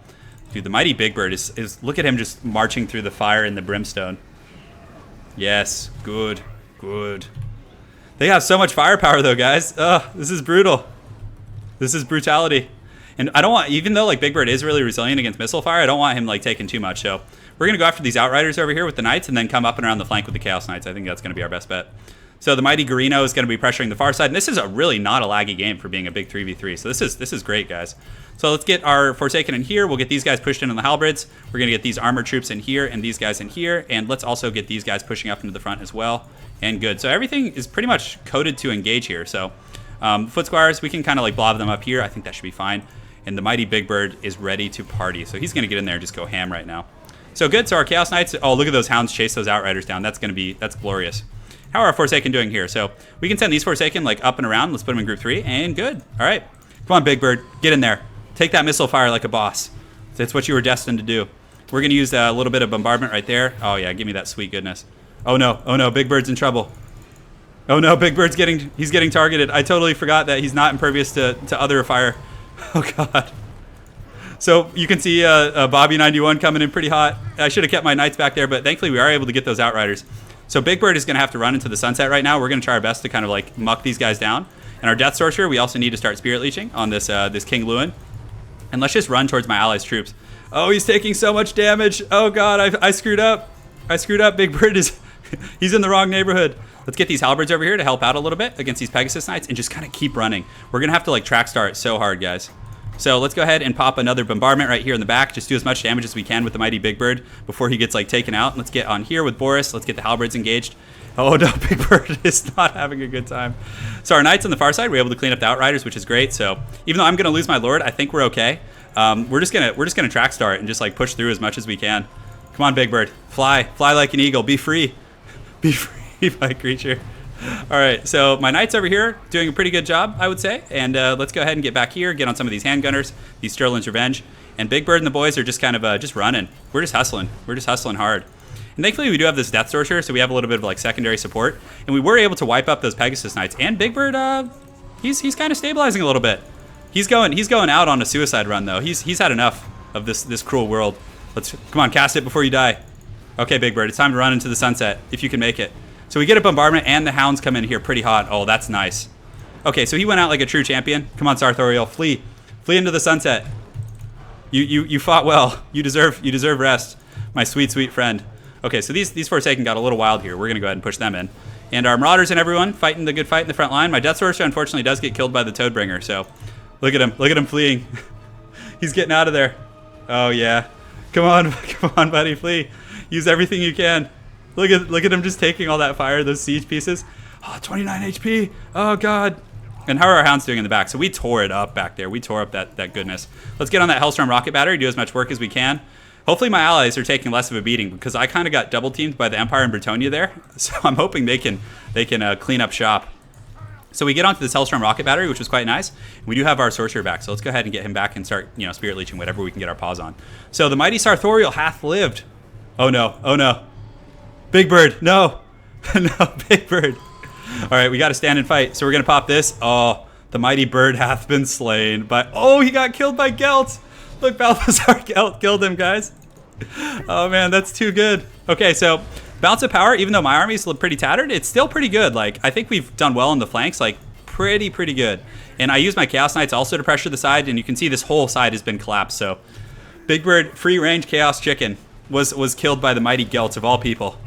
A: dude, the Mighty Big Bird is look at him just marching through the fire and the brimstone. Yes, good. They have so much firepower though, guys. Ugh, this is brutal. This is brutality. And I don't want, even though like Big Bird is really resilient against missile fire, I don't want him like taking too much. So we're going to go after these Outriders over here with the Knights and then come up and around the flank with the Chaos Knights. I think that's going to be our best bet. So the Mighty Garino is going to be pressuring the far side. And this is a really not a laggy game for being a big 3v3. So this is great, guys. So let's get our Forsaken in here. We'll get these guys pushed in on the halberds. We're going to get these armored troops in here and these guys in here. And let's also get these guys pushing up into the front as well. And good. So everything is pretty much coded to engage here. So Foot Squires, we can kind of like blob them up here. I think that should be fine. And the Mighty Big Bird is ready to party. So he's going to get in there and just go ham right now. So good. So our Chaos Knights, oh, look at those hounds chase those Outriders down. That's glorious. How are our Forsaken doing here? So we can send these Forsaken like up and around. Let's put them in group 3 and good. All right. Come on, Big Bird. Get in there. Take that missile fire like a boss. That's what you were destined to do. We're going to use a little bit of bombardment right there. Oh yeah, give me that sweet goodness. Oh no, Big Bird's in trouble. Oh no, Big Bird's getting targeted. I totally forgot that he's not impervious to other fire. Oh god. So you can see Bobby 91 coming in pretty hot. I should have kept my Knights back there, but thankfully we are able to get those Outriders. So Big Bird is going to have to run into the sunset right now. We're going to try our best to kind of like muck these guys down. And our Death Sorcerer, we also need to start Spirit Leeching on this King Lewin. And let's just run towards my allies' troops. Oh, he's taking so much damage. Oh god, I screwed up. Big Bird is he's in the wrong neighborhood. Let's get these halberds over here to help out a little bit against these Pegasus Knights and just kind of keep running. We're going to have to like track start so hard, guys. So let's go ahead and pop another bombardment right here in the back. Just do as much damage as we can with the Mighty Big Bird before he gets like taken out. Let's get on here with Boris. Let's get the halberds engaged. Oh no, Big Bird is not having a good time. So our Knights on the far side, we're able to clean up the Outriders, which is great. So even though I'm going to lose my Lord, I think we're okay. We're just gonna track start and just like push through as much as we can. Come on, Big Bird, fly like an eagle. Be free, my creature. All right, so my Knights over here doing a pretty good job, I would say. And let's go ahead and get back here, get on some of these handgunners, these Sterling's Revenge. And Big Bird and the boys are just kind of just running. We're just hustling hard. And thankfully we do have this Death Sorcerer, so we have a little bit of like secondary support. And we were able to wipe up those Pegasus Knights. And Big Bird, he's kind of stabilizing a little bit. He's going out on a suicide run though. He's had enough of this cruel world. Come on, cast it before you die. Okay, Big Bird, it's time to run into the sunset if you can make it. So we get a bombardment and the hounds come in here pretty hot. Oh, that's nice. Okay, so he went out like a true champion. Come on, Sarthoriel, flee into the sunset. You fought well. You deserve rest, my sweet friend. Okay, so these Forsaken got a little wild here. We're gonna go ahead and push them in. And our Marauders and everyone fighting the good fight in the front line. My Death Sorcerer unfortunately does get killed by the Toadbringer. So look at him fleeing. He's getting out of there. Oh yeah, come on, buddy, flee. Use everything you can. Look at him just taking all that fire, those siege pieces. Oh, 29 HP. Oh god. And how are our hounds doing in the back? So we tore it up back there. We tore up that goodness. Let's get on that Hellstorm rocket battery, do as much work as we can. Hopefully my allies are taking less of a beating because I kind of got double teamed by the Empire and Bretonnia there. So I'm hoping they can clean up shop. So we get onto this Hellstorm rocket battery, which was quite nice. We do have our sorcerer back, so let's go ahead and get him back and start, spirit leeching whatever we can get our paws on. So the mighty Sartorial hath lived. Oh no, oh no. Big Bird, no. No, Big Bird. All right, we got to stand and fight. So we're going to pop this. Oh, the mighty bird hath been slain. Oh, he got killed by Gelt. Look, Balthazar Gelt killed him, guys. Oh man, that's too good. Okay, so balance of power, even though my army's pretty tattered, it's still pretty good. Like, I think we've done well on the flanks, like pretty good. And I use my Chaos Knights also to pressure the side, and you can see this whole side has been collapsed. So Big Bird, free range Chaos Chicken, was killed by the mighty Gelt of all people.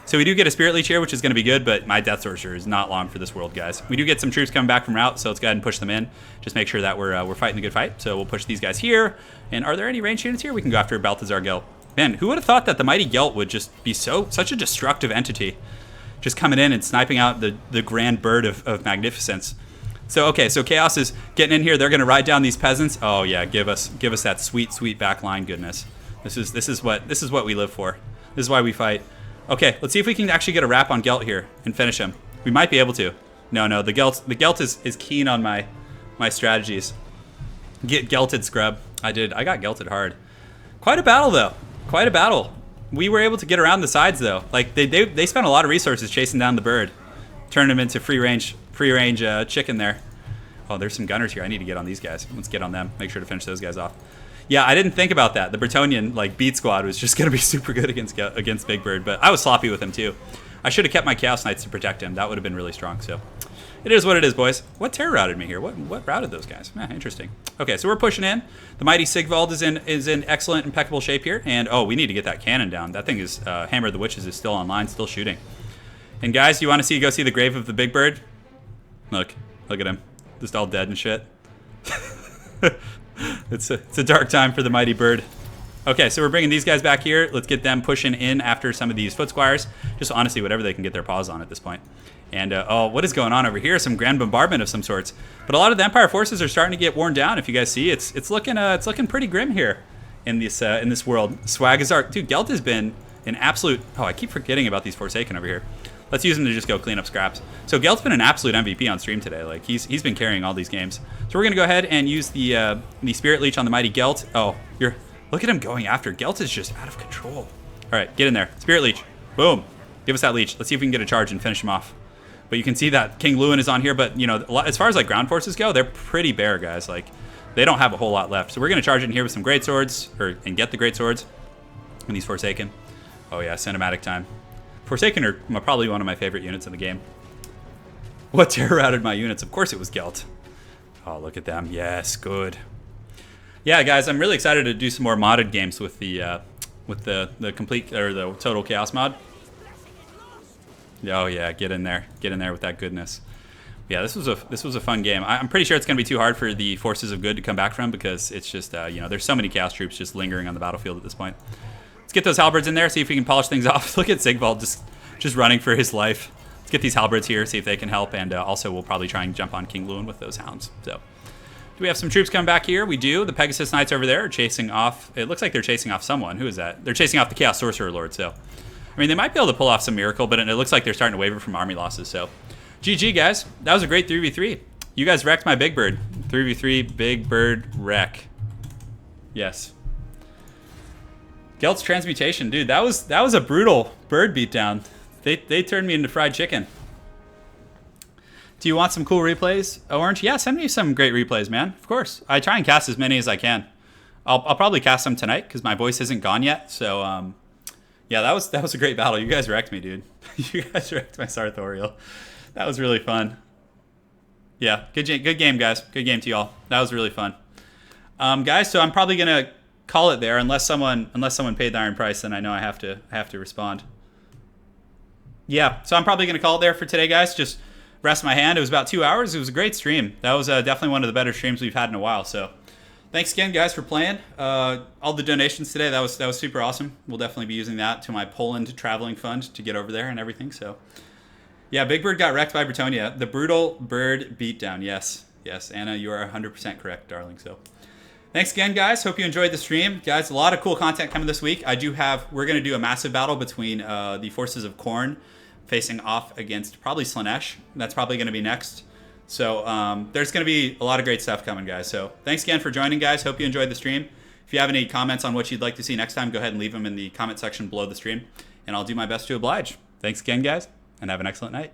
A: So we do get a Spirit Leech here, which is going to be good, but my Death Sorcerer is not long for this world, guys. We do get some troops coming back from route, so let's go ahead and push them in. Just make sure that we're fighting the good fight. So we'll push these guys here. And are there any ranged units here? We can go after Balthazar Gelt. Man, who would have thought that the mighty Gelt would just be such a destructive entity, just coming in and sniping out the grand bird of magnificence. So okay, so Chaos is getting in here. They're going to ride down these peasants. Oh yeah, give us that sweet backline goodness. This is what we live for. This is why we fight. Okay, let's see if we can actually get a wrap on Gelt here and finish him. We might be able to. No, the Gelt is keen on my strategies. Get Gelted, scrub. I got Gelted hard. Quite a battle though. Quite a battle. We were able to get around the sides though. Like they spent a lot of resources chasing down the bird, turning him into free range chicken there. Oh, there's some gunners here. I need to get on these guys. Let's get on them. Make sure to finish those guys off. Yeah, I didn't think about that. The Bretonnian beat squad was just gonna be super good against Big Bird, but I was sloppy with him too. I should have kept my Chaos Knights to protect him. That would have been really strong. So it is what it is, boys. What terror routed me here? What routed those guys? Interesting. Okay, so we're pushing in. The mighty Sigvald is in excellent, impeccable shape here, and oh, we need to get that cannon down. That thing is Hammer of the Witches is still online, still shooting. And guys, you want to go see the grave of the Big Bird? Look at him, just all dead and shit. It's a dark time for the mighty bird. Okay, so we're bringing these guys back here. Let's get them pushing in after some of these foot squires. Just honestly, whatever they can get their paws on at this point. And oh, what is going on over here? Some grand bombardment of some sorts. But a lot of the Empire forces are starting to get worn down. If you guys see, it's looking pretty grim here in this world. Swagazar, dude, Gelt has been an absolute. Oh, I keep forgetting about these Forsaken over here. Let's use him to just go clean up scraps. So Gelt's been an absolute MVP on stream today. Like he's been carrying all these games. So we're gonna go ahead and use the Spirit Leech on the mighty Gelt. Oh, look at him going after. Gelt is just out of control. All right, get in there. Spirit Leech. Boom. Give us that leech. Let's see if we can get a charge and finish him off. But you can see that King Lewin is on here. But as far as like ground forces go, they're pretty bare, guys. Like they don't have a whole lot left. So we're gonna charge in here with some great swords, and get the great swords. And these Forsaken. Oh yeah, cinematic time. Forsaken are probably one of my favorite units in the game. What terror routed my units? Of course it was Gelt. Oh, look at them. Yes, good. Yeah, guys, I'm really excited to do some more modded games with the complete or the total chaos mod. Oh yeah, get in there with that goodness. Yeah, this was a fun game. I'm pretty sure it's gonna be too hard for the forces of good to come back from because it's just there's so many chaos troops just lingering on the battlefield at this point. Let's get those halberds in there, see if we can polish things off. Look at Sigvald just running for his life. Let's get these halberds here, see if they can help, and also we'll probably try and jump on King Lewin with those hounds. So, do we have some troops coming back here? We do. The Pegasus Knights over there are chasing off. It looks like they're chasing off someone. Who is that? They're chasing off the Chaos Sorcerer Lord. So, I mean, they might be able to pull off some miracle, but it looks like they're starting to waver from army losses. So, GG, guys. That was a great 3v3. You guys wrecked my Big Bird. 3v3 Big Bird wreck. Yes. Gelt's transmutation, dude. That was a brutal bird beatdown. They turned me into fried chicken. Do you want some cool replays, Orange? Yeah, send me some great replays, man. Of course. I try and cast as many as I can. I'll probably cast some tonight because my voice isn't gone yet. So yeah, that was a great battle. You guys wrecked me, dude. You guys wrecked my Sartorial. That was really fun. Yeah, good game, guys. Good game to y'all. That was really fun. Guys, so I'm probably gonna call it there unless someone paid the iron price, then I know I have to respond. Yeah, so I'm probably gonna call it there for today, guys. Just rest my hand. It was about 2 hours. It was a great stream. That was definitely one of the better streams we've had in a while. So thanks again, guys, for playing. All the donations today, that was super awesome. We'll definitely be using that to my Poland traveling fund to get over there and everything. So yeah, Big Bird got wrecked by Bretonnia. The brutal bird beatdown. Yes, Anna, you are 100% correct, darling. So thanks again, guys. Hope you enjoyed the stream. Guys, a lot of cool content coming this week. We're going to do a massive battle between the forces of Khorne facing off against probably Slaanesh. That's probably going to be next. So there's going to be a lot of great stuff coming, guys. So thanks again for joining, guys. Hope you enjoyed the stream. If you have any comments on what you'd like to see next time, go ahead and leave them in the comment section below the stream, and I'll do my best to oblige. Thanks again, guys, and have an excellent night.